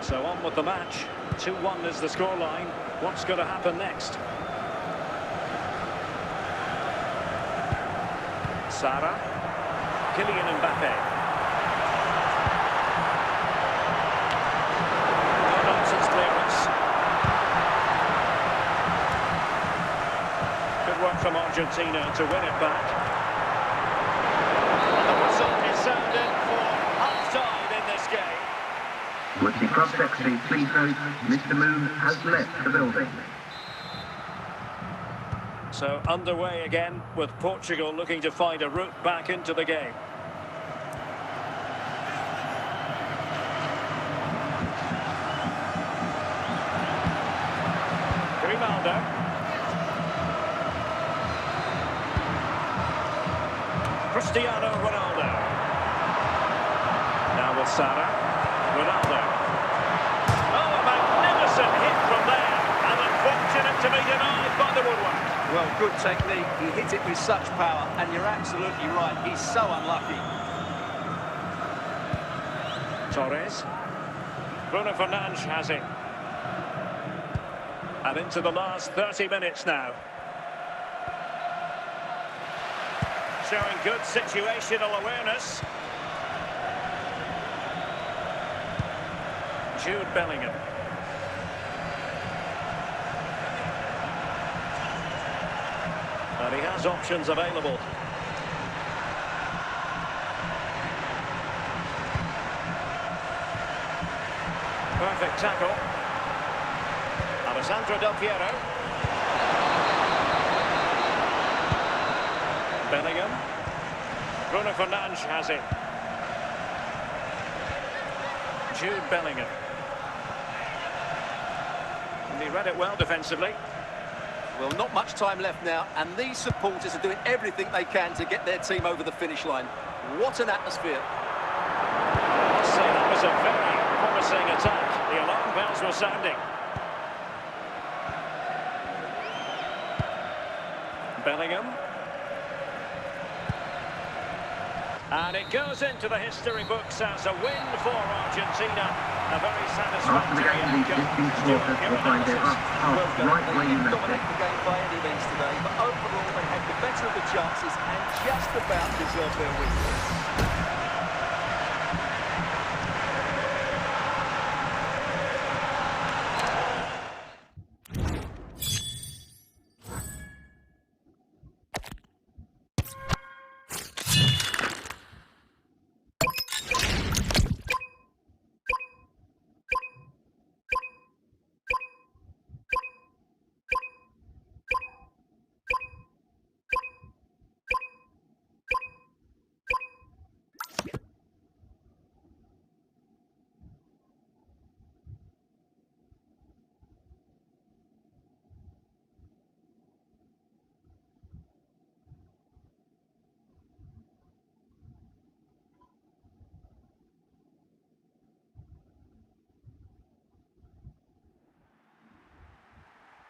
So on with the match. 2-1 is the scoreline. What's going to happen next? Sara. Kylian Mbappe. No nonsense clearance. Good work from Argentina to win it back. And the whistle is sounded for half-time in this game. Would the club secretary please note Mr. Moon has left the building. So underway again with Portugal looking to find a route back into the game. Grimaldo. Cristiano Ronaldo. Now with Sara. Ronaldo. Oh, a magnificent hit from there. And unfortunate to be denied by the woodwork. Well, good technique. He hit it with such power, and you're absolutely right. He's so unlucky. Torres. Bruno Fernandes has it. And into the last 30 minutes now. Showing good situational awareness. Jude Bellingham. And he has options available. Perfect tackle. Alessandro Del Piero. Bellingham. Bruno Fernandes has it. Jude Bellingham. And he read it well defensively. Well, not much time left now, and these supporters are doing everything they can to get their team over the finish line. What an atmosphere. I must say that was a very promising attack. The alarm bells were sounding. Bellingham. And it goes into the history books as a win for Argentina. A very After the satisfactory game, the outcome. existing supporters will find their hearts right where you left Dominate it. the game by any means today, but overall they had the better of the chances and just about deserved their win.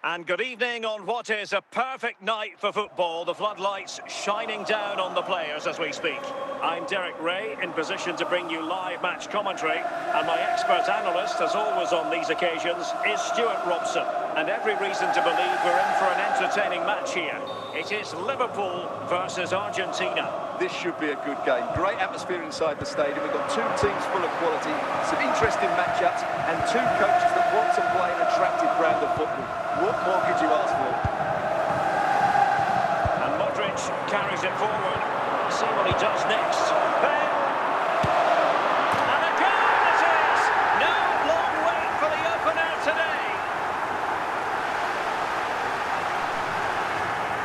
And good evening on what is a perfect night for football. The floodlights shining down on the players as we speak. I'm Derek Ray, in position to bring you live match commentary. And my expert analyst, as always on these occasions, is Stuart Robson. And every reason to believe we're in for an entertaining match here. It is Liverpool versus Argentina. This should be a good game. Great atmosphere inside the stadium. We've got two teams full of quality, some interesting matchups, and two coaches that want to play an attractive brand of football. What more could you ask for? And Modric carries it forward. Let's see what he does next. Bale. And a goal it is! No long wait for the opener today.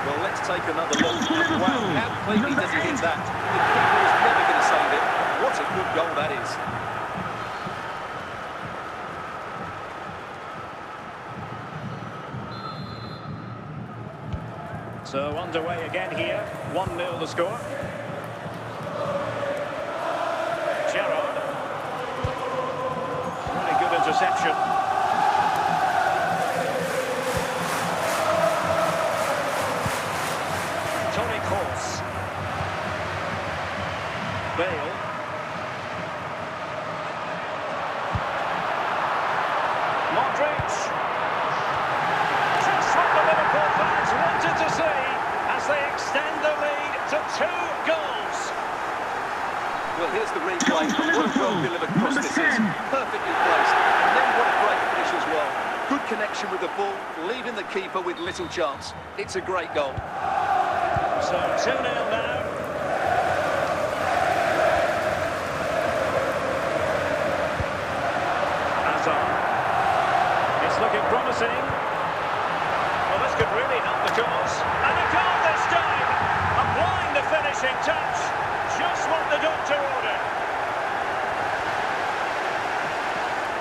Well, let's take another look. Wow, how cleanly does he hit that? The keeper was never going to save it. What a good goal that is. So underway again here. 1-0 the score. Gerrard. Really good interception. Toni Kroos. Bale. Modric. Just what the Liverpool fans wanted to see as they extend the lead to 2 goals. Well, here's the replay. What a well-delivered cross this is. Perfectly placed. And then what a great finish as well. Good connection with the ball, leaving the keeper with little chance. It's a great goal. So 2-0 now. Hazard. It's looking promising. Well, this could really help the cause. And a goal this time. Applying the finishing touch. Just what the doctor ordered.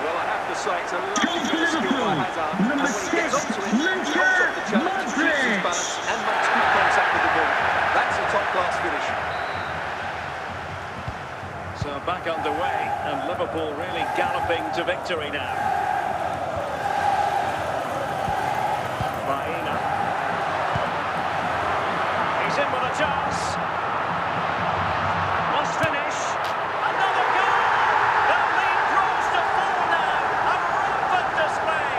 Well, I have to say, it's a lovely bit of skill by Hazard. And when he gets onto it, he holds off the challenge, keeps his balance, and makes good contact with the ball. That's a top-class finish. So back underway, and Liverpool really galloping to victory now. Baena. He's in with a chance. Must finish. Another goal! The lead grows to 4 now. A rampant display.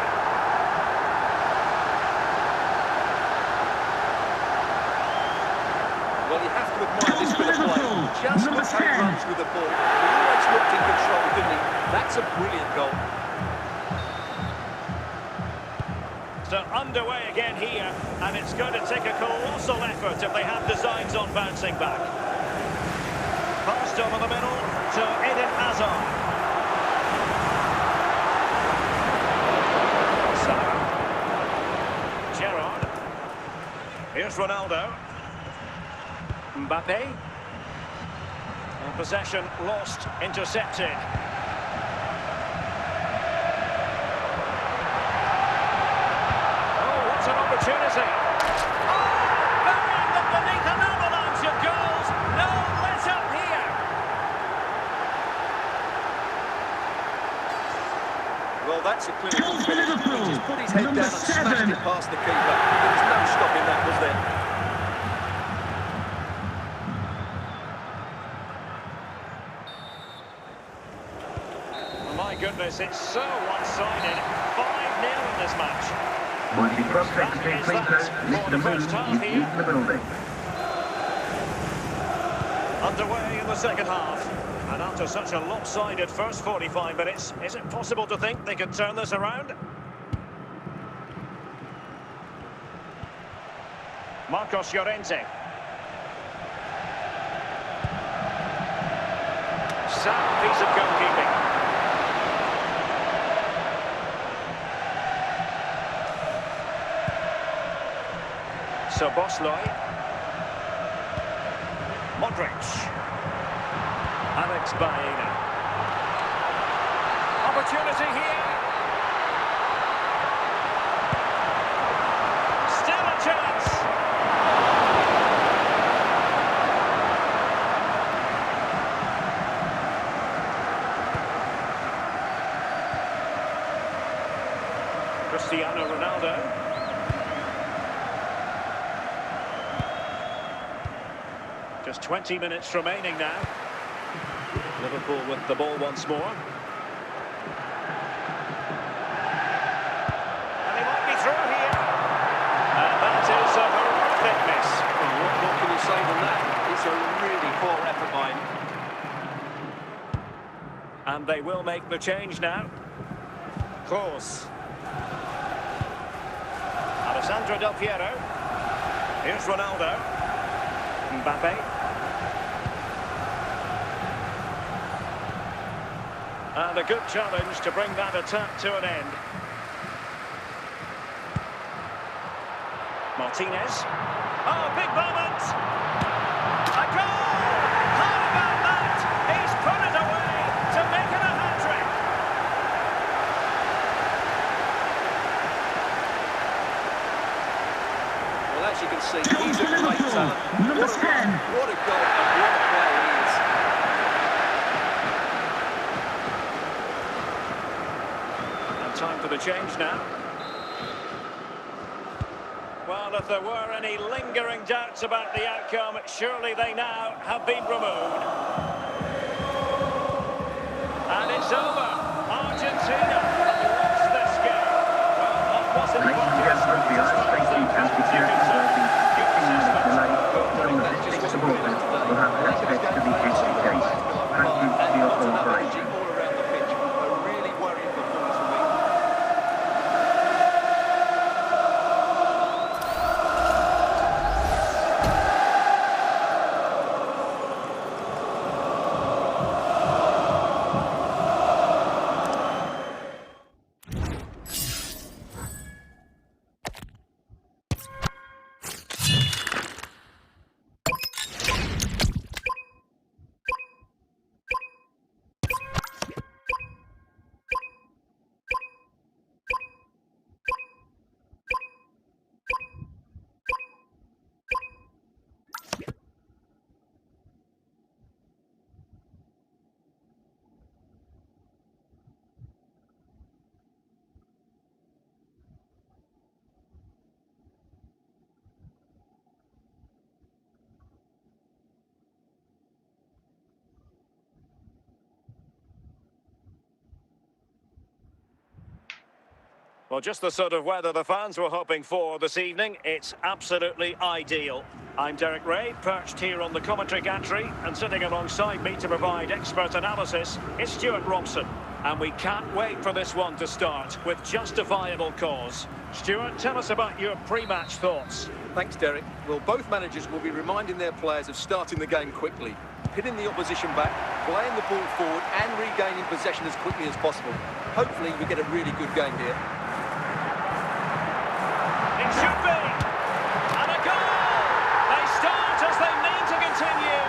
Well, you have to admire this bit of play. Just look how he runs with the ball. He always looked in control, didn't he? That's a brilliant goal. So underway again here, and it's going to take a colossal effort if they have designs on bouncing back. Passed over the middle to Eden Hazard. Salah. Gerrard. Here's Ronaldo. Mbappe. And possession lost, intercepted. Oh, what an opportunity. opportunity. Oh, burying them beneath an avalanche of goals. No let up here. Well, that's a clinical finish. He just put his head down and smashed it past the keeper. There was no stopping that, was there? My goodness, it's so one-sided. 5-0 in this match. Would the cross secretary please note Mr. Moon is in the building. Underway in the second half. And after such a lopsided first 45 minutes, is it possible to think they could turn this around? Marcos Llorente. Sound piece of goalkeeping. So Bosley, Modric, Alex Baena. Opportunity here. Still a chance. Cristiano Ronaldo. Just 20 minutes remaining now. Liverpool with the ball once more. And he might be through here. And that is a horrific miss. Well, what more can you say than that? It's a really poor effort by him. And they will make the change now. Kroos. Alessandro Del Piero. Here's Ronaldo. Mbappe. And a good challenge to bring that attack to an end. Martinez. Oh, big moment! A goal! How about that? He's put it away to make it a hat-trick. Well, as you can see, he's a great talent. Number 10. What a goal and what a player he is. Time for the change now. Well, if there were any lingering doubts about the outcome, surely they now have been removed. And it's over. Argentina have lost this game. Well, that wasn't Ladies and gentlemen, the Irish safety and security authority 15 minutes delay until the district supporters will have access to the exit gate. Thank you for your cooperation. All around the pitch. A really worrying performance from me. Well, just the sort of weather the fans were hoping for this evening. It's absolutely ideal. I'm Derek Ray, perched here on the commentary gantry, and sitting alongside me to provide expert analysis is Stuart Robson. And we can't wait for this one to start with justifiable cause. Stuart, tell us about your pre-match thoughts. Thanks, Derek. Well, both managers will be reminding their players of starting the game quickly, pitting the opposition back, playing the ball forward and regaining possession as quickly as possible. Hopefully we get a really good game here. It should be! And a goal! They start as they mean to continue.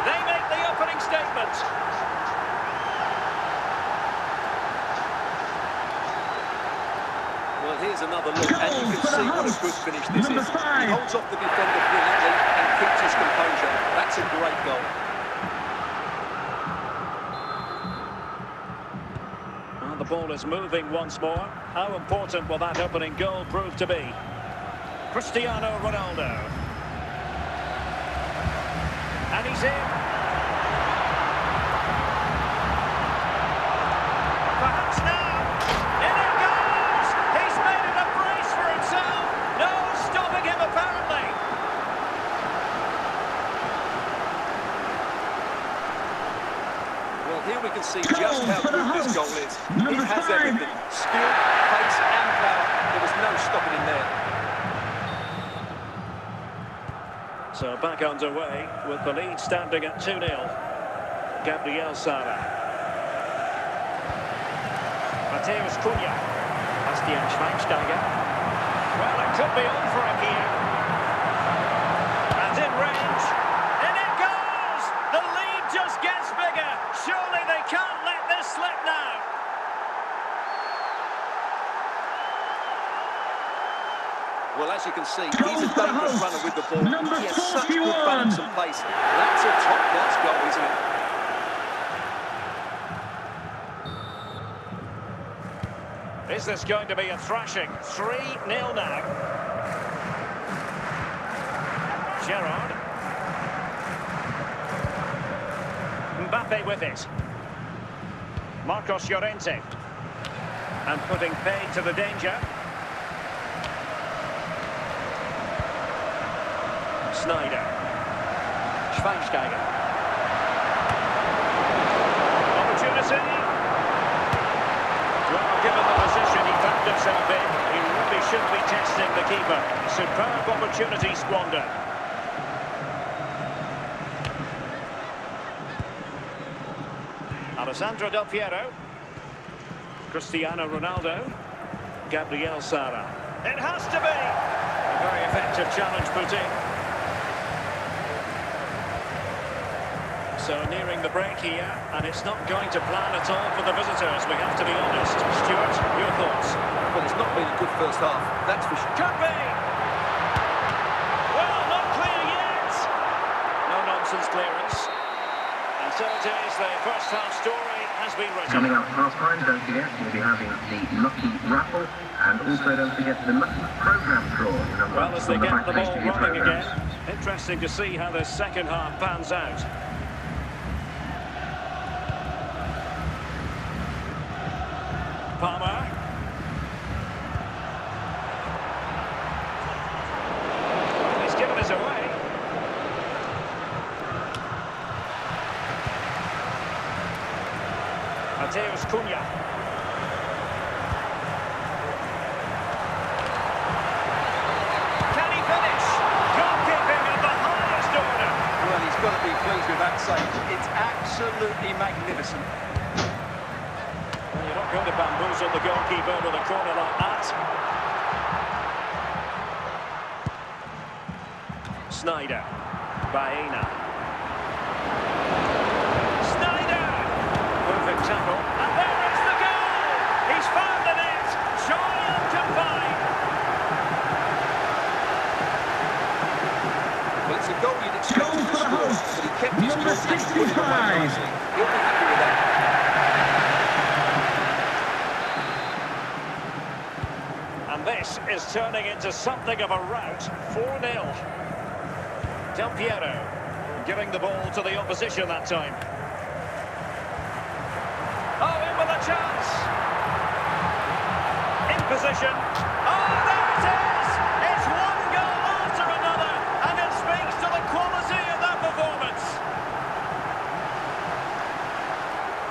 They make the opening statement. Well, here's here's another look, and you can see what a good finish this is. He holds off the defender brilliantly and keeps his composure. That's a great goal. And the ball is moving once more. How important will that opening goal prove to be? Cristiano Ronaldo. And he's in. Perhaps now. In it goes! He's made it a brace for himself. No stopping him, apparently. Well, here we can see just how good this goal is. It has everything. Skill, pace and power. There was no stopping him there. So back underway with the lead standing at 2-0. Gabriel Sara. Mateus Cunha. Bastian Schweinsteiger. Well, it could be on for him here. And in range. And it goes! The lead just gets bigger. Surely they can't let this slip now. Well, as you can see, he's a dangerous runner with the ball. He has such good balance and pace. That's a top-class goal, isn't it? Is this going to be a thrashing? 3-0 now. Gerrard. Mbappe with it. Marcos Llorente. And putting paid to the danger. Snyder. Schweinsteiger. Opportunity. Well, given the position he found himself in, he really should be testing the keeper. Superb opportunity squandered. Alessandro Del Piero. Cristiano Ronaldo. Gabriel Sara. It has to be! A very effective challenge put in. So nearing the break here, and it's not going to plan at all for the visitors, we have to be honest. Stuart, your thoughts? Well, it's not been a good first half, that's for sure. Could be! Well, not clear yet! No-nonsense clearance. And so it is, the first half story has been written. Coming up past time, don't forget, we'll be having the Lucky Raffle, and also don't forget the Lucky Programme draw. Well, as they get the ball rolling again, interesting to see how the second half pans out. Palmer. He's given us away. Mateus Cunha. Can he finish? Goalkeeping of the highest order. Well, he's got to be pleased with that save. It's absolutely magnificent. You're not going to bamboozle the goalkeeper with a corner like that. Snyder. Baena. Snyder! Perfect tackle. And there is the goal! He's found the net! Surely unconfined! Well, it's a goal you'd expect him to score, but he kept his cool and put it away nicely. He'll be happy with that. This is turning into something of a rout. 4-0. Del Piero giving the ball to the opposition that time. Oh, in with a chance. In position. Oh, there it is! It's one goal after another, and it speaks to the quality of that performance.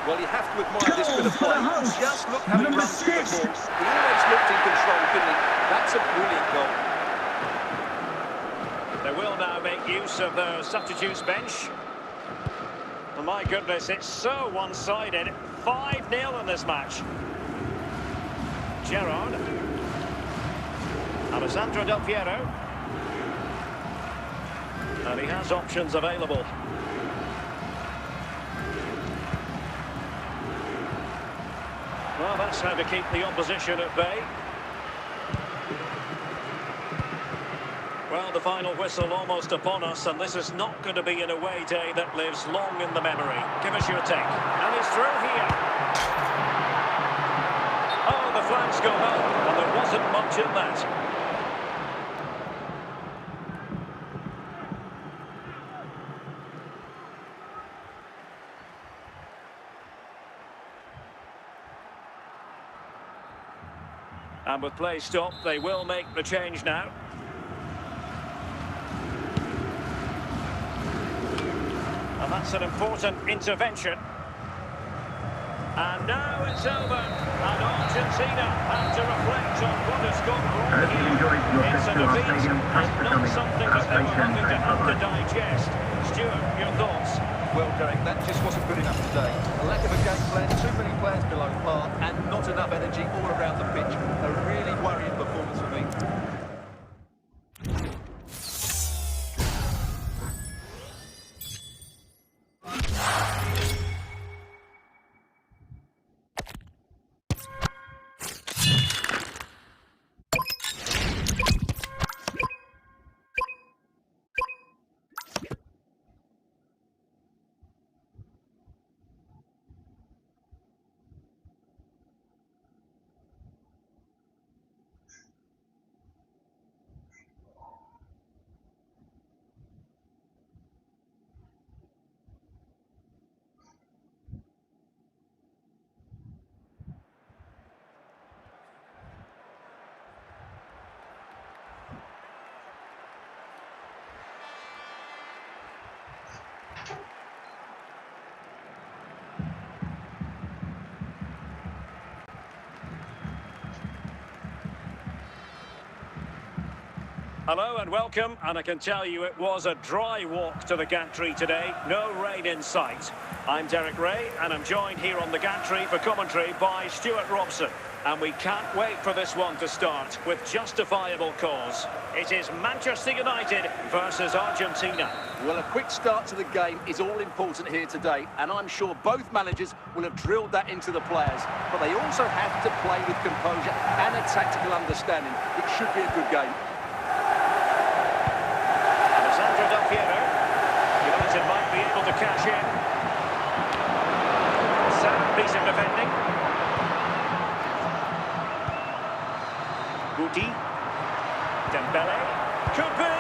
Well, you have to admire this bit of play. Just look how he runs with the ball. He always looked in control, didn't he? That's a brilliant goal. They will now make use of the substitutes bench. Oh, my goodness, it's so one-sided. 5-0 in this match. Gerrard. Alessandro Del Piero. And he has options available. Well, that's how to keep the opposition at bay. Well, the final whistle almost upon us, and this is not going to be an away day that lives long in the memory. Give us your take. And he's through here. Oh, the flags go up, and there wasn't much in that. And with play stopped, they will make the change now. And that's an important intervention. And now it's over. And Argentina have to reflect on what has gone wrong here. It's a defeat and not something that they were having to have to digest. Stuart, your thoughts? Well, Derek, that just wasn't good enough today. A lack of a game plan, too many players below par, and not enough energy all around the pitch. A really worrying performance for me. Hello and welcome, and I can tell you it was a dry walk to the gantry today, no rain in sight. I'm Derek Ray, and I'm joined here on the gantry for commentary by Stuart Robson. And we can't wait for this one to start with justifiable cause. It is Manchester United versus Argentina. Well, a quick start to the game is all important here today, and I'm sure both managers will have drilled that into the players. But they also have to play with composure and a tactical understanding. It should be a good game. United might be able to cash in. Sound piece of defending. Guti. Dembele. Could be.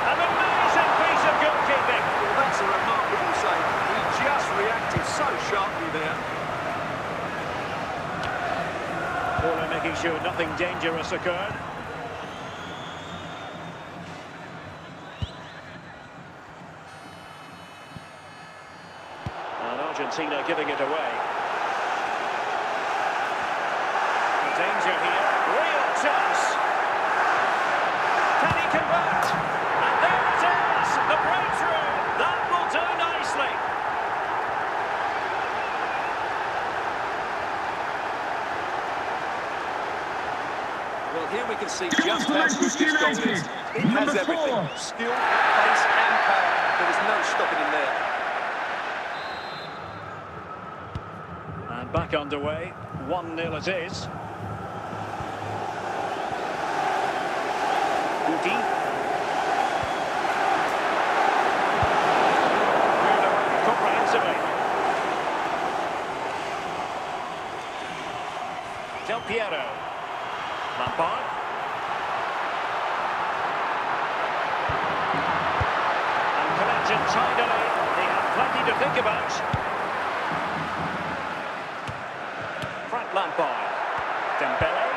An amazing piece of goalkeeping. Well, that's a remarkable save. He just reacted so sharply there. Paula making sure nothing dangerous occurred. Argentina giving it away. The danger here. Real chance. Can he convert? And there it is. The breakthrough. That will do nicely. Well, here we can see just how good this goal is. It has everything. Skill, pace and power. There was no stopping him there. Back underway, 1-0 it is. Guti. Cleared away comprehensively. Del Piero. Lampard. And collected tidily. They have plenty to think about. Lampard, Dembele,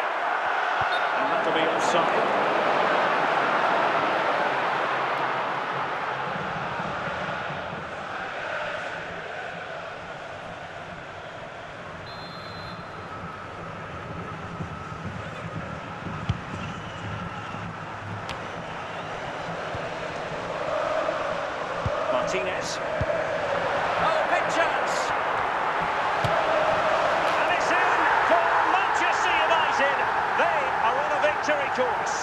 and that'll be offside. Martinez. Oh, big chance! They are on a victory course.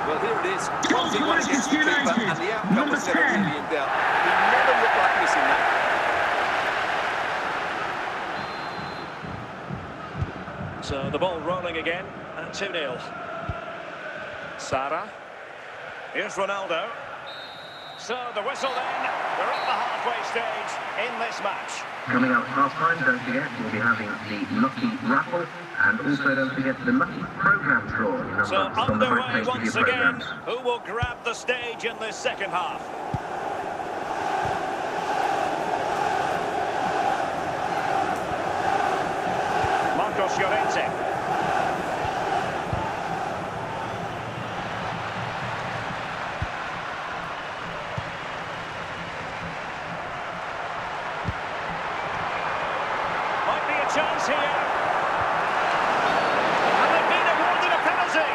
Well, here it is. 1-1 against the keeper, and the outcome was never really in doubt. He never looked like missing that. So the ball rolling again at 2-0. Sara. Here's Ronaldo. So the whistle then. We're at the halfway stage in this match. Coming up half-time, don't forget, we'll be having the Lucky Raffle, and also don't forget the Lucky Programme draw. So underway once again. Who will grab the stage in this second half? Marcos Llorente. Chance here, and they've been awarded a penalty.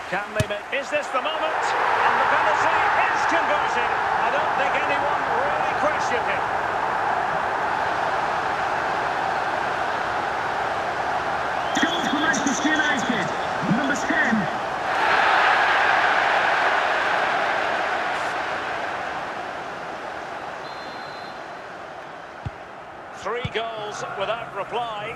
Can they make? Is this the moment? And the penalty is converted. I don't think anyone really questioned him. Goal for Manchester United, number 10. 3 goals without reply.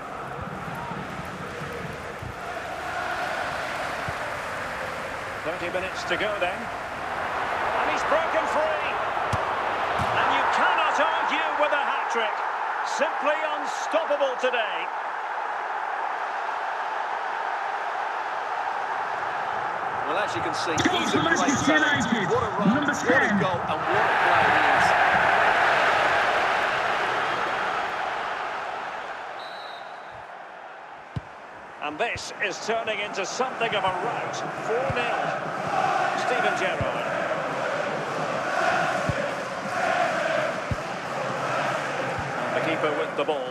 Minutes to go then. And he's broken free. And you cannot argue with a hat-trick. Simply unstoppable today. Well, as you can see, he's a great talent. What a run, what a goal, and what a player he is. And this is turning into something of a rout. 4-0. Steven Gerrard. And the keeper with the ball.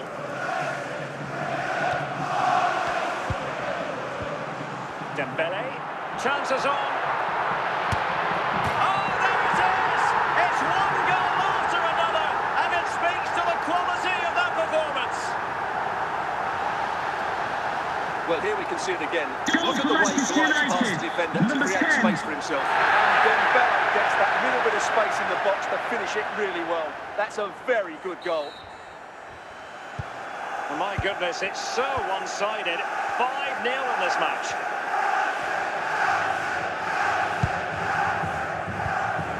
Dembele. Chances on. Oh, there it is! It's one goal after another, and it speaks to the quality of that performance. Well, here we can see it again. Look at the way he glides past the defender to create space for himself. And Dembele gets that little bit of space in the box to finish it really well. That's a very good goal. Well, my goodness, it's so one-sided. 5-0 in this match.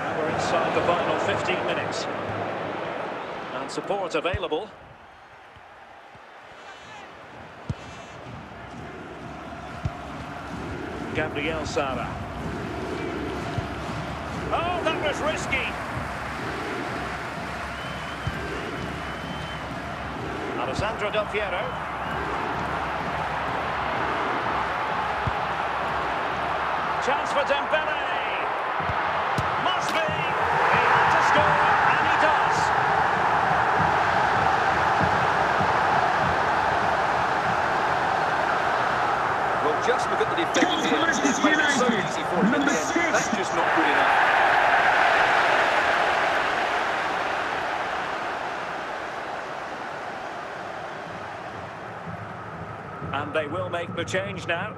Now we're inside the final 15 minutes. And support available. Gabriel Sara. Oh, that was risky. Alessandro Del Piero. Chance for Dembele. Must be. He had to score, and he does. Well, just look at the defender here. It's made it so easy for him in the end. That's just not good enough. And they will make the change now.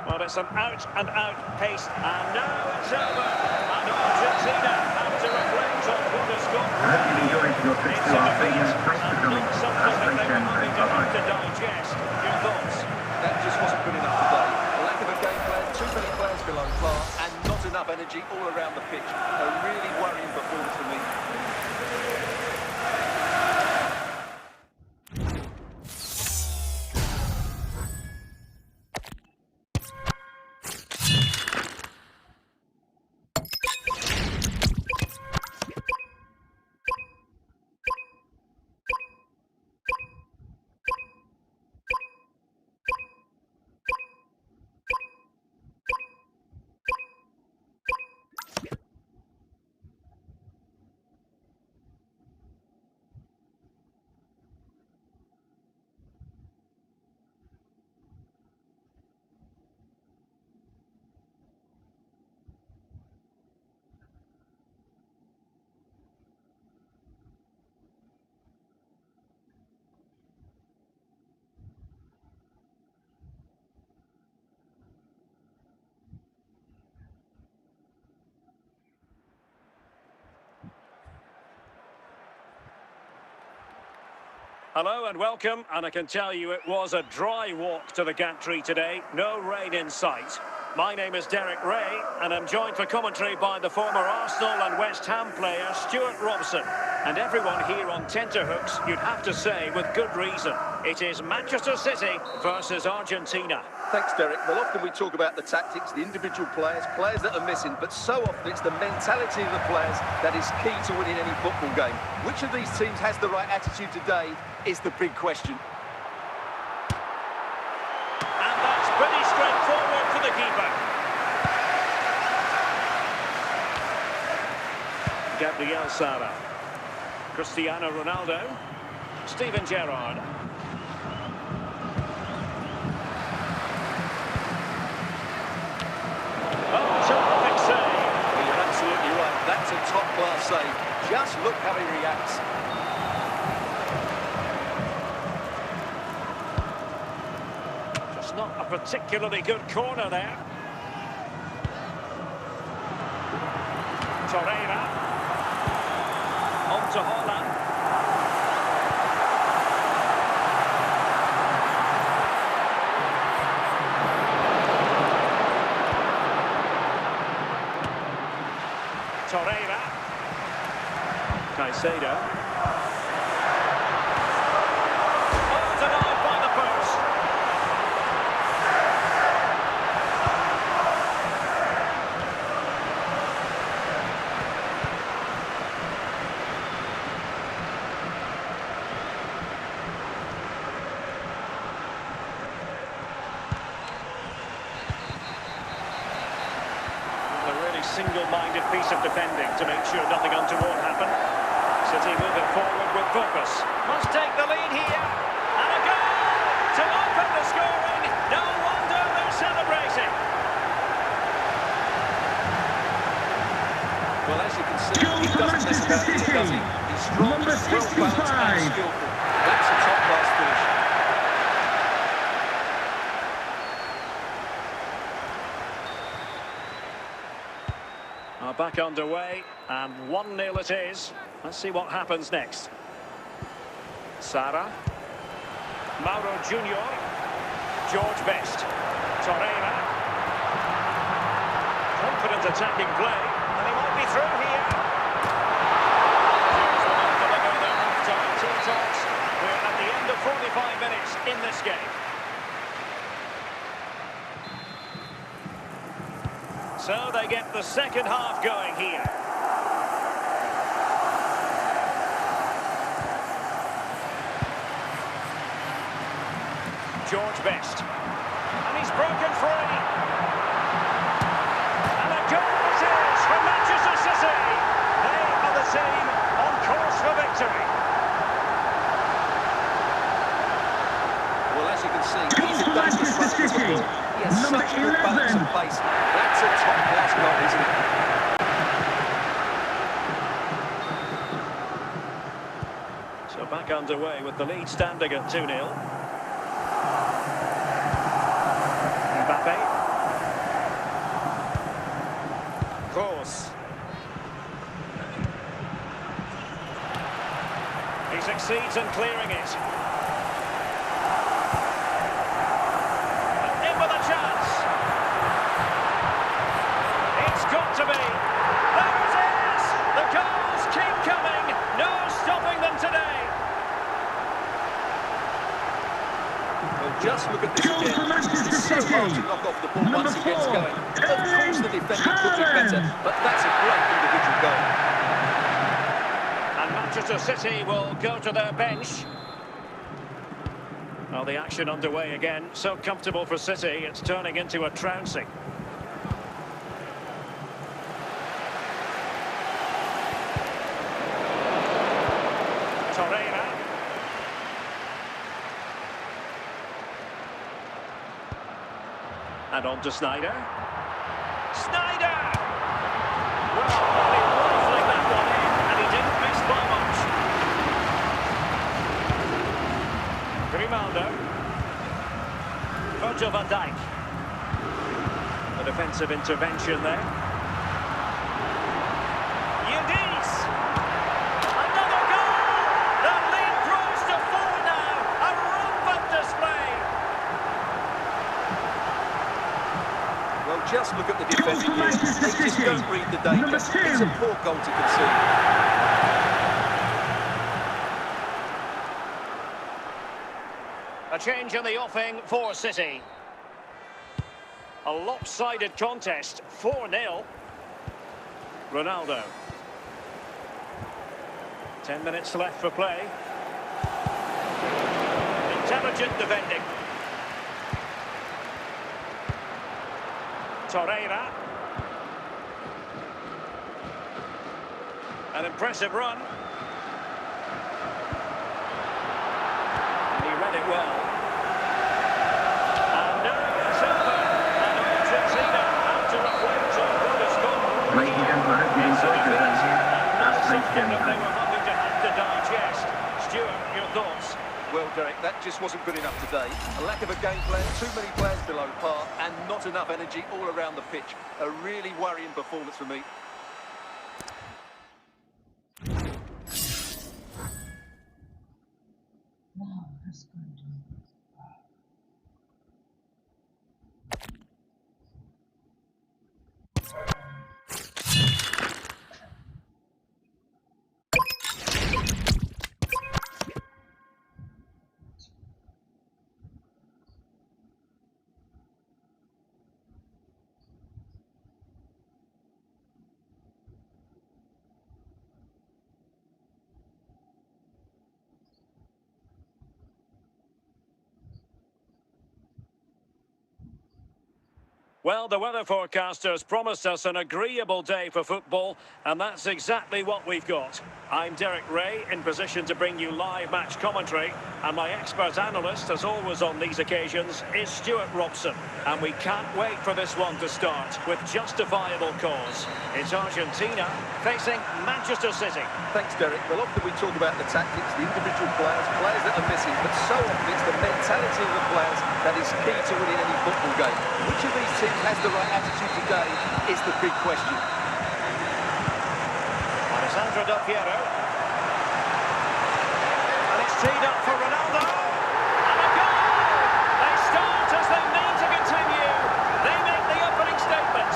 Well, it's an out-and-out pace, and now it's over. And Argentina have to reflect on what has gone wrong. It's a defeat, and not something that they were having to digest. Your thoughts? That just wasn't good enough today. A lack of a game plan, too many players below par, and not enough energy all around the pitch. A really worrying performance for me. Hello and welcome, and I can tell you it was a dry walk to the gantry today, no rain in sight. My name is Derek Ray, and I'm joined for commentary by the former Arsenal and West Ham player Stuart Robson. And everyone here on tenterhooks, you'd have to say with good reason, it is Manchester City versus Argentina. Thanks, Derek. Well, often we talk about the tactics, the individual players that are missing, but so often it's the mentality of the players that is key to winning any football game. Which of these teams has the right attitude today is the big question. And that's pretty straightforward for the keeper. Gabriel Sara. Cristiano Ronaldo. Steven Gerrard. Terrific save. Well, you're absolutely right. That's a top-class save. Just look how he reacts. Just not a particularly good corner there. Torreira. On to Holland. Torreira. Caicedo. Oh, denied by the post. A really single-minded piece of defending to make sure nothing untoward happened. City moving forward with focus. Must take the lead here. And a goal to open the scoring. No wonder they're celebrating. Well, as you can see, he doesn't mess about this, does he? He's strong, Number well-balanced and 65. skillful. That's a top-class finish. Back underway, and 1-0 it is. Let's see what happens next. Sara. Mauro Junior. George Best. Torreira. Confident attacking play, and he might be through here. Here's one off the winner there after tea talks. We're at the end of 45 minutes in this game. So they get the second half going here. George Best. And he's broken free. And a goal it is for Manchester City. They are the team on course for victory. Well, as you can see, he's a dangerous runner of the football. He has such a good balance and pace. That's a top-class goal, isn't it? So back underway with the lead standing at 2-0. Mbappe. Kroos. He succeeds in clearing it. In with a chance. It's got to be. There it is! The goals keep coming. No stopping them today. Well, just look at this again. It's so hard to knock off the ball once it gets going. Of course the defending could be better, but that's a great individual goal. And Manchester City will go to their bench. Well, the action underway again. So comfortable for City, it's turning into a trouncing. Torreira. And on to Snyder. Snyder! Well, he rifling that one in, and he didn't miss by much. Grimaldo. Virgil van Dijk. A defensive intervention there. Another goal! The lead grows to 4 now. defending here. They just don't read the danger. It's a poor goal to concede. A change in the offing for City. A lopsided contest, 4-0. Ronaldo. 10 minutes left for play. Intelligent defending. Torreira. An impressive run. And he read it well. And now it's over. And Argentina have to reflect on what has gone. Ladies and gentlemen, I hope you enjoyed the video here. That's Something that they were having to have to digest. Stuart, your thoughts? Well, Derek, that just wasn't good enough today. A lack of a game plan, too many players below par, and not enough energy all around the pitch. A really worrying performance for me. Well, the weather forecasters promised us an agreeable day for football, and that's exactly what we've got. I'm Derek Ray, in position to bring you live match commentary, and my expert analyst, as always on these occasions, is Stuart Robson. And we can't wait for this one to start, with justifiable cause. It's Argentina facing Manchester City. Thanks, Derek. Well, often we talk about the tactics, the individual players that are missing, but so often it's the mentality of the players that is key to winning any football game. Which of these teams has the right attitude today is the big question. Alessandro Del Piero. And it's teed up for Ronaldo. And a goal! They start as they mean to continue. They make the opening statement.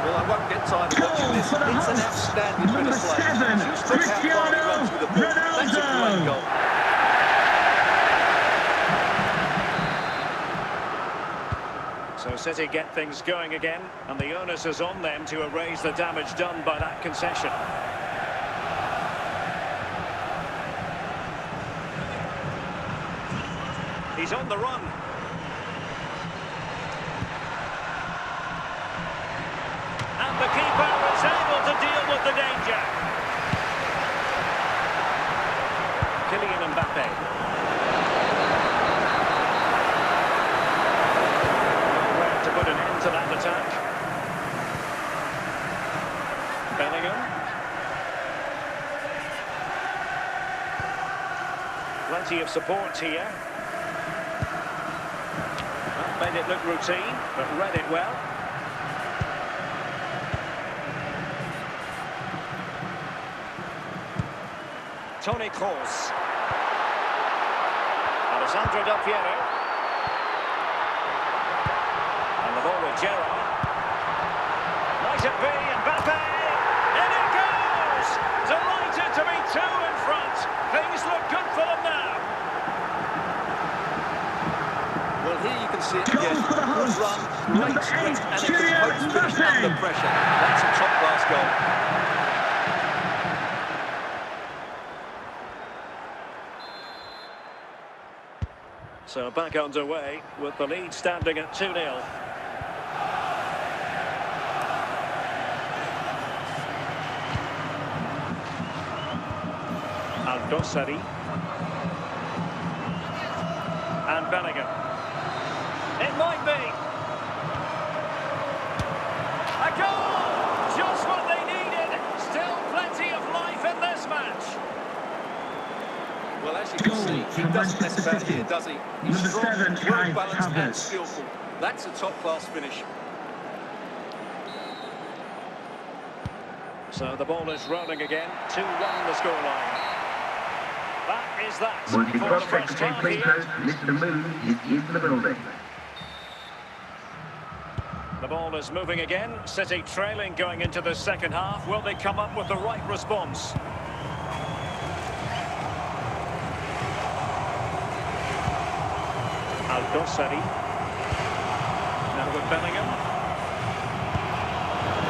Well, I won't get tired of watching this. It's an outstanding bit of play. Just look how far he runs with the ball. That's a great goal. So City get things going again, and the onus is on them to erase the damage done by that concession. He's on the run. And the keeper is able to deal with the danger. Kylian Mbappe. Put an end to that attack. Bellingham. Plenty of support here. That made it look routine, but read it well. Toni Kroos. Alessandro Del Piero. Gerrard. Might it be Mbappe? In it goes! Delighted to be two in front. Things look good for them now. Well, here you can see it again. Good run, great sprint, and a composed finish under pressure. That's a top-class goal. So back underway with the lead standing at 2-0. Dossari and Bellingham. It might be a goal, just what they needed. Still plenty of life in this match. Well, as you can see, he doesn't mess about here, does he? He's strong, well balanced and skillful. That's a top-class finish. So the ball is rolling again. 2-1 the scoreline. That is that Once you for cross the check the first half gateway here. post, Mr. Moon is in the building. The ball is moving again. City trailing going into the second half. Will they come up with the right response? Al-Dossari. Now with Bellingham.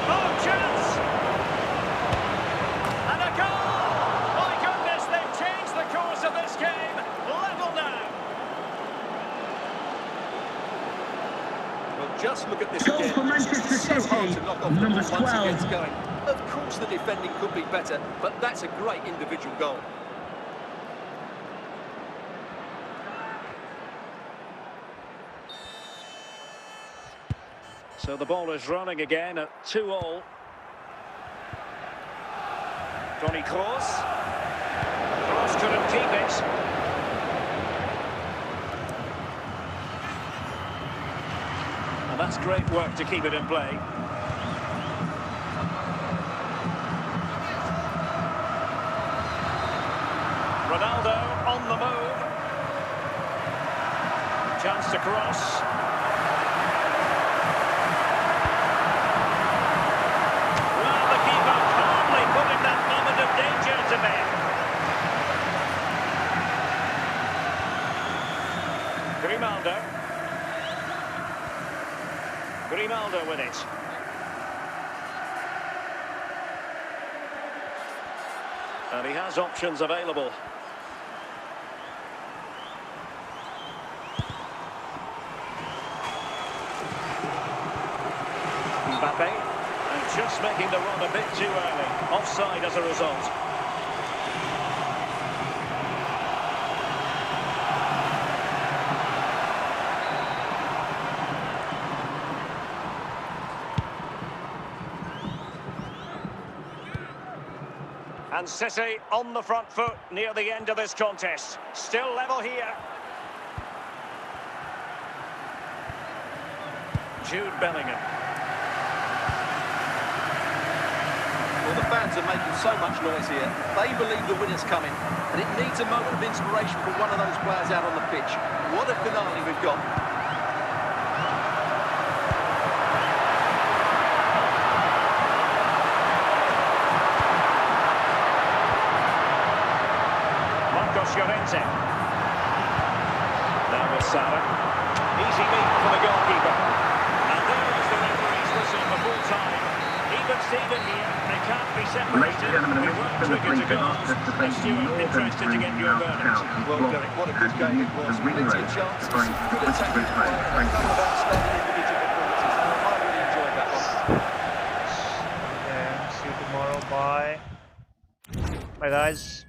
Oh, chance! And a goal! My goodness, they've changed the course of this game. Level now. Well, just look at this Goal again. for Manchester So hard City, to knock off the number ball once it 12. gets going. Of course, the defending could be better, but that's a great individual goal. So the ball is running again at 2-2. Toni Kroos. Kroos couldn't keep it. And that's great work to keep it in play. Ronaldo on the move. Chance to cross. Well, the keeper calmly putting that moment of danger to bed. Grimaldo with it. And he has options available. Mbappe, and just making the run a bit too early. Offside as a result. And City on the front foot near the end of this contest. Still level here. Jude Bellingham. Well, the fans are making so much noise here. They believe the winner's coming, and it needs a moment of inspiration from one of those players out on the pitch. What a finale we've got. Llorente. Now with Salah. Easy meet for the goalkeeper. And there is the referee's whistle for full time. Even Steven here, they can't be separated. They weren't triggered to goals. And Stuart, interested to get your verdict. Well, Derek, what a good game it was. Plenty of chances, good attacking play, and a couple of outstanding individual performances. I really enjoyed that one. Yeah, see you tomorrow. Bye. Bye, guys.